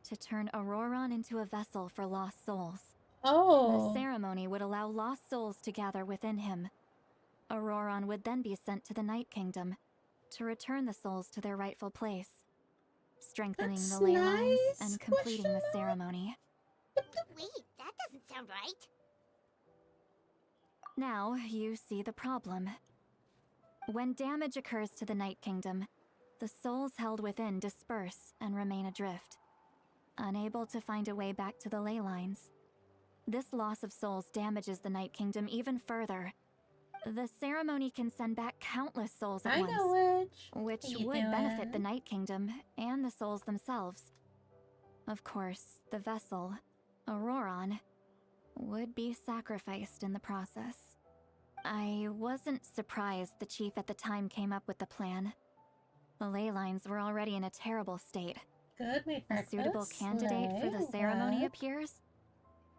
to turn Auroran into a vessel for lost souls. Oh. The ceremony would allow lost souls to gather within him. Auroran would then be sent to the Night Kingdom to return the souls to their rightful place, strengthening the ley lines and completing the ceremony. Wait, that doesn't sound right. Now you see the problem. When damage occurs to the Night Kingdom, the souls held within disperse and remain adrift. unable to find a way back to the ley lines. This loss of souls damages the Night Kingdom even further. The ceremony can send back countless souls at once, which would benefit the Night Kingdom and the souls themselves. Of course, the vessel, Auroron, would be sacrificed in the process. I wasn't surprised the chief at the time came up with the plan. The ley lines were already in a terrible state. Good, made A suitable breakfast. candidate for the Slay, ceremony good. appears,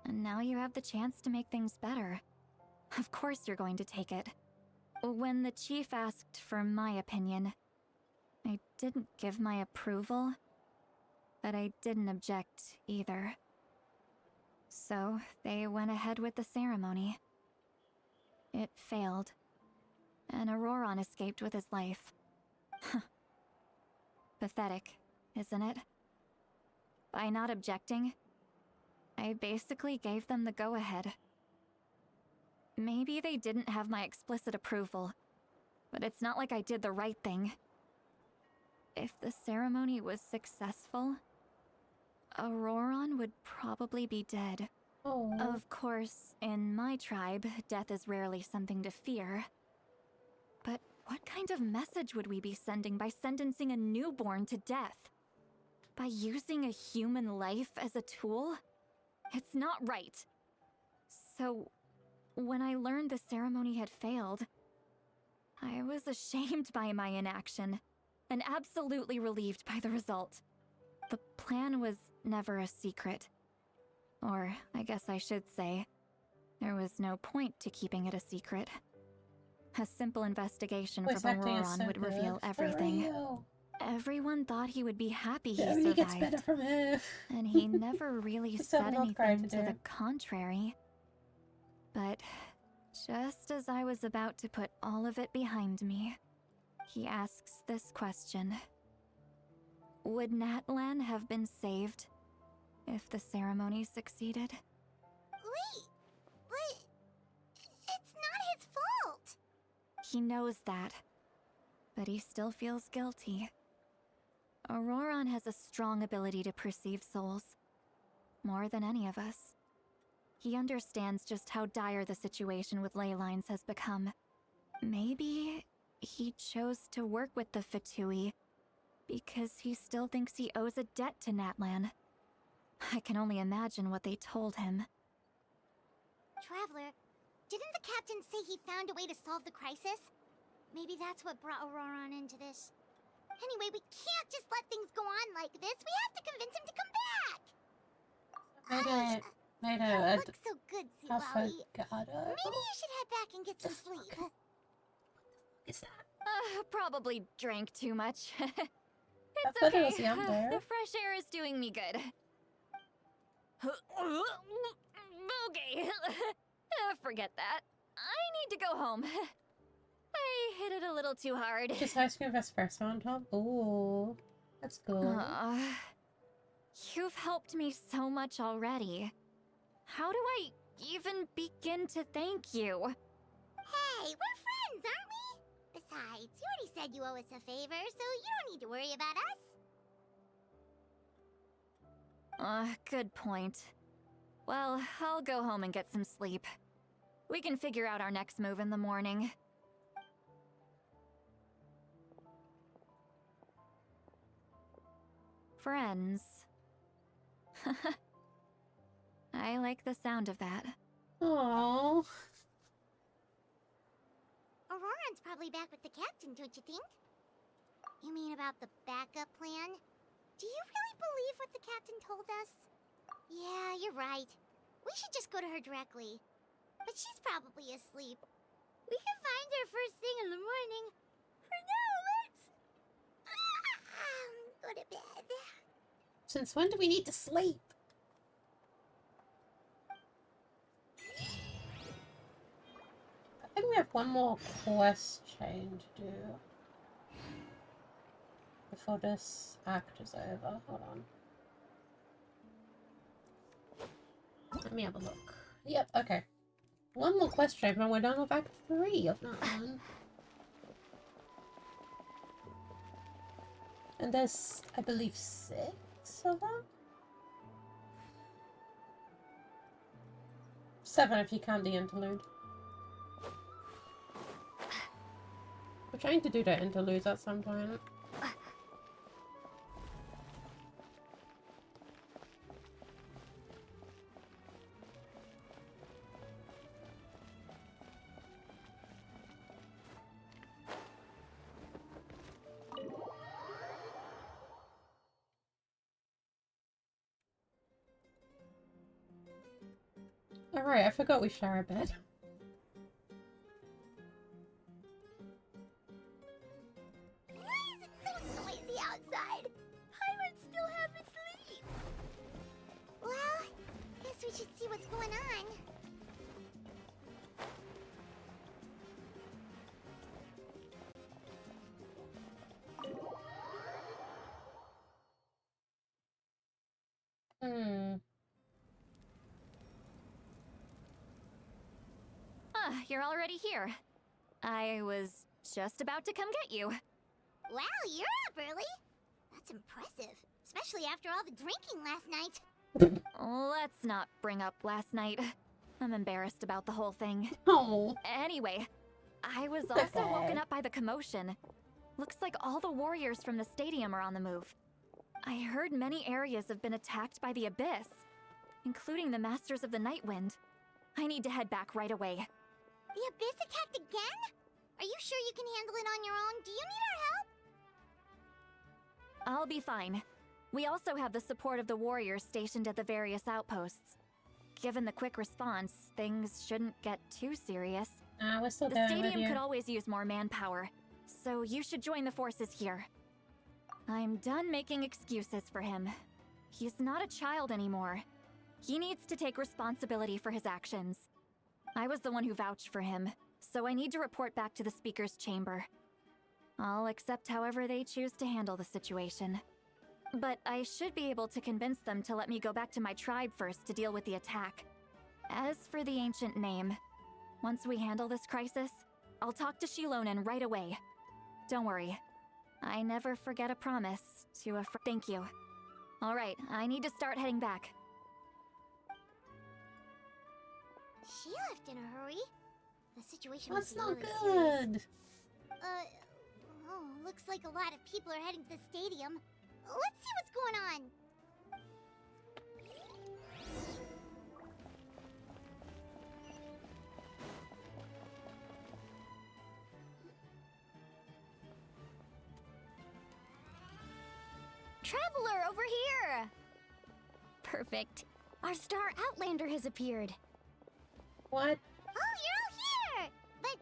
and now you have the chance to make things better. Of course you're going to take it. When the chief asked for my opinion, I didn't give my approval, but I didn't object either. So they went ahead with the ceremony. It failed, and Auroron escaped with his life. Pathetic, isn't it? By not objecting, I basically gave them the go-ahead. Maybe they didn't have my explicit approval, but it's not like I did the right thing. If the ceremony was successful, Auroron would probably be dead. Oh. Of course, in my tribe, death is rarely something to fear. But what kind of message would we be sending by sentencing a newborn to death? By using a human life as a tool? It's not right. So, when I learned the ceremony had failed, I was ashamed by my inaction, and absolutely relieved by the result. The plan was never a secret. Or, I guess I should say, there was no point to keeping it a secret. A simple investigation Voice from acting is Auroron so would reveal good. For everything. real. Everyone thought he would be happy he Everybody survived. gets better from it. And he never really Just have said a lot of crying anything to to do. the contrary. But just as I was about to put all of it behind me, he asks this question. Would Natlan have been saved if the ceremony succeeded? Wait, but it's not his fault. He knows that, but he still feels guilty. Auroron has a strong ability to perceive souls, more than any of us. He understands just how dire the situation with ley lines has become. Maybe he chose to work with the Fatui because he still thinks he owes a debt to Natlan. I can only imagine what they told him. Traveler, didn't the captain say he found a way to solve the crisis? Maybe that's what brought Auroron into this. Anyway, we can't just let things go on like this. We have to convince him to come back. Made Look so good, Seawally. Maybe you should head back and get some sleep. Is that? Probably drank too much. I It's thought it okay. was yum there. The fresh air is doing me good. Okay. Forget that. I need to go home. I hit it a little too hard. Just ice cream espresso on top? Ooh. That's cool. You've helped me so much already. How do I even begin to thank you? Hey, we're friends, aren't we? Besides, you already said you owe us a favor, so you don't need to worry about us. Good point. Well, I'll go home and get some sleep. We can figure out our next move in the morning. Friends. I like the sound of that. Aww. Auroron's probably back with the captain, don't you think? You mean about the backup plan? Do you really believe what the captain told us? Yeah, you're right. We should just go to her directly. But she's probably asleep. We can find her first thing in the morning. For now, let's... go to bed. Since when do we need to sleep? I think we have one more quest chain to do before this act is over. Hold on. Let me have a look. Yep, okay. One more quest chain and we're done with Act 3 of Natlan. And there's, I believe, 6 of them? 7 if you count the interlude. We're trying to do the interludes at some point. Alright, I forgot we share a bed. Why is it so noisy outside? Pirates still haven't sleep. Well, guess we should see what's going on. You're already here. I was just about to come get you. Wow, you're up early. That's impressive, especially after all the drinking last night. Let's not bring up last night. I'm embarrassed about the whole thing. Oh. Anyway, I was also woken up by the commotion. Looks like all the warriors from the stadium are on the move. I heard many areas have been attacked by the Abyss, including the Masters of the Nightwind. I need to head back right away. The Abyss attacked again? Are you sure you can handle it on your own? Do you need our help? I'll be fine. We also have the support of the warriors stationed at the various outposts. Given the quick response, things shouldn't get too serious. We're still the going with stadium you. could always use more manpower, so you should join the forces here. I'm done making excuses for him. He's not a child anymore. He needs to take responsibility for his actions. I was the one who vouched for him, so I need to report back to the Speaker's chamber. I'll accept however they choose to handle the situation. But I should be able to convince them to let me go back to my tribe first to deal with the attack. As for the ancient name, once we handle this crisis, I'll talk to Shilonen right away. Don't worry. I never forget a promise to a friend. Thank you. Alright, I need to start heading back. She left in a hurry. The situation That's was not really serious. good. Oh, looks like a lot of people are heading to the stadium. Let's see what's going on. Traveler, over here! Perfect. Our star Outlander has appeared. What? Oh, you're all here! But,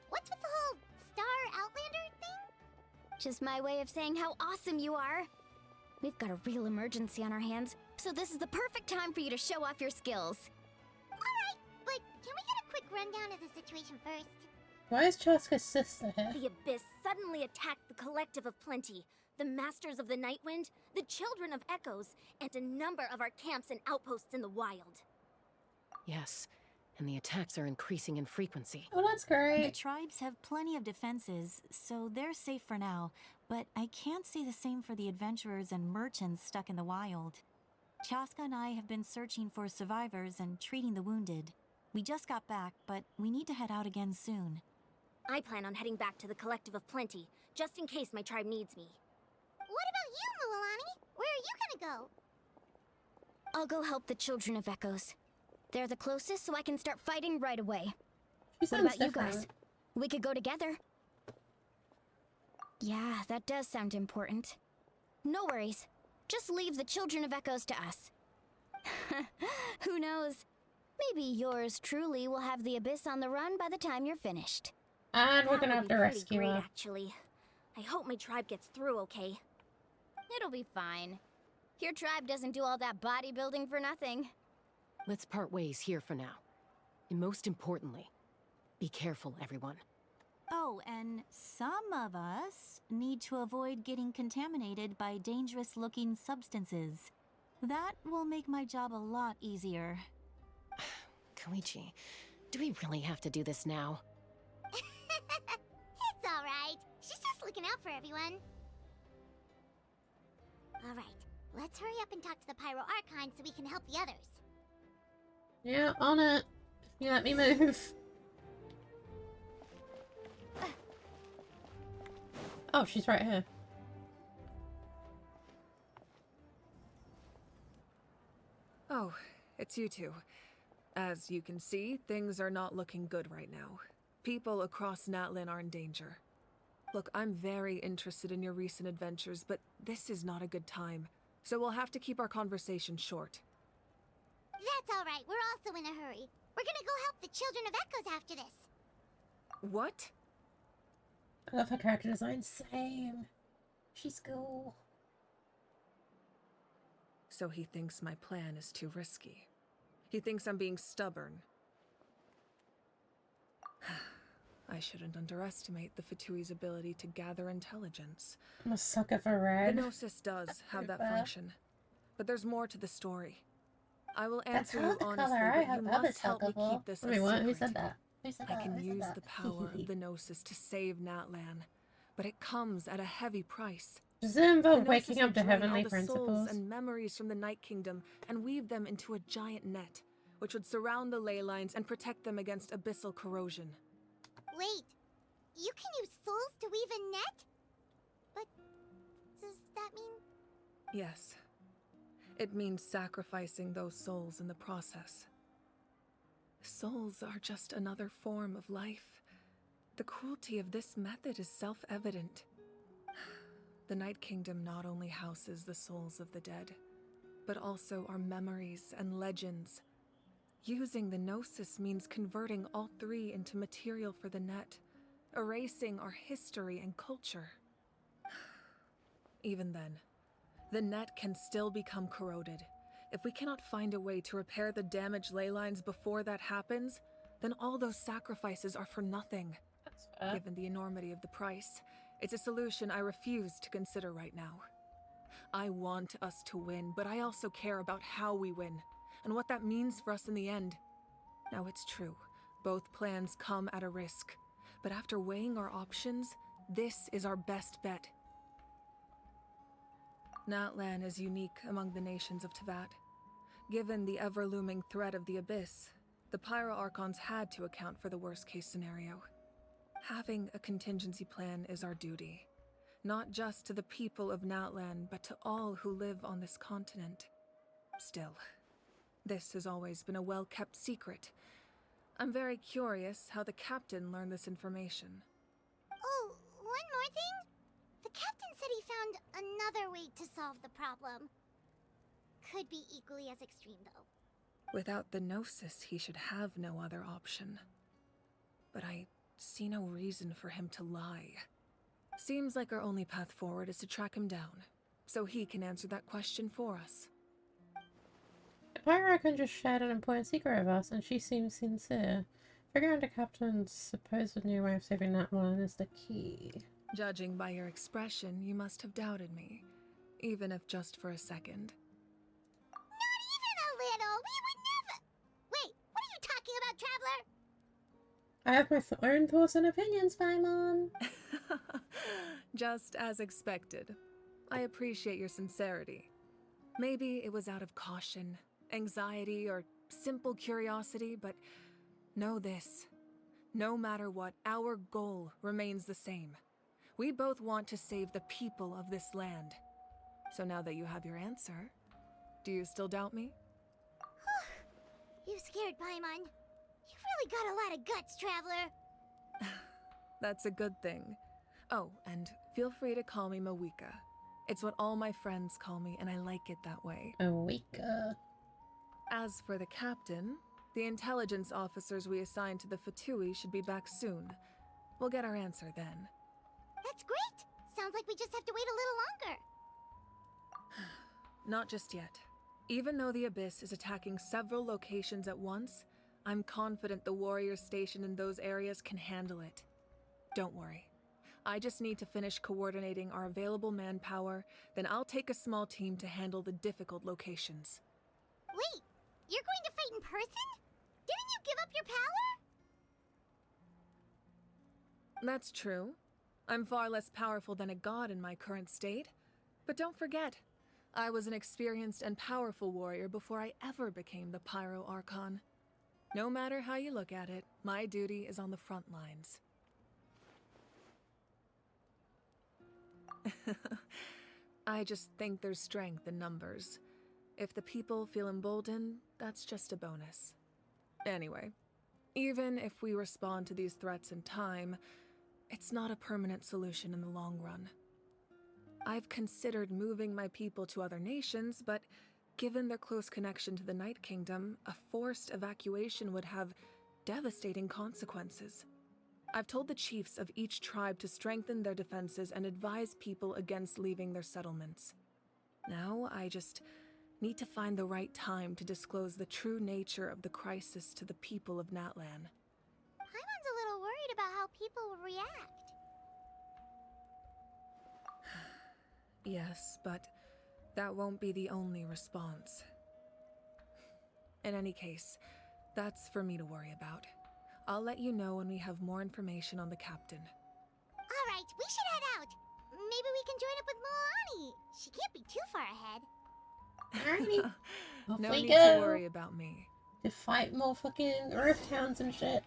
what's with the whole Star Outlander thing? Just my way of saying how awesome you are. We've got a real emergency on our hands, so this is the perfect time for you to show off your skills. Alright, but can we get a quick rundown of the situation first? Why is Chaska's sister here? The Abyss suddenly attacked the Collective of Plenty, the Masters of the Nightwind, the Children of Echoes, and a number of our camps and outposts in the wild. Yes, and the attacks are increasing in frequency. Oh, that's great. The tribes have plenty of defenses, so they're safe for now, but I can't say the same for the adventurers and merchants stuck in the wild. Chaska and I have been searching for survivors and treating the wounded. We just got back, but we need to head out again soon. I plan on heading back to the Collective of Plenty, just in case my tribe needs me. What about you, Mualani? Where are you gonna go? I'll go help the Children of Echoes. They're the closest, so I can start fighting right away. What about you guys? We could go together. Yeah, that does sound important. No worries. Just leave the Children of Echoes to us. Who knows? Maybe yours truly will have the Abyss on the run by the time you're finished. And we're gonna have to Pretty rescue great, her. actually. I hope my tribe gets through okay. It'll be fine. Your tribe doesn't do all that bodybuilding for nothing. Let's part ways here for now. And most importantly, be careful, everyone. Oh, and some of us need to avoid getting contaminated by dangerous-looking substances. That will make my job a lot easier. Koichi, do we really have to do this now? It's alright. She's just looking out for everyone. Alright, let's hurry up and talk to the Pyro Archon so we can help the others. Yeah, on it. If you let me move. Oh, she's right here. Oh, it's you two. As you can see, things are not looking good right now. People across Natlan are in danger. Look, I'm very interested in your recent adventures, but this is not a good time. So we'll have to keep our conversation short. That's all right. We're also in a hurry. We're gonna go help the Children of Echoes after this. What? I love her character design. Same. She's cool. So he thinks my plan is too risky. He thinks I'm being stubborn. I shouldn't underestimate the Fatui's ability to gather intelligence. I'm a sucker for red. The Gnosis does have that function. But there's more to the story. I will That's answer how you the honestly, color. I but you have must help me keep this a Wait, what? Who secret. said that? Who said I that? can Who said use that? the power of the Gnosis to save Natlan, but it comes at a heavy price. Does it involve The waking Gnosis up to will drain heavenly all the souls principles? and memories from the Night Kingdom and weave them into a giant net, which would surround the ley lines and protect them against abyssal corrosion. Wait, you can use souls to weave a net? But does that mean... Yes. It means sacrificing those souls in the process. Souls are just another form of life. The cruelty of this method is self-evident. The Night Kingdom not only houses the souls of the dead, but also our memories and legends. Using the Gnosis means converting all three into material for the net, erasing our history and culture. Even then, the net can still become corroded. If we cannot find a way to repair the damaged ley lines before that happens, then all those sacrifices are for nothing. Given the enormity of the price, it's a solution I refuse to consider right now. I want us to win, but I also care about how we win, and what that means for us in the end. Now it's true, both plans come at a risk, but after weighing our options, this is our best bet. Natlan is unique among the nations of Teyvat. Given the ever-looming threat of the Abyss, the Pyro Archons had to account for the worst-case scenario. Having a contingency plan is our duty, not just to the people of Natlan, but to all who live on this continent. Still, this has always been a well-kept secret. I'm very curious how the captain learned this information. Oh, one more thing? The captain said he found another way to solve the problem. Could be equally as extreme, though. Without the Gnosis, he should have no other option. But I see no reason for him to lie. Seems like our only path forward is to track him down, so he can answer that question for us. The Pyro Archon just shared an important secret with us, and she seems sincere. Figuring out the captain's supposed new way of saving Natlan is the key. Judging by your expression, you must have doubted me, even if just for a second. Not even a little! We would never... Wait, what are you talking about, Traveler? I have my own thoughts and opinions, Paimon. Just as expected. I appreciate your sincerity. Maybe it was out of caution, anxiety, or simple curiosity, but know this. No matter what, our goal remains the same. We both want to save the people of this land. So now that you have your answer, do you still doubt me? You scared, Paimon. You've really got a lot of guts, Traveler. That's a good thing. Oh, and feel free to call me Mawika. It's what all my friends call me, and I like it that way. Mawika. As for the captain, the intelligence officers we assigned to the Fatui should be back soon. We'll get our answer then. That's great! Sounds like we just have to wait a little longer. Not just yet. Even though the Abyss is attacking several locations at once, I'm confident the warriors stationed in those areas can handle it. Don't worry. I just need to finish coordinating our available manpower, then I'll take a small team to handle the difficult locations. Wait, you're going to fight in person? Didn't you give up your power? That's true. I'm far less powerful than a god in my current state. But don't forget, I was an experienced and powerful warrior before I ever became the Pyro Archon. No matter how you look at it, my duty is on the front lines. I just think there's strength in numbers. If the people feel emboldened, that's just a bonus. Anyway, even if we respond to these threats in time, it's not a permanent solution in the long run. I've considered moving my people to other nations, but given their close connection to the Night Kingdom, a forced evacuation would have devastating consequences. I've told the chiefs of each tribe to strengthen their defenses and advise people against leaving their settlements. Now, I just need to find the right time to disclose the true nature of the crisis to the people of Natlan. Paimon's a little worried about how people will react. Yes, but that won't be the only response. In any case, that's for me to worry about. I'll let you know when we have more information on the captain. Alright, we should head out. Maybe we can join up with Milani. She can't be too far ahead. Alrighty. Off No we need go. to worry about me. To fight more fucking Rift Hounds and shit.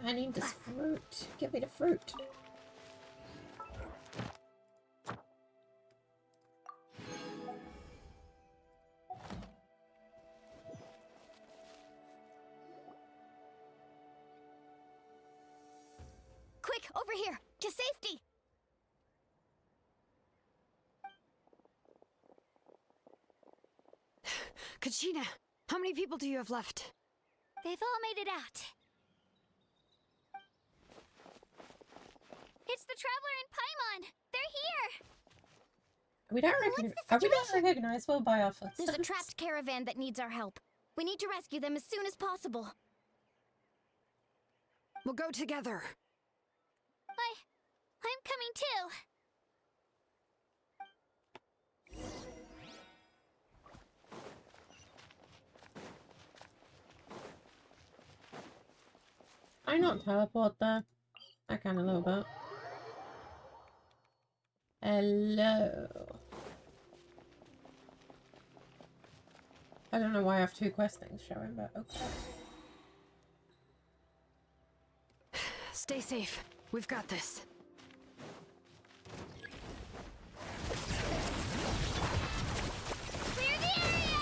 I need this fruit. Give me the fruit. Quick, over here! To safety! Kachina, how many people do you have left? They've all made it out. It's the Traveler and Paimon! They're here! We don't recognizable by our footsteps. There's a trapped caravan that needs our help. We need to rescue them as soon as possible. We'll go together. I'm coming too. I not teleport there. I can a little bit. Hello. I don't know why I have two quest things showing, but okay. Stay safe. We've got this. Clear the area!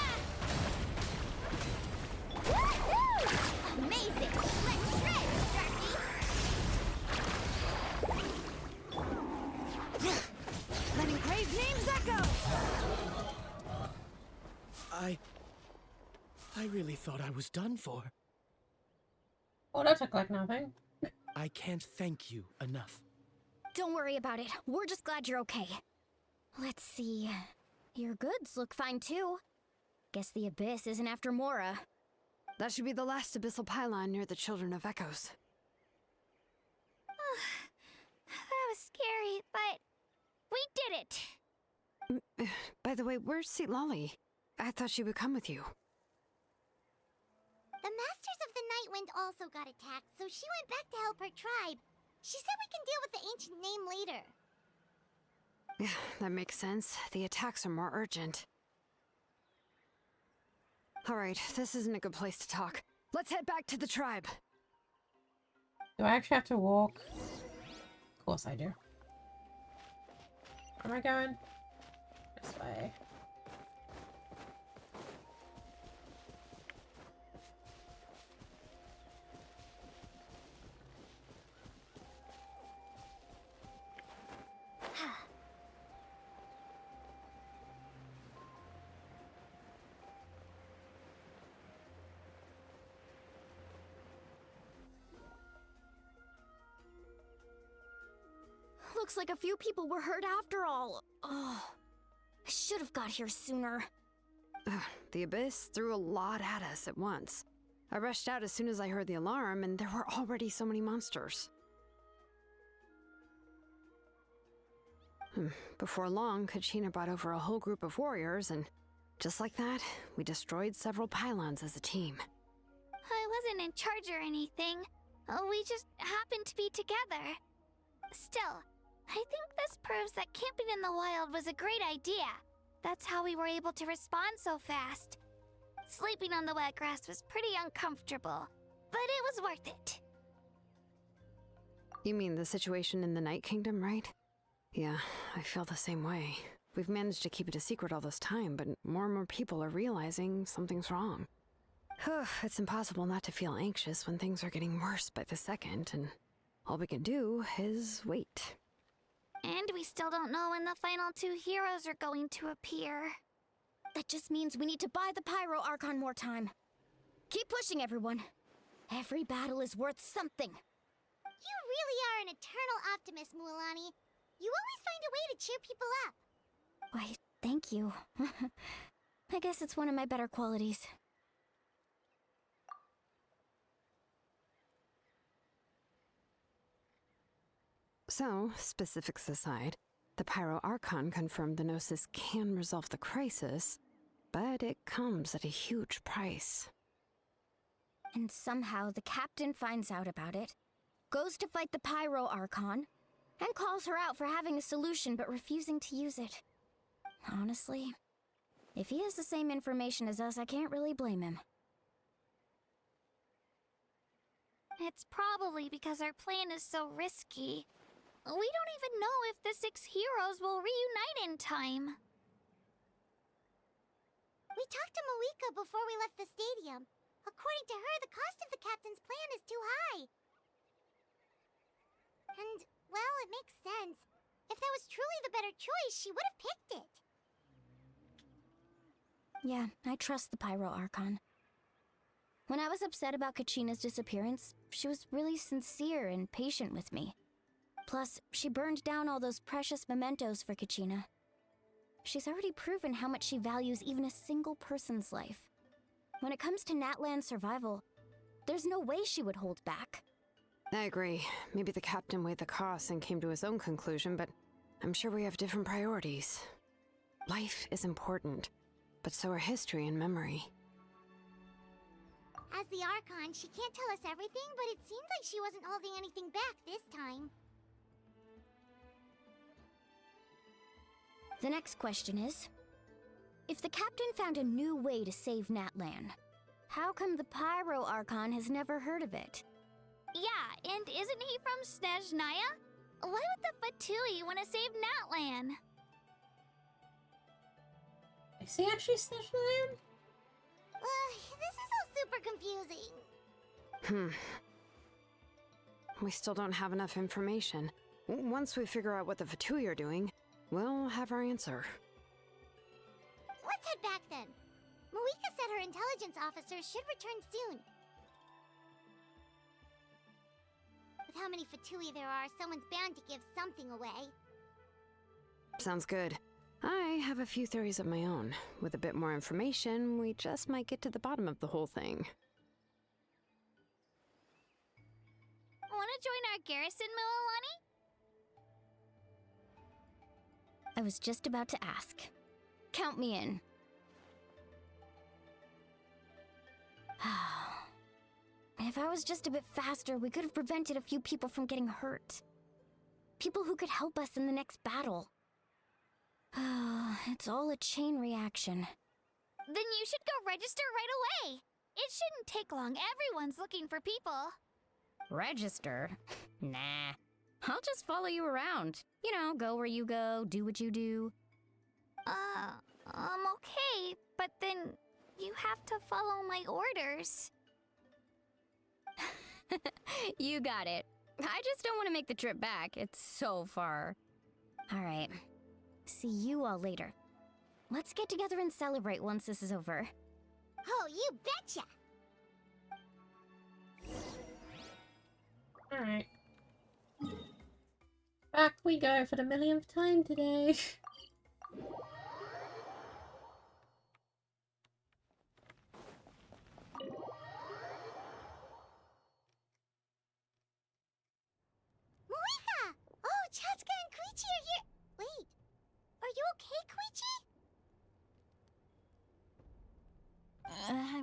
Woohoo! Amazing! Let's shred, Starkey! Letting grave names echo! I really thought I was done for. Well, that took like nothing. I can't thank you enough. Don't worry about it. We're just glad you're okay. Let's see. Your goods look fine too. Guess the Abyss isn't after Mora. That should be the last abyssal pylon near the Children of Echoes. That was scary, but we did it! By the way, where's Lolly? I thought she would come with you. The Masters of the Night Wind also got attacked, so she went back to help her tribe. She said we can deal with the ancient name later. Yeah, that makes sense. The attacks are more urgent. Alright, this isn't a good place to talk. Let's head back to the tribe. Do I actually have to walk? Of course I do. Where am I going? This way. Looks like a few people were hurt after all. Oh, I should have got here sooner. The Abyss threw a lot at us at once. I rushed out as soon as I heard the alarm, and there were already so many monsters. Before long, Kachina brought over a whole group of warriors, and just like that, we destroyed several pylons as a team. I wasn't in charge or anything. We just happened to be together. Still, I think this proves that camping in the wild was a great idea. That's how we were able to respond so fast. Sleeping on the wet grass was pretty uncomfortable, but it was worth it. You mean the situation in the Night Kingdom, right? Yeah, I feel the same way. We've managed to keep it a secret all this time, but more and more people are realizing something's wrong. It's impossible not to feel anxious when things are getting worse by the second, and all we can do is wait. And we still don't know when the final 2 heroes are going to appear. That just means we need to buy the Pyro Archon more time. Keep pushing, everyone. Every battle is worth something. You really are an eternal optimist, Mualani. You always find a way to cheer people up. Why, thank you. I guess it's one of my better qualities. So, specifics aside, the Pyro Archon confirmed the Gnosis can resolve the crisis, but it comes at a huge price. And somehow the captain finds out about it, goes to fight the Pyro Archon, and calls her out for having a solution but refusing to use it. Honestly, if he has the same information as us, I can't really blame him. It's probably because our plan is so risky. We don't even know if the 6 heroes will reunite in time. We talked to Moika before we left the stadium. According to her, the cost of the captain's plan is too high. And, well, it makes sense. If that was truly the better choice, she would have picked it. Yeah, I trust the Pyro Archon. When I was upset about Kachina's disappearance, she was really sincere and patient with me. Plus, she burned down all those precious mementos for Kachina. She's already proven how much she values even a single person's life. When it comes to Natlan's survival, there's no way she would hold back. I agree. Maybe the captain weighed the costs and came to his own conclusion, but I'm sure we have different priorities. Life is important, but so are history and memory. As the Archon, she can't tell us everything, but it seemed like she wasn't holding anything back this time. The next question is, if the captain found a new way to save Natlan, how come the Pyro Archon has never heard of it? Yeah, and isn't he from Snezhnaya? Why would the Fatui want to save Natlan? Is he actually Snezhnaya? This is all super confusing. We still don't have enough information. Once we figure out what the Fatui are doing, we'll have our answer. Let's head back then. Moika said her intelligence officers should return soon. With how many Fatui there are, someone's bound to give something away. Sounds good. I have a few theories of my own. With a bit more information, we just might get to the bottom of the whole thing. Want to join our garrison, Mualani? I was just about to ask. Count me in. If I was just a bit faster, we could have prevented a few people from getting hurt. People who could help us in the next battle. It's all a chain reaction. Then you should go register right away. It shouldn't take long. Everyone's looking for people. Register? Nah. I'll just follow you around. You know, go where you go, do what you do. Okay, but then you have to follow my orders. You got it. I just don't want to make the trip back. It's so far. All right. See you all later. Let's get together and celebrate once this is over. Oh, you betcha! Alright. Back we go for the millionth time today. Moika! Oh, Chatska and Koichi are here! Wait,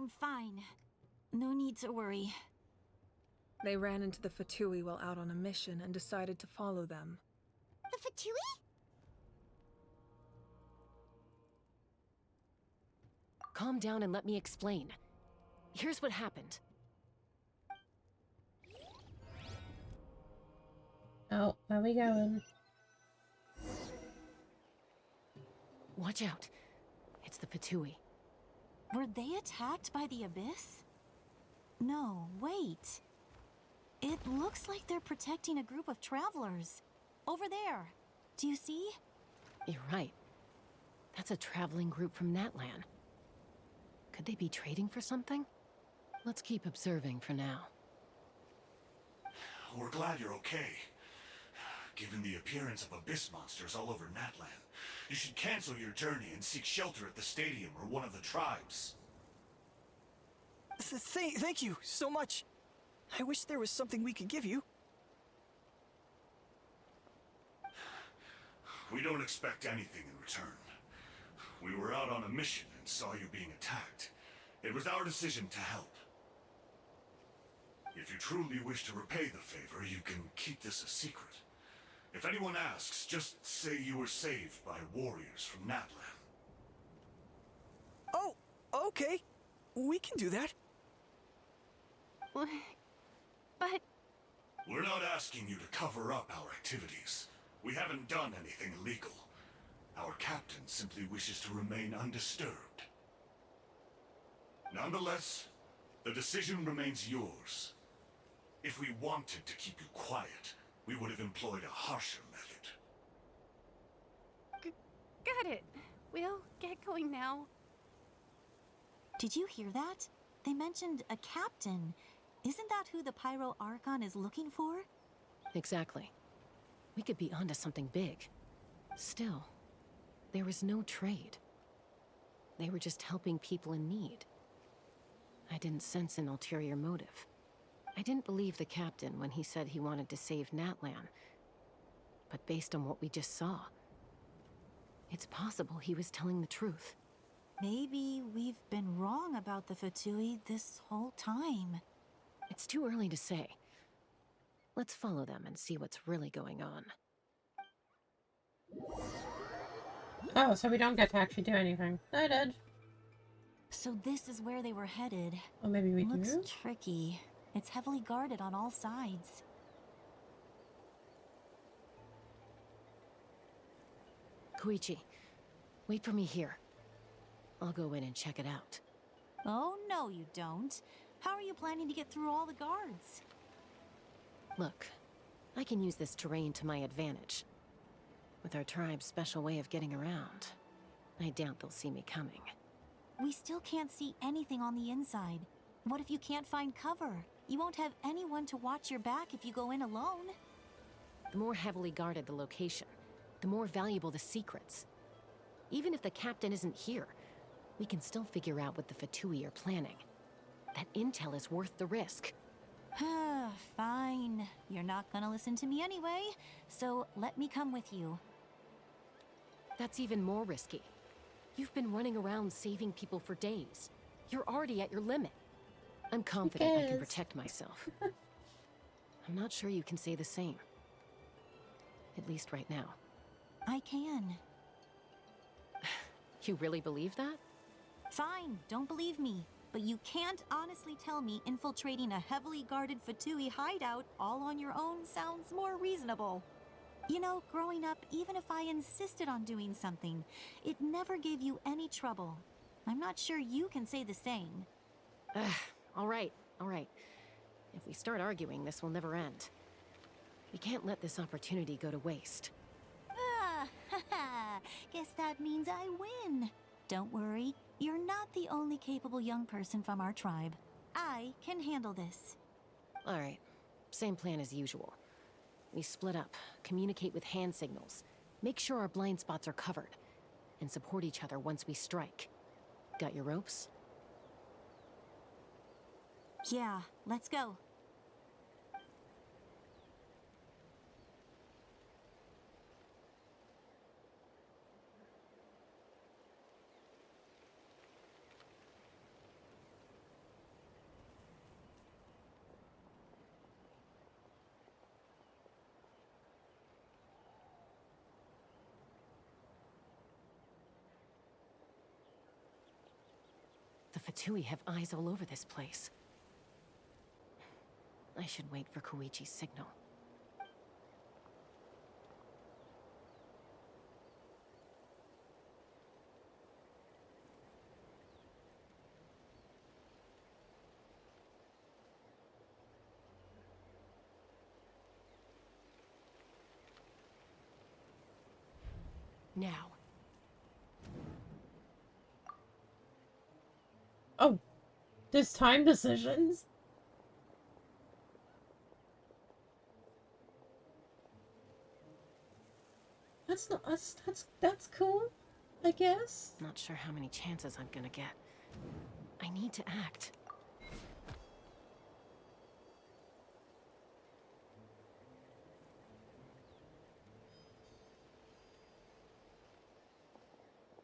I'm fine. No need to worry. They ran into the Fatui while out on a mission and decided to follow them. The Fatui? Calm down and let me explain. Here's what happened. Oh, where are we going? Watch out. It's the Fatui. Were they attacked by the Abyss? No, wait. It looks like they're protecting a group of travelers. Over there. Do you see? You're right. That's a traveling group from Natlan. Could they be trading for something? Let's keep observing for now. We're glad you're okay. Given the appearance of abyss monsters all over Natlan, you should cancel your journey and seek shelter at the stadium or one of the tribes. Thank you so much. I wish there was something we could give you. We don't expect anything in return. We were out on a mission and saw you being attacked. It was our decision to help. If you truly wish to repay the favor, you can keep this a secret. If anyone asks, just say you were saved by warriors from Natlan. Oh, okay. We can do that. But... We're not asking you to cover up our activities. We haven't done anything illegal. Our captain simply wishes to remain undisturbed. Nonetheless, the decision remains yours. If we wanted to keep you quiet, we would have employed a harsher method. Got it. We'll get going now. Did you hear that? They mentioned a captain. Isn't that who the Pyro Archon is looking for? Exactly. We could be onto something big. Still, there was no trade. They were just helping people in need. I didn't sense an ulterior motive. I didn't believe the captain when he said he wanted to save Natlan. But based on what we just saw, it's possible he was telling the truth. Maybe we've been wrong about the Fatui this whole time. It's too early to say. Let's follow them and see what's really going on. Oh, so we don't get to actually do anything. I did. So this is where they were headed. Or maybe we Looks do? tricky. It's heavily guarded on all sides. Koichi, wait for me here. I'll go in and check it out. Oh, no you don't. How are you planning to get through all the guards? Look, I can use this terrain to my advantage. With our tribe's special way of getting around, I doubt they'll see me coming. We still can't see anything on the inside. What if you can't find cover? You won't have anyone to watch your back if you go in alone. The more heavily guarded the location, the more valuable the secrets. Even if the captain isn't here, we can still figure out what the Fatui are planning. That intel is worth the risk. Fine. You're not gonna listen to me anyway, so let me come with you. That's even more risky. You've been running around saving people for days. You're already at your limit. I'm confident I can protect myself. I'm not sure you can say the same. At least right now. I can. You really believe that? Fine, don't believe me. But you can't honestly tell me infiltrating a heavily guarded Fatui hideout all on your own sounds more reasonable. You know, growing up, even if I insisted on doing something, it never gave you any trouble. I'm not sure you can say the same. All right. If we start arguing, this will never end. We can't let this opportunity go to waste. Guess that means I win. Don't worry, you're not the only capable young person from our tribe. I can handle this. All right, same plan as usual. We split up, communicate with hand signals, make sure our blind spots are covered, and support each other once we strike. Got your ropes? Yeah, let's go. Fatui have eyes all over this place. I should wait for Koichi's signal. Now. Oh, there's time decisions. That's cool, I guess. Not sure how many chances I'm gonna get. I need to act.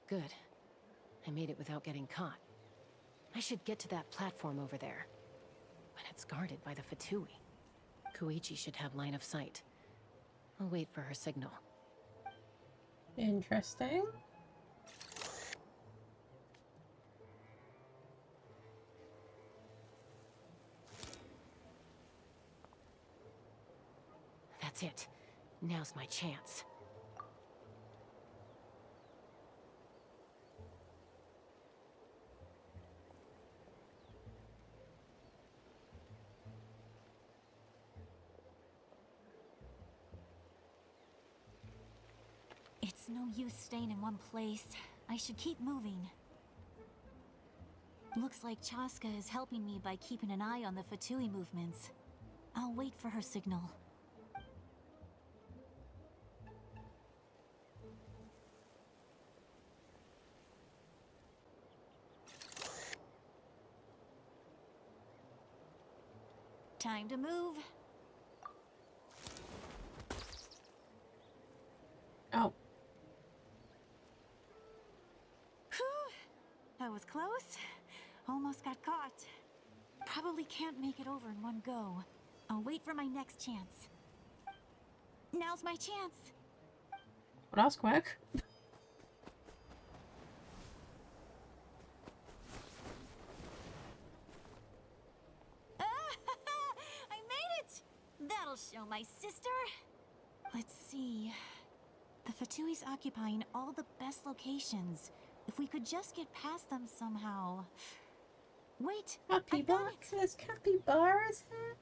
Good. I made it without getting caught. I should get to that platform over there. But it's guarded by the Fatui. Koichi should have line of sight. I'll wait for her signal. Interesting. That's it. Now's my chance. It's no use staying in one place. I should keep moving. Looks like Chaska is helping me by keeping an eye on the Fatui movements. I'll wait for her signal. Time to move. Oh. Whew. That was close. Almost got caught. Probably can't make it over in one go. I'll wait for my next chance. Now's my chance. Well, that was quick. I made it! That'll show my sister. Let's see. The Fatui's occupying all the best locations. If we could just get past them somehow. Wait, Capybara? There's capybaras here?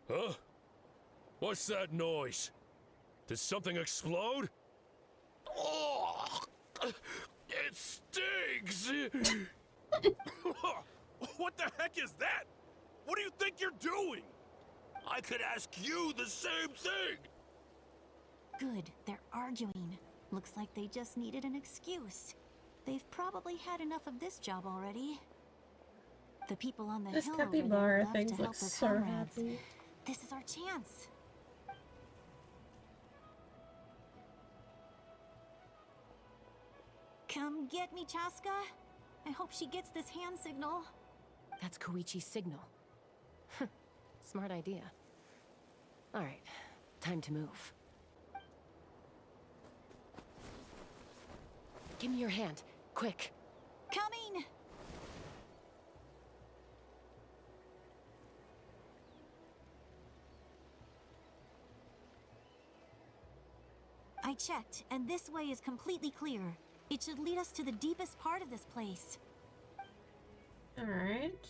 Huh? What's that noise? Did something explode? Oh, it stinks! What the heck is that? What do you think you're doing? I could ask you the same thing! Good, they're arguing. Looks like they just needed an excuse. They've probably had enough of this job already. The people on the This hill over there capybara left thing to help looks their so comrades. happy. This is our chance. Come get me, Chaska. I hope she gets this hand signal. That's Koichi's signal. Smart idea. Alright, time to move. Give me your hand, quick. Coming! I checked, and this way is completely clear. It should lead us to the deepest part of this place. Alright.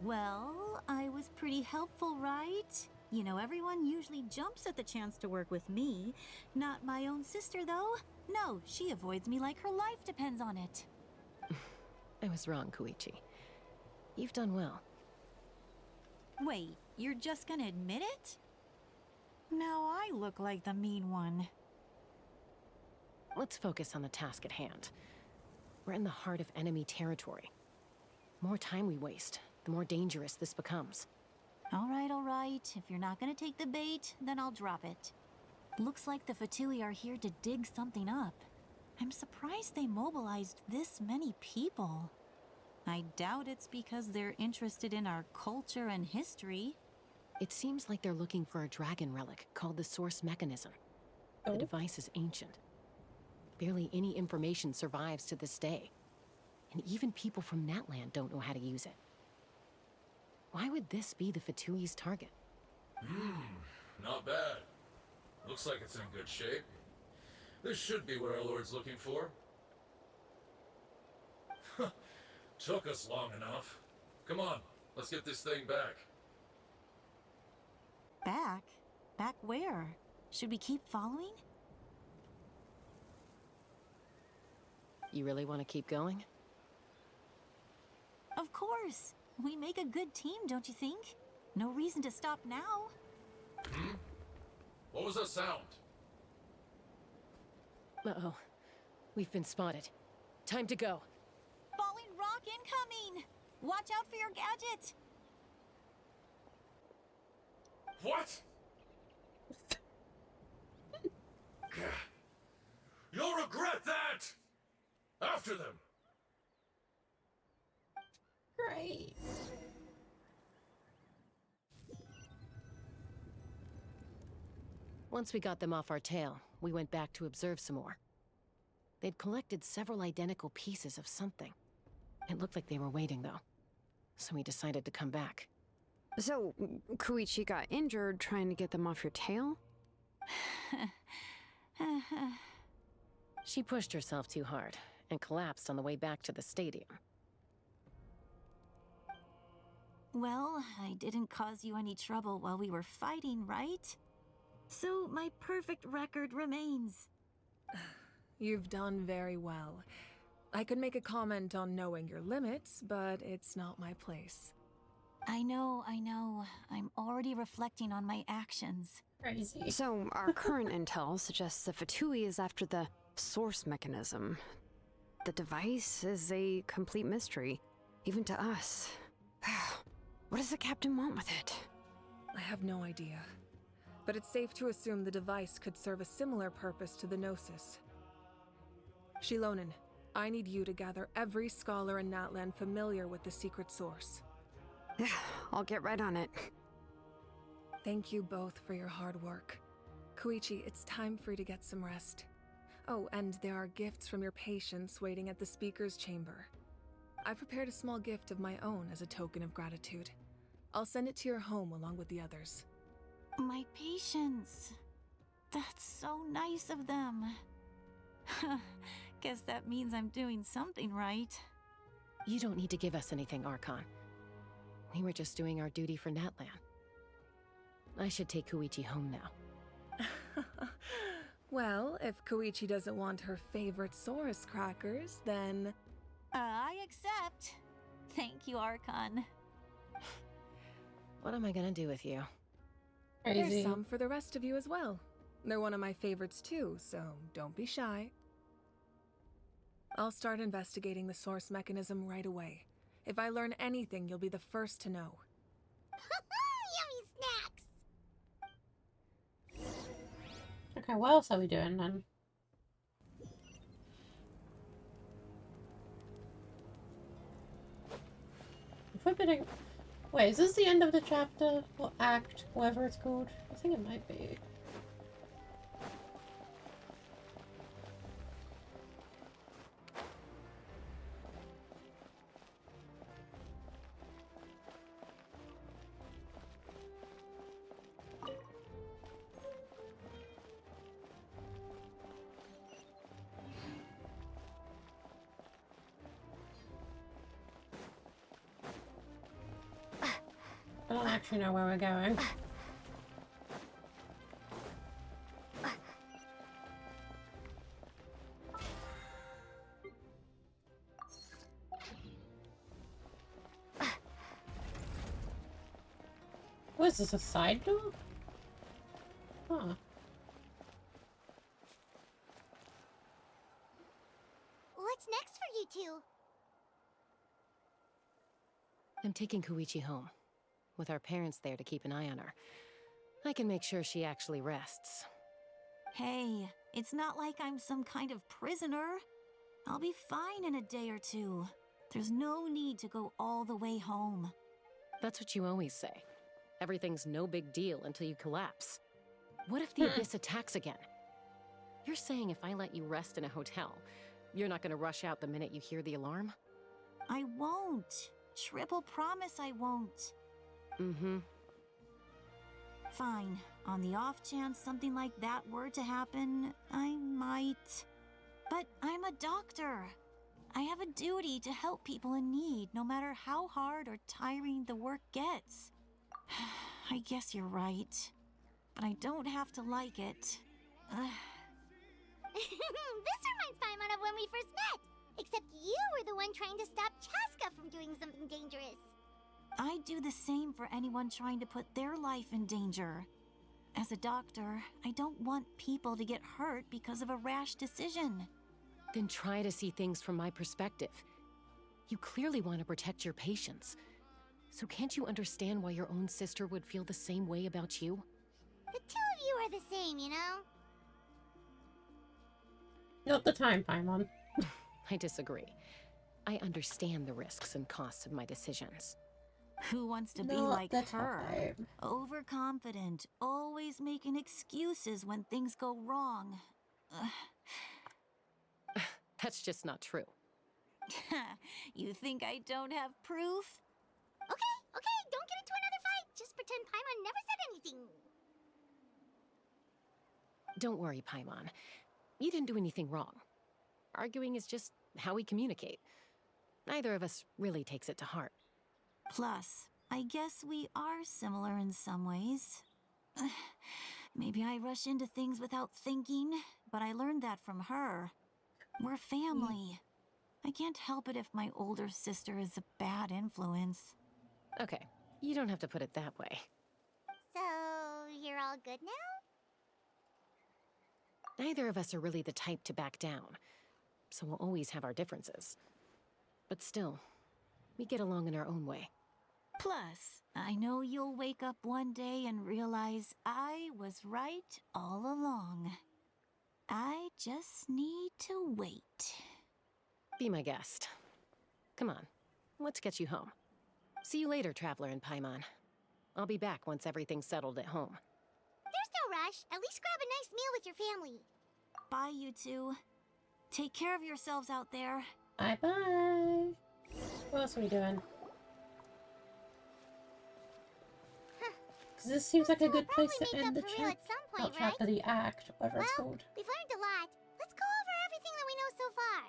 Well, I was pretty helpful, right? You know, everyone usually jumps at the chance to work with me. Not my own sister, though. No, she avoids me like her life depends on it. I was wrong, Koichi. You've done well. Wait, you're just gonna admit it? Now I look like the mean one. Let's focus on the task at hand. We're in the heart of enemy territory. The more time we waste, the more dangerous this becomes. All right. If you're not gonna take the bait, then I'll drop it. Looks like the Fatui are here to dig something up. I'm surprised they mobilized this many people. I doubt it's because they're interested in our culture and history. It seems like they're looking for a dragon relic called the Source Mechanism. The device is ancient. Barely any information survives to this day. And even people from Natlan don't know how to use it. Why would this be the Fatui's target? Not bad. Looks like it's in good shape. This should be what our Lord's looking for. Took us long enough. Come on, let's get this thing back. Back? Back where? Should we keep following? You really want to keep going? Of course. We make a good team, don't you think? No reason to stop now. What was that sound? Uh-oh. We've been spotted. Time to go. Falling rock incoming! Watch out for your gadget! What? You'll regret that! After them! Great. Once we got them off our tail, we went back to observe some more. They'd collected several identical pieces of something. It looked like they were waiting, though. So we decided to come back. So, Koichi got injured trying to get them off your tail? She pushed herself too hard and collapsed on the way back to the stadium. Well, I didn't cause you any trouble while we were fighting, right? So my perfect record remains. You've done very well. I could make a comment on knowing your limits, but it's not my place. I know. I'm already reflecting on my actions. Crazy. So, our current intel suggests the Fatui is after the source mechanism. The device is a complete mystery, even to us. What does the captain want with it? I have no idea. But it's safe to assume the device could serve a similar purpose to the Gnosis. Shilonen, I need you to gather every scholar in Natlan familiar with the secret source. I'll get right on it. Thank you both for your hard work. Koichi, it's time for you to get some rest. Oh, and there are gifts from your patients waiting at the speaker's chamber. I prepared a small gift of my own as a token of gratitude. I'll send it to your home along with the others. My patience. That's so nice of them. Guess that means I'm doing something right. You don't need to give us anything, Archon. We were just doing our duty for Natlan. I should take Koichi home now. Well, if Koichi doesn't want her favorite Saurus crackers, then... I accept. Thank you, Archon. What am I gonna do with you? Crazy. There's some for the rest of you as well. They're one of my favorites too, so don't be shy. I'll start investigating the source mechanism right away. If I learn anything, you'll be the first to know. Yummy snacks! Okay, what else are we doing then? Forbidden. Wait, is this the end of the chapter? Or act? Whatever it's called? I think it might be. I don't actually know where we're going. What is this, a side door? Huh. What's next for you two? I'm taking Koichi home. with our parents there to keep an eye on her. I can make sure she actually rests. Hey, it's not like I'm some kind of prisoner. I'll be fine in a day or two. There's no need to go all the way home. That's what you always say. Everything's no big deal until you collapse. What if the Abyss attacks again? You're saying if I let you rest in a hotel, you're not gonna rush out the minute you hear the alarm? I won't. Triple promise I won't. Mm-hmm. Fine. On the off chance something like that were to happen, I might. But I'm a doctor. I have a duty to help people in need, no matter how hard or tiring the work gets. I guess you're right. But I don't have to like it. This reminds Paimon of when we first met. Except you were the one trying to stop Chaska from doing something dangerous. I do the same for anyone trying to put their life in danger. As a doctor, I don't want people to get hurt because of a rash decision. Then try to see things from my perspective. You clearly want to protect your patients. So can't you understand why your own sister would feel the same way about you? The two of you are the same, you know? Not the time, Paimon. I disagree. I understand the risks and costs of my decisions. Who wants to be Not like the her? time. Overconfident, always making excuses when things go wrong. That's just not true. You think I don't have proof? Okay, don't get into another fight. Just pretend Paimon never said anything. Don't worry, Paimon. You didn't do anything wrong. Arguing is just how we communicate. Neither of us really takes it to heart. Plus, I guess we are similar in some ways. Maybe I rush into things without thinking, but I learned that from her. We're family. I can't help it if my older sister is a bad influence. Okay, you don't have to put it that way. So, you're all good now? Neither of us are really the type to back down, so we'll always have our differences. But still, we get along in our own way. Plus, I know you'll wake up one day and realize I was right all along. I just need to wait. Be my guest. Come on, let's get you home. See you later, Traveler and Paimon. I'll be back once everything's settled at home. There's no rush. At least grab a nice meal with your family. Bye, you two. Take care of yourselves out there. Bye-bye. What else are we doing? Because this seems like a good place to end the chapter. Not chapter, the act, whatever it's called. We've learned a lot. Let's go over everything that we know so far.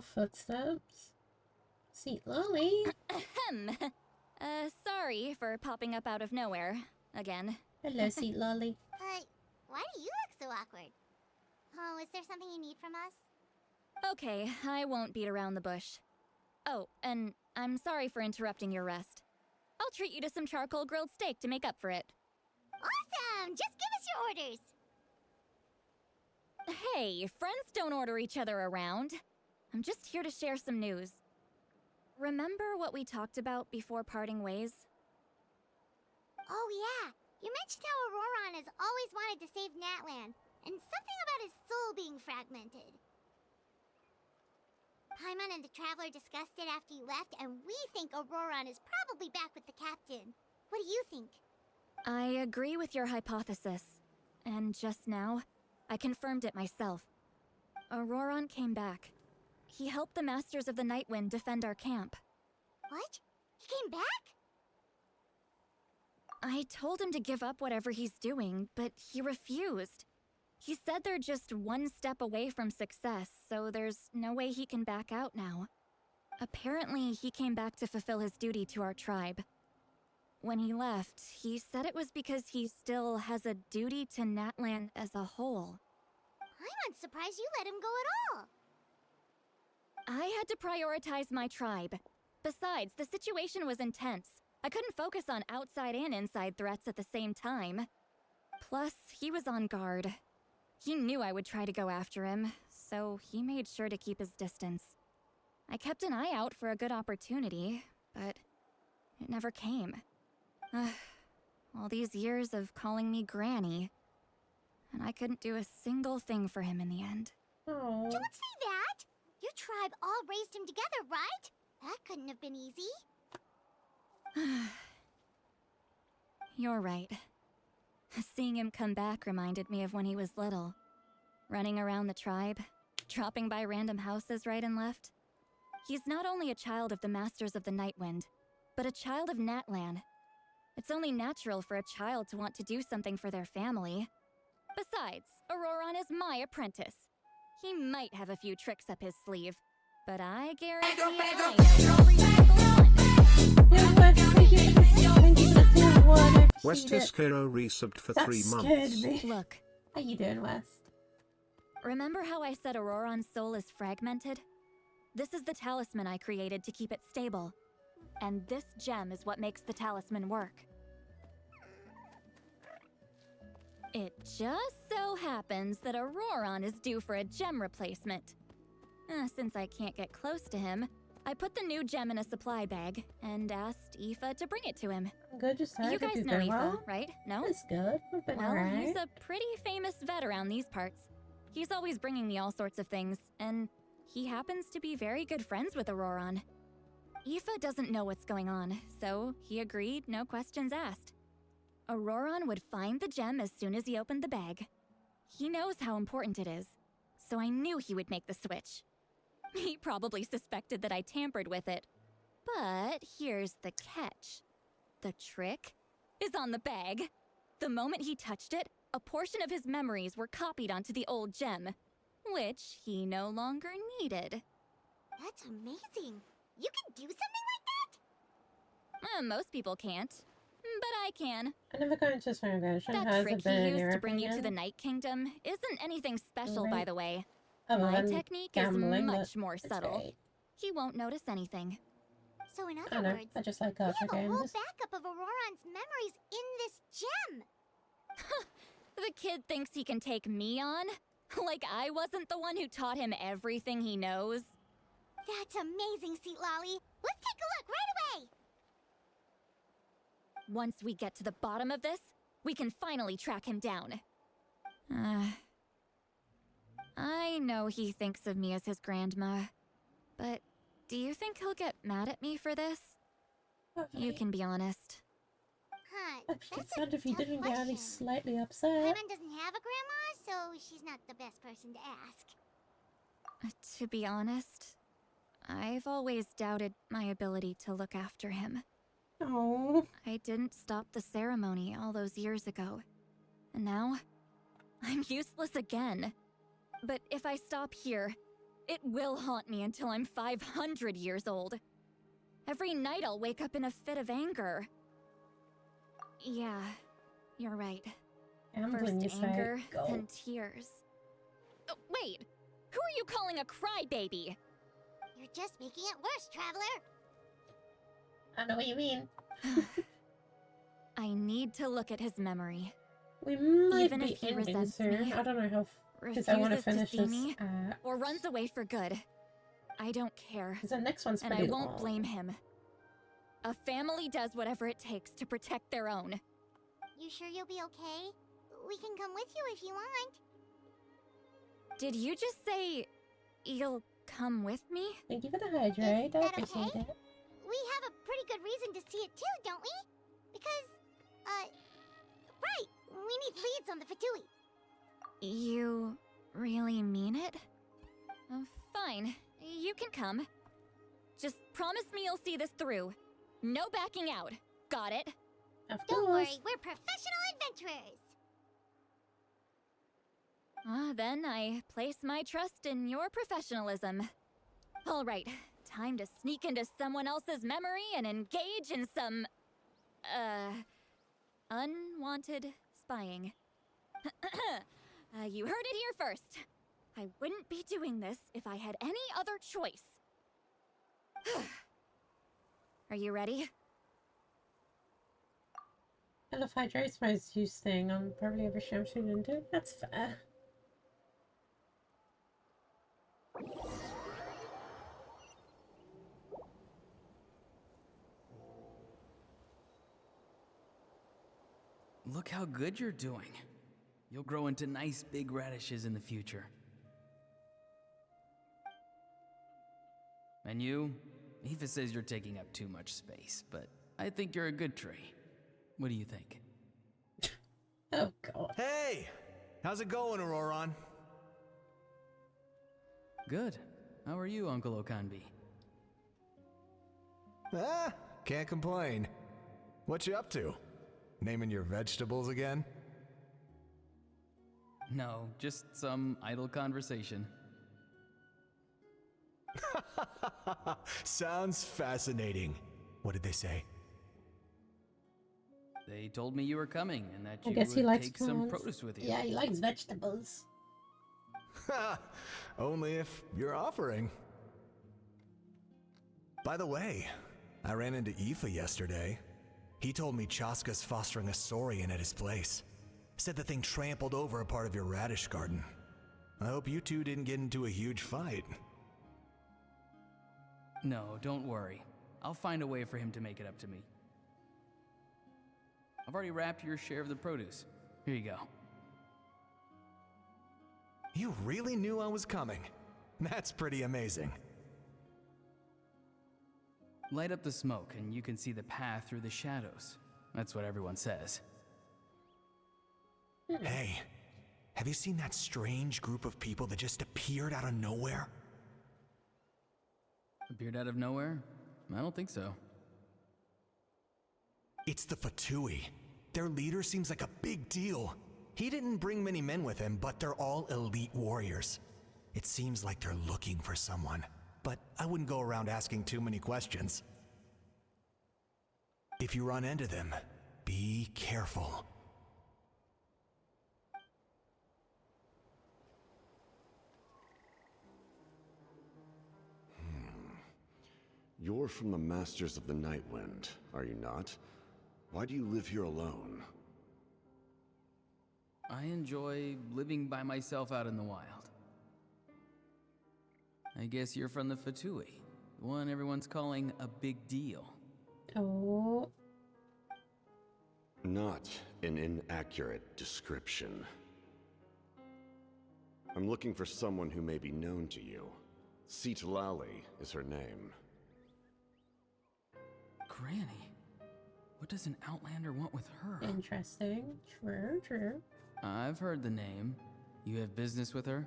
Footsteps. Seat Lolly. Ahem. Sorry for popping up out of nowhere. Again. Hello, Seat Lolly. Why do you look so awkward? Oh, is there something you need from us? Okay, I won't beat around the bush. Oh, and I'm sorry for interrupting your rest. I'll treat you to some charcoal grilled steak to make up for it. Awesome! Just give us your orders! Hey, friends don't order each other around. I'm just here to share some news. Remember what we talked about before parting ways? Oh yeah, you mentioned how Auroron has always wanted to save Natlan, and something about his soul being fragmented. Paimon and the Traveler discussed it after you left, and we think Auroron is probably back with the captain. What do you think? I agree with your hypothesis. And just now, I confirmed it myself. Auroron came back. He helped the Masters of the Nightwind defend our camp. What? He came back? I told him to give up whatever he's doing, but he refused. He said they're just one step away from success, so there's no way he can back out now. Apparently, he came back to fulfill his duty to our tribe. When he left, he said it was because he still has a duty to Natlan as a whole. I'm surprised you let him go at all. I had to prioritize my tribe. Besides, the situation was intense. I couldn't focus on outside and inside threats at the same time. Plus, he was on guard. He knew I would try to go after him, so he made sure to keep his distance. I kept an eye out for a good opportunity, but it never came. All these years of calling me Granny, and I couldn't do a single thing for him in the end. Don't say that! Your tribe all raised him together, right? That couldn't have been easy. You're right. Seeing him come back reminded me of when he was little. Running around the tribe, dropping by random houses right and left. He's not only a child of the Masters of the Nightwind, but a child of Natlan. It's only natural for a child to want to do something for their family. Besides, Auroron is my apprentice. He might have a few tricks up his sleeve, but I guarantee I know every single one. Westis Hero resubbed for 3 months. Me. Look. How you doing, West? Remember how I said Auroron's soul is fragmented? This is the talisman I created to keep it stable. And this gem is what makes the talisman work. It just so happens that Auroron is due for a gem replacement. Since I can't get close to him, I put the new gem in a supply bag and asked Aoife to bring it to him. Good, just you guys know Aoife, right? No? That's good. Well, he's a pretty famous vet around these parts. He's always bringing me all sorts of things, and he happens to be very good friends with Auroron. Aoife doesn't know what's going on, so he agreed, no questions asked. Auroron would find the gem as soon as he opened the bag. He knows how important it is, so I knew he would make the switch. He probably suspected that I tampered with it. But here's the catch. The trick is on the bag. The moment he touched it, a portion of his memories were copied onto the old gem, which he no longer needed. That's amazing. You can do something like that? Most people can't, but I can. I never got into Song of Genshin. That trick he used to bring you to the Night Kingdom isn't anything special, by the way. My technique is much more subtle. He won't notice anything. So in other words, I just like we have gacha a whole games. backup of Auroron's memories in this gem. The kid thinks he can take me on? Like I wasn't the one who taught him everything he knows? That's amazing, Seat Lolly. Let's take a look right away. Once we get to the bottom of this, we can finally track him down. I know he thinks of me as his grandma, but do you think he'll get mad at me for this? You can be honest. Huh, I'd be concerned if he didn't get only slightly upset. Paimon doesn't have a grandma, so she's not the best person to ask. To be honest, I've always doubted my ability to look after him. Oh. I didn't stop the ceremony all those years ago, and now I'm useless again. But if I stop here, it will haunt me until I'm 500 years old. Every night I'll wake up in a fit of anger. Yeah, you're right. First anger, then tears. Oh, wait! Who are you calling a crybaby? You're just making it worse, Traveler. I know what you mean. I need to look at his memory. We might Even be if he ending resents soon. me, I don't know how, because refuses I want to finish to see this. me, or runs away for good. I don't care. Because the next one's and pretty I won't long. blame him. A family does whatever it takes to protect their own. You sure you'll be okay? We can come with you if you want. Did you just say you'll come with me? Thank you for the hydrate. I appreciate it. We have a pretty good reason to see it too, don't we? Because, right, we need leads on the Fatui. You really mean it? Oh, fine. You can come. Just promise me you'll see this through. No backing out. Got it? Don't worry, we're professional adventurers. Then I place my trust in your professionalism. All right, time to sneak into someone else's memory and engage in some, unwanted spying. You heard it here first. I wouldn't be doing this if I had any other choice. Are you ready? I love hydrate's my use thing on probably every show I'm tuned into. That's fair. look how good you're doing. You'll grow into nice big radishes in the future. And you? Aoife says you're taking up too much space, but I think you're a good tree. What do you think? Oh, God. Hey! How's it going, Auroron? Good. How are you, Uncle Okanbi? Ah, can't complain. What you up to? Naming your vegetables again? No, just some idle conversation. Sounds fascinating. What did they say? They told me you were coming and that I you guess he would likes take some plants. produce with you. Yeah, he likes vegetables. Only if you're offering. By the way, I ran into Aoife yesterday. He told me Chaska's fostering a saurian at his place. Said the thing trampled over a part of your radish garden. I hope you two didn't get into a huge fight. No, don't worry. I'll find a way for him to make it up to me. I've already wrapped your share of the produce. Here you go. You really knew I was coming. That's pretty amazing. Light up the smoke and you can see the path through the shadows. That's what everyone says. Hey, have you seen that strange group of people that just appeared out of nowhere? Appeared out of nowhere? I don't think so. It's the Fatui. Their leader seems like a big deal. He didn't bring many men with him, but they're all elite warriors. It seems like they're looking for someone, but I wouldn't go around asking too many questions. If you run into them, be careful. You're from the Masters of the Nightwind, are you not? Why do you live here alone? I enjoy living by myself out in the wild. I guess you're from the Fatui, the one everyone's calling a big deal. Oh. Not an inaccurate description. I'm looking for someone who may be known to you. Citlali is her name. Granny? What does an Outlander want with her? Interesting. True, true. I've heard the name. You have business with her?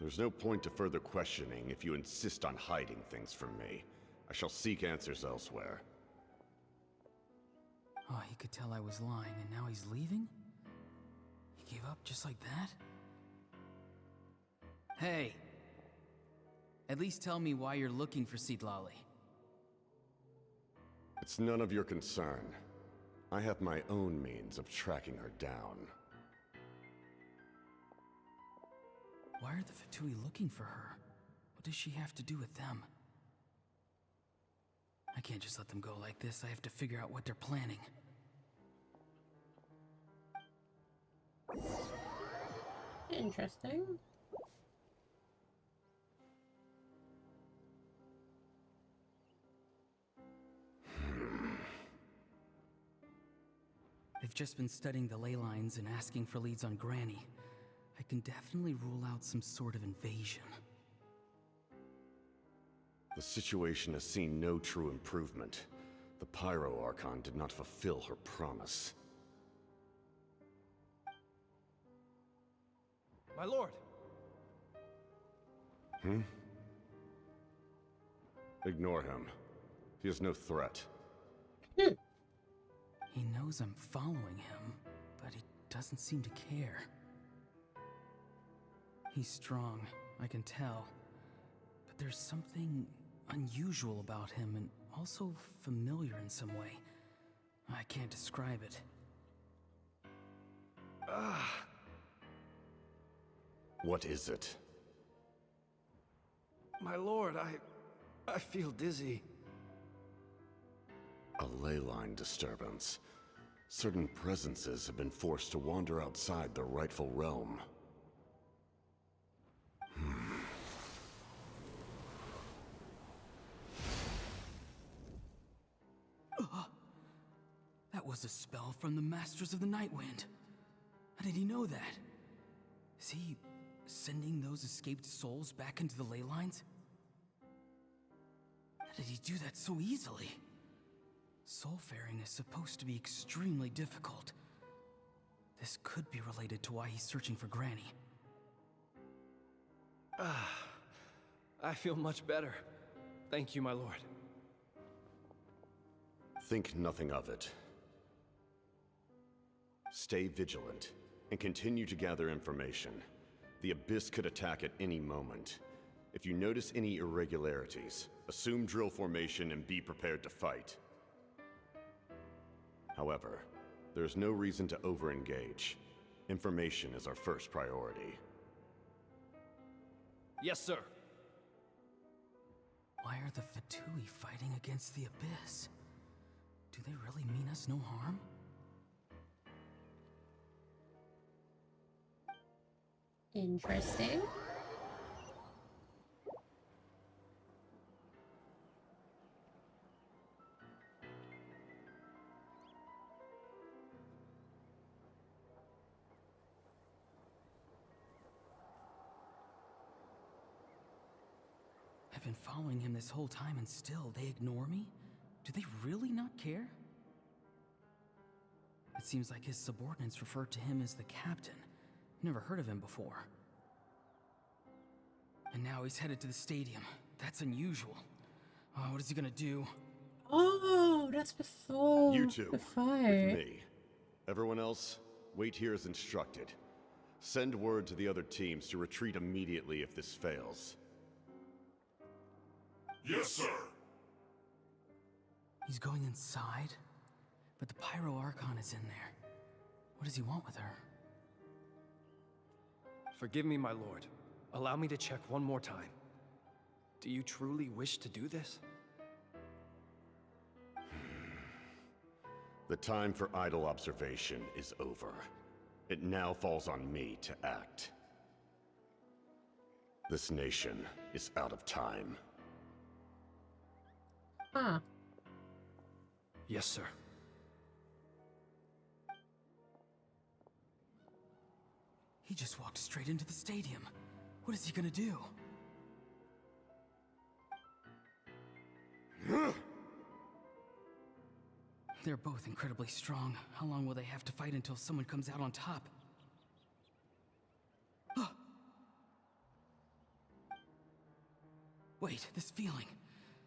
There's no point to further questioning if you insist on hiding things from me. I shall seek answers elsewhere. Oh, he could tell I was lying and now he's leaving? He gave up just like that? Hey! At least tell me why you're looking for Citlali. It's none of your concern. I have my own means of tracking her down. Why are the Fatui looking for her? What does she have to do with them? I can't just let them go like this. I have to figure out what they're planning. Interesting. They've just been studying the ley lines and asking for leads on Granny. I can definitely rule out some sort of invasion. The situation has seen no true improvement. The Pyro Archon did not fulfill her promise. My lord! Ignore him. He is no threat. He knows I'm following him, but he doesn't seem to care. He's strong, I can tell. But there's something unusual about him and also familiar in some way. I can't describe it. What is it? My lord, I feel dizzy. A ley line disturbance. Certain presences have been forced to wander outside their rightful realm. Hmm. was a spell from the Masters of the Nightwind. How did he know that? Is he sending those escaped souls back into the ley lines? How did he do that so easily? Soulfaring is supposed to be extremely difficult. This could be related to why he's searching for Granny. I feel much better. Thank you, my lord. Think nothing of it. Stay vigilant, and continue to gather information. The Abyss could attack at any moment. If you notice any irregularities, assume drill formation and be prepared to fight. However, there is no reason to over-engage. Information is our first priority. Yes, sir. Why are the Fatui fighting against the Abyss? Do they really mean us no harm? Interesting. I've been following him this whole time and still they ignore me? Do they really not care? It seems like his subordinates refer to him as the captain. Never heard of him before. And now he's headed to the stadium. That's unusual. Oh, what is he gonna do? Oh, that's before You two, the with fight. me. Everyone else, wait here as instructed. Send word to the other teams to retreat immediately if this fails. Yes, sir. He's going inside? But the Pyro Archon is in there. What does he want with her? Forgive me, my lord. Allow me to check one more time. Do you truly wish to do this? The time for idle observation is over. It now falls on me to act. This nation is out of time. Huh. Yes, sir. He just walked straight into the stadium. What is he gonna do? They're both incredibly strong. How long will they have to fight until someone comes out on top? Wait, this feeling.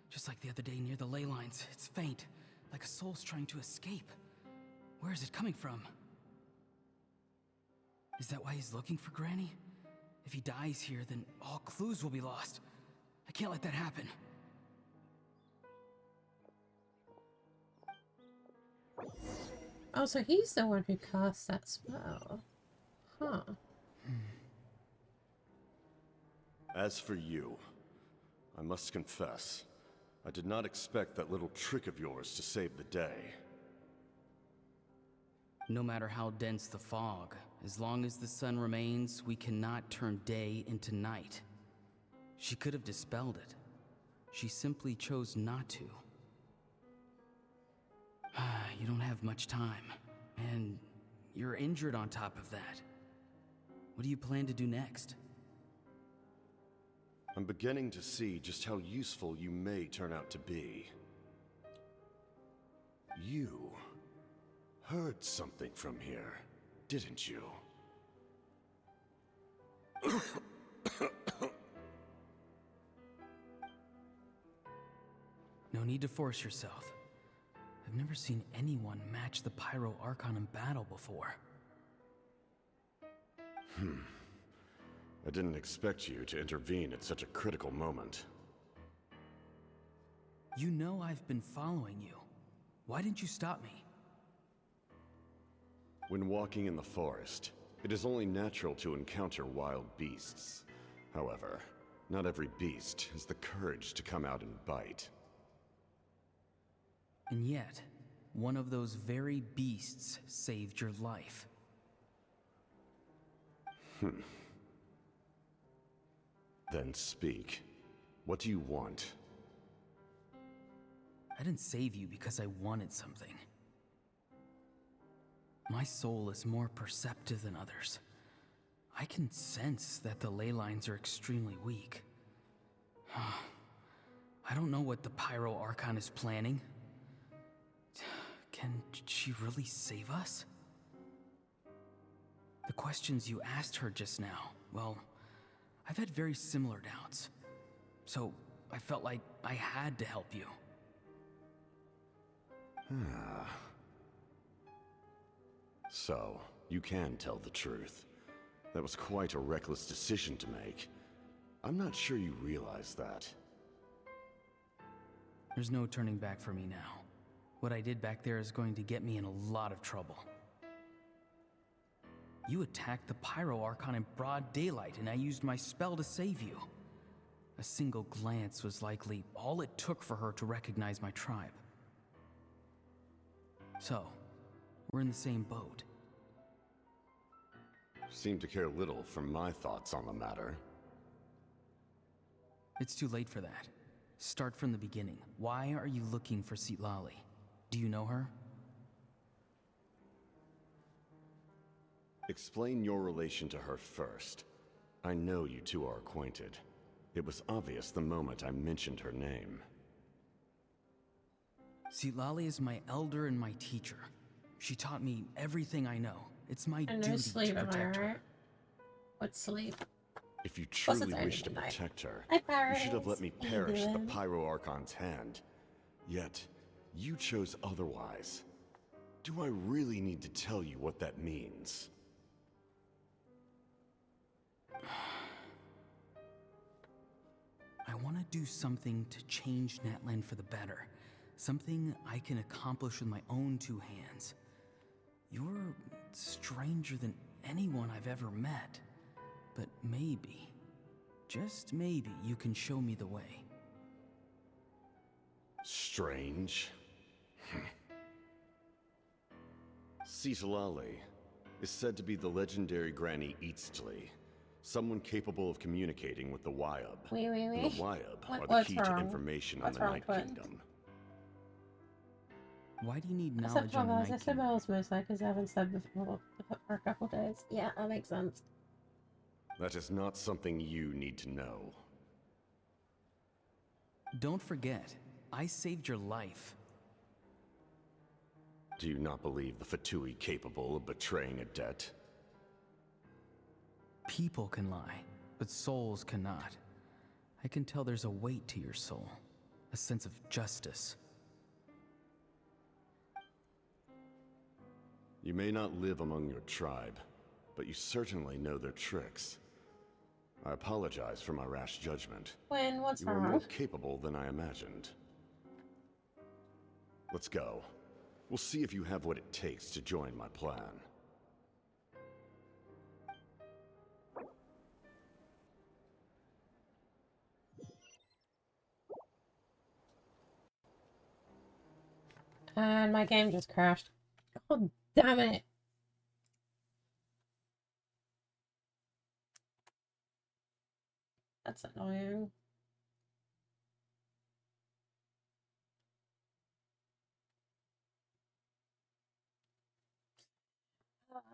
Just like the other day near the ley lines, it's faint, like a soul's trying to escape. Where is it coming from? Is that why he's looking for Granny? If he dies here, then all clues will be lost. I can't let that happen. Oh, so he's the one who cast that spell. Huh. As for you, I must confess, I did not expect that little trick of yours to save the day. No matter how dense the fog, as long as the sun remains, we cannot turn day into night. She could have dispelled it. She simply chose not to. You don't have much time, and you're injured on top of that. What do you plan to do next? I'm beginning to see just how useful you may turn out to be. You heard something from here, didn't you? No need to force yourself. I've never seen anyone match the Pyro Archon in battle before. I didn't expect you to intervene at such a critical moment. You know I've been following you. Why didn't you stop me? When walking in the forest, it is only natural to encounter wild beasts. However, not every beast has the courage to come out and bite. And yet, one of those very beasts saved your life. Then speak. What do you want? I didn't save you because I wanted something. My soul is more perceptive than others. I can sense that the ley lines are extremely weak. I don't know what the Pyro Archon is planning. Can she really save us? The questions you asked her just now, well, I've had very similar doubts. So I felt like I had to help you. So, you can tell the truth. That was quite a reckless decision to make. I'm not sure you realize that. There's no turning back for me now. What I did back there is going to get me in a lot of trouble. You attacked the Pyro Archon in broad daylight, and I used my spell to save you. A single glance was likely all it took for her to recognize my tribe. So, we're in the same boat. Seem to care little for my thoughts on the matter. It's too late for that. Start from the beginning. Why are you looking for Citlali? Do you know her? Explain your relation to her first. I know you two are acquainted. It was obvious the moment I mentioned her name. Citlali is my elder and my teacher. She taught me everything I know. It's my And no duty sleep, to am I protect her. right? What's sleep? If you Plus truly it's wish to already protect her, Hi, you should have let me Paris. How you perish at the doing? Pyro Archon's hand. Yet, you chose otherwise. Do I really need to tell you what that means? I want to do something to change Natlan for the better. Something I can accomplish with my own two hands. You're stranger than anyone I've ever met. But maybe, just maybe, you can show me the way. Strange. Citlali is said to be the legendary Granny Eastly, someone capable of communicating with the Wyub. Wait. And the Wyub are the What's key to wrong? information What's on the wrong, Night twin? Kingdom. Why do you need Except knowledge on the Papa, I Night said Kingdom? most likely because I haven't said before for a couple days. Yeah, that makes sense. That is not something you need to know. Don't forget, I saved your life. Do you not believe the Fatui capable of betraying a debt? People can lie, but souls cannot. I can tell there's a weight to your soul, a sense of justice. You may not live among your tribe, but you certainly know their tricks. I apologize for my rash judgment. When, what's You are wrong? more capable than I imagined. Let's go. We'll see if you have what it takes to join my plan. And my game just crashed. God damn it. That's annoying.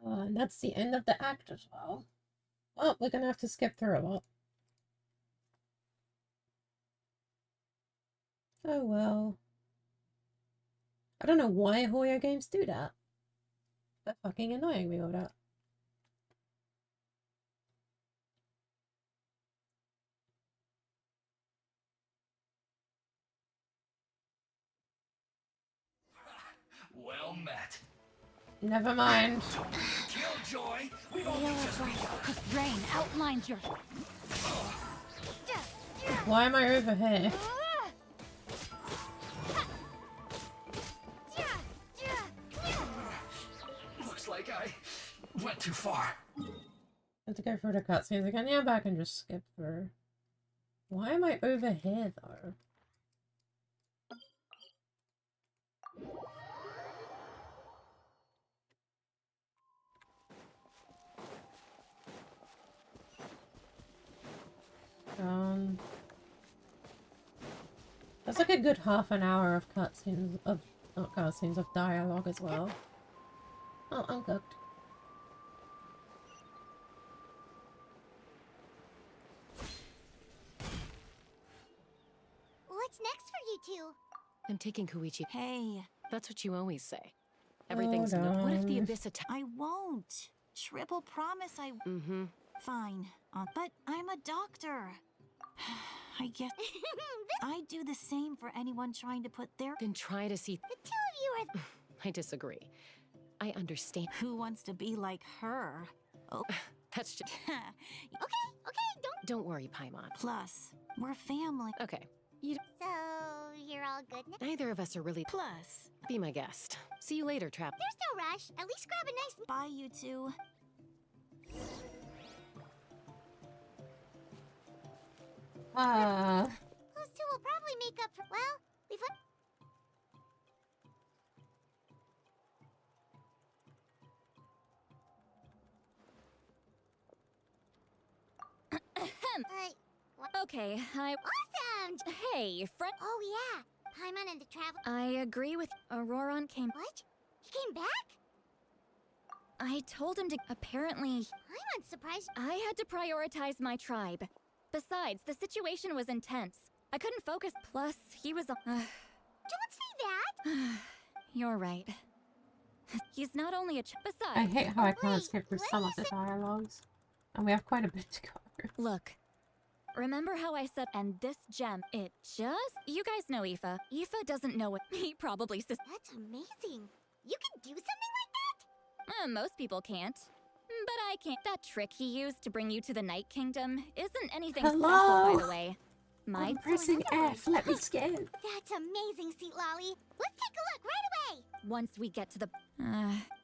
And that's the end of the act as well. Well, we're gonna have to skip through a lot. Oh well. I don't know why Hoyo games do that. They're fucking annoying me with that. Well met. Never mind. Killjoy! We Feel it right, 'cause rain outlines your... Why am I over here? Looks like I went too far. I have to go through the cutscenes again. Yeah, but I can just skip through. Why am I over here though? That's like a good half an hour of cutscenes of not cutscenes of dialogue as well. Oh, Oh, uncooked. What's next for you two? I'm taking Koichi. Hey. That's what you always say. Everything's no. What if the abyss attack? I won't. Triple promise I. Mm-hmm. Fine. But I'm a doctor. I guess I do the same for anyone trying to put their. Then try to see. The two of you are. I disagree. I understand. Who wants to be like her? Oh, that's just. Okay, Don't worry, Paimon. Plus, we're family. Okay. So, you're all good now? Neither of us are really. Plus, be my guest. See you later, Trap. There's no rush. At least grab a nice. Bye, you two. Those two will probably make up for. Well, we've. Okay, I. Awesome! Hey, friend. Oh, yeah. Paimon and the travel. I agree with Auroron came. What? He came back? I told him to. Apparently. Paimon's surprised. I had to prioritize my tribe. Besides, the situation was intense. I couldn't focus. Plus, he was. Don't say that! You're right. He's not only a. Besides. I hate how I can't skip through some of the dialogues. And we have quite a bit to cover. Look. Remember how I said, and this gem, it just... You guys know Aoife. Aoife doesn't know what... He probably says... That's amazing. You can do something like that? Most people can't. But I can't. That trick he used to bring you to the Night Kingdom isn't anything Hello? special, by the way. I'm pressing F. Let me scan. That's amazing, Seat Lolly. Let's take a look right away. Once we get to the...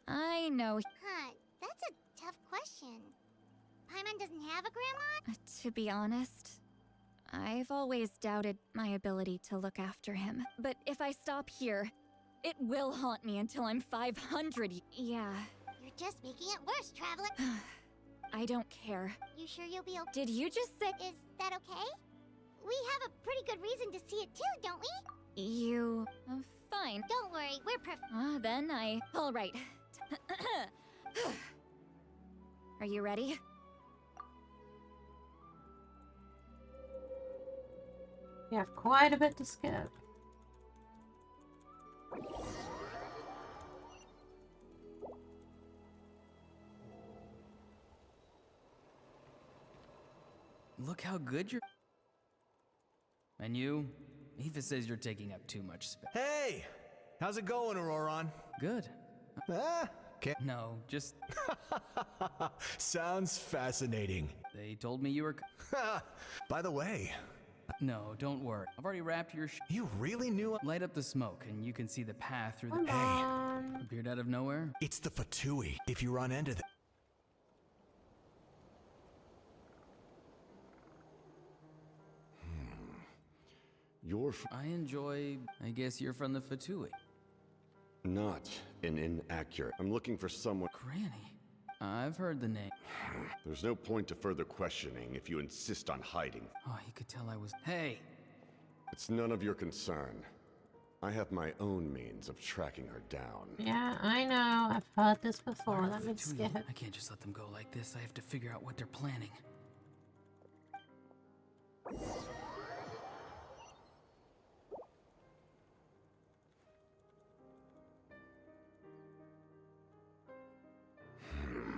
I know... Huh, that's a tough question. Paimon doesn't have a grandma? To be honest, I've always doubted my ability to look after him. But if I stop here, it will haunt me until I'm 500. Yeah. You're just making it worse, Traveler. I don't care. You sure you'll be okay? Did you just say... Is that okay? We have a pretty good reason to see it too, don't we? You... fine. Don't worry, we're perfect. Then I... Alright. Are you ready? We have quite a bit to skip. Look how good you're. And you? Aoife says you're taking up too much space. Hey! How's it going, Auroron? Good. Okay. No, just... Sounds fascinating. They told me you were... By the way... No, don't worry. I've already wrapped your You really knew... Light up the smoke, and you can see the path through the... Hey! Appeared out of nowhere? It's the Fatui. If you run into them... I enjoy... I guess you're from the Fatui. Not an inaccurate. I'm looking for someone... Granny. I've heard the name. There's no point to further questioning if you insist on hiding. Oh, you could tell I was... Hey! It's none of your concern. I have my own means of tracking her down. Yeah, I know. I've heard this before. Let me skip. I can't just let them go like this. I have to figure out what they're planning.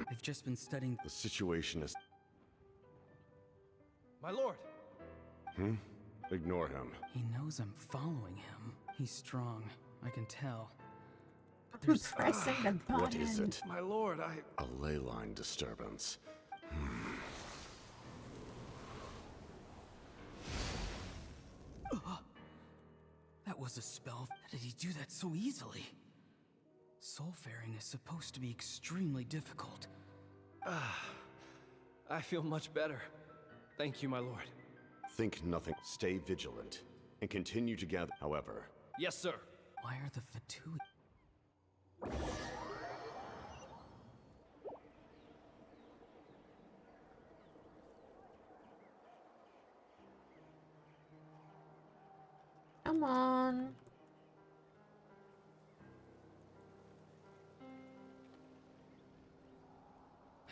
They've just been studying... The situation is... My lord! Ignore him. He knows I'm following him. He's strong. I can tell. But there's... pressing the button. What is it? My lord, A ley line disturbance. That was a spell. How did he do that so easily? Soulfaring is supposed to be extremely difficult. I feel much better. Thank you, my lord. Think nothing. Stay vigilant. And continue to gather. However... Yes, sir. Why are the Fatui... Come on.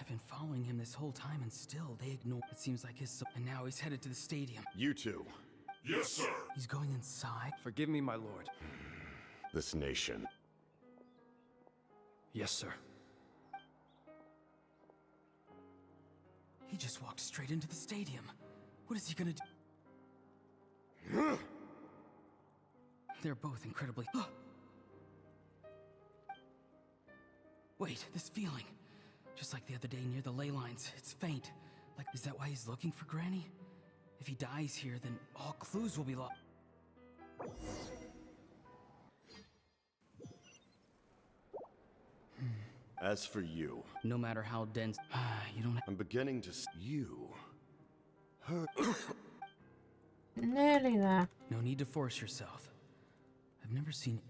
I've been following him this whole time and still they ignore. It seems like and now he's headed to the stadium. You two. Yes, sir. He's going inside. Forgive me, my lord. This nation. Yes, sir. He just walked straight into the stadium. What is he gonna do? They're both incredibly... Wait, this feeling. Just like the other day near the ley lines, it's faint. Like, is that why he's looking for Granny? If he dies here, then all clues will be lost. As for you... No matter how dense... you don't... I'm beginning to... You... Her... Nearly there. No need to force yourself. I've never seen...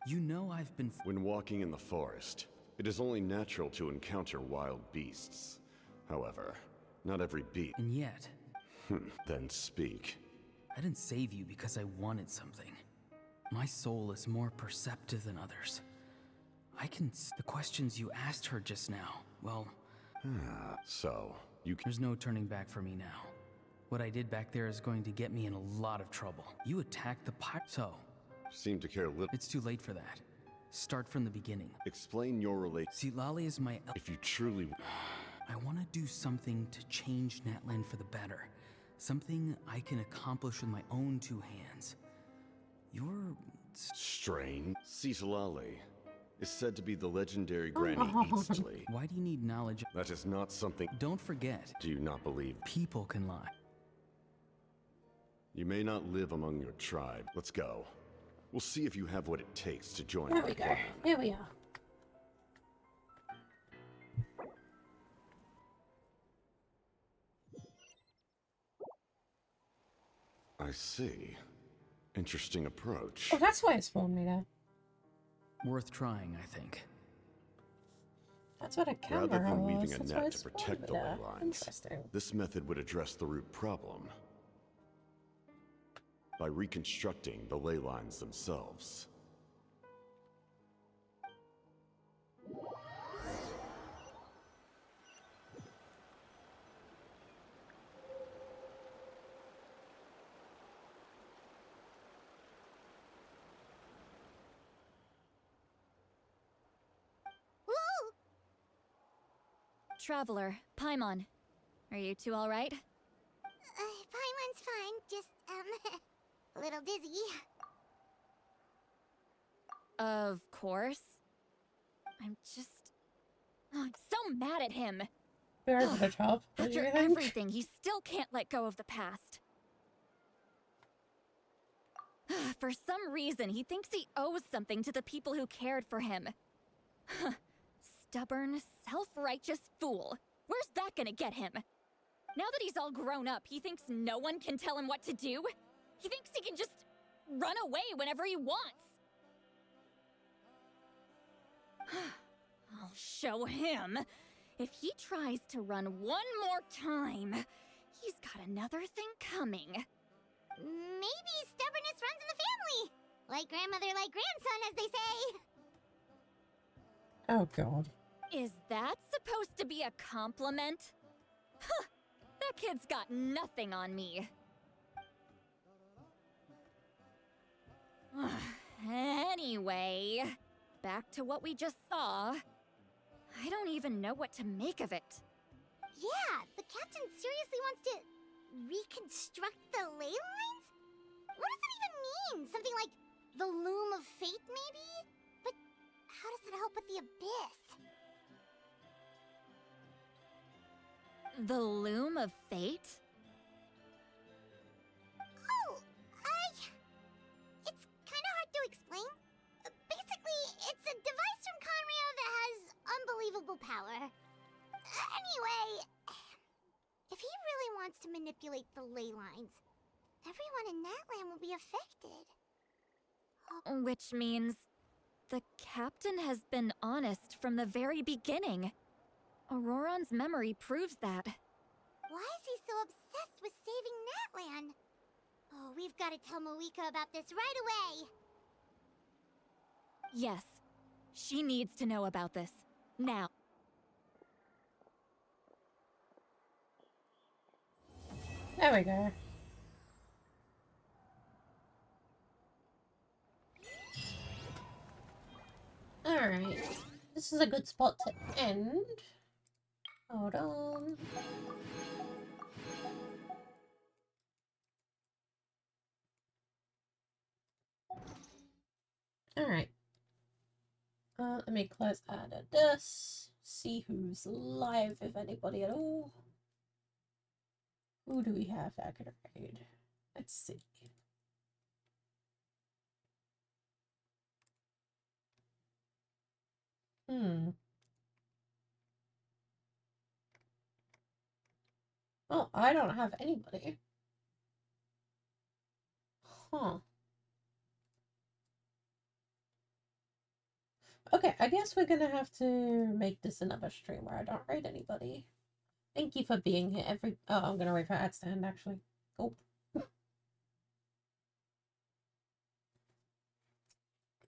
You know I've been... When walking in the forest, it is only natural to encounter wild beasts. However, not every beast... And yet... Then speak. I didn't save you because I wanted something. My soul is more perceptive than others. I can... The questions you asked her just now, well... So, you... There's no turning back for me now. What I did back there is going to get me in a lot of trouble. You attacked the pyro... So... Seem to care little... It's too late for that. Start from the beginning. Explain your relation... See, Lolly is my... If you truly... I want to do something to change Natlan for the better. Something I can accomplish with my own two hands. You're... Strange. Citalali is said to be the legendary Granny Eastly. Why do you need knowledge? That is not something... Don't forget. Do you not believe? People can lie. You may not live among your tribe. Let's go. We'll see if you have what it takes to join There our we go. clan. Here we are. I see. Interesting approach. Oh, that's why it spawned me there. Worth trying, I think. That's what a camera Rather than weaving was. a That's why net it to spawned protect me the there. ley lines, Interesting. this method would address the root problem by reconstructing the ley lines themselves. Traveler, Paimon. Are you two alright? Paimon's fine, just, a little dizzy. Of course. I'm so mad at him. Very good job. After everything, he still can't let go of the past. For some reason, he thinks he owes something to the people who cared for him. Stubborn, self-righteous fool. Where's that gonna get him? Now that he's all grown up, he thinks no one can tell him what to do? He thinks he can just run away whenever he wants. I'll show him. If he tries to run one more time, he's got another thing coming. Maybe stubbornness runs in the family. Like grandmother, like grandson, as they say. Oh, God. Is that supposed to be a compliment? Huh! That kid's got nothing on me. Anyway, back to what we just saw. I don't even know what to make of it. Yeah, the captain seriously wants to reconstruct the ley lines? What does that even mean? Something like the loom of fate, maybe? But how does that help with the abyss? The loom of fate? Oh, it's kind of hard to explain. Basically, it's a device from Conria that has unbelievable power. Anyway, if he really wants to manipulate the ley lines, everyone in Natlan will be affected. Which means the captain has been honest from the very beginning. Auroran's memory proves that. Why is he so obsessed with saving Natlan? Oh, we've got to tell Moeka about this right away. Yes, she needs to know about this. Now. There we go. Alright. This is a good spot to end. Hold on. Alright. Let me close out of this. See who's live, if anybody at all. Who do we have that could raid? Let's see. Oh, I don't have anybody. Huh. Okay, I guess we're gonna have to make this another stream where I don't raid anybody. Thank you for being here every... Oh, I'm gonna wait for ads to end, actually. Oh.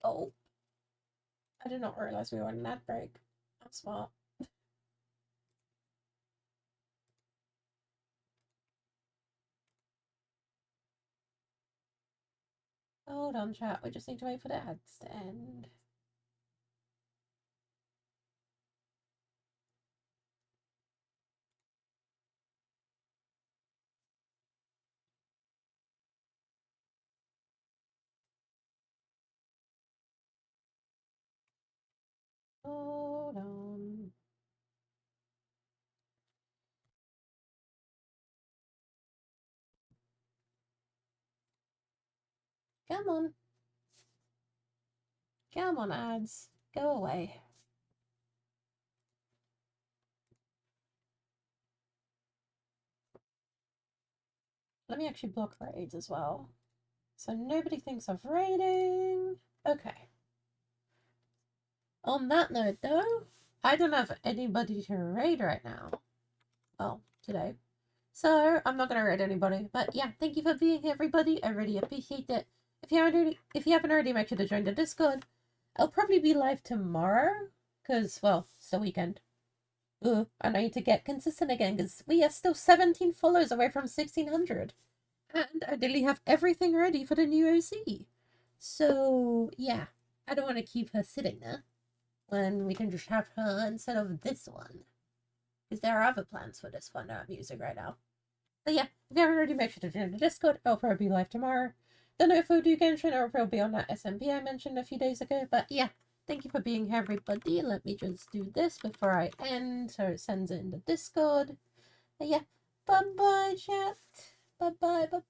Oh. I did not realize we were on an ad break. I'm smart. Hold on, chat. We just need to wait for the ads to end. Hold on. Come on. Come on, ads. Go away. Let me actually block raids as well. So nobody thinks of raiding. Okay. On that note, though, I don't have anybody to raid right now. Well, today. So I'm not gonna raid anybody. But yeah, thank you for being here, everybody. I really appreciate it. If you haven't already, make sure to join the Discord. I'll probably be live tomorrow, because, well, it's the weekend. I need to get consistent again, because we are still 17 followers away from 1600. And I nearly have everything ready for the new OC. So, yeah, I don't want to keep her sitting there when we can just have her instead of this one. Because there are other plans for this one that I'm using right now. But yeah, if you haven't already, make sure to join the Discord. I'll probably be live tomorrow. Don't know if we'll do Genshin or if we'll be on that SMP I mentioned a few days ago. But yeah, thank you for being here, everybody. Let me just do this before I end so it sends it in the Discord. But yeah, bye-bye, chat. Bye-bye, bye-bye.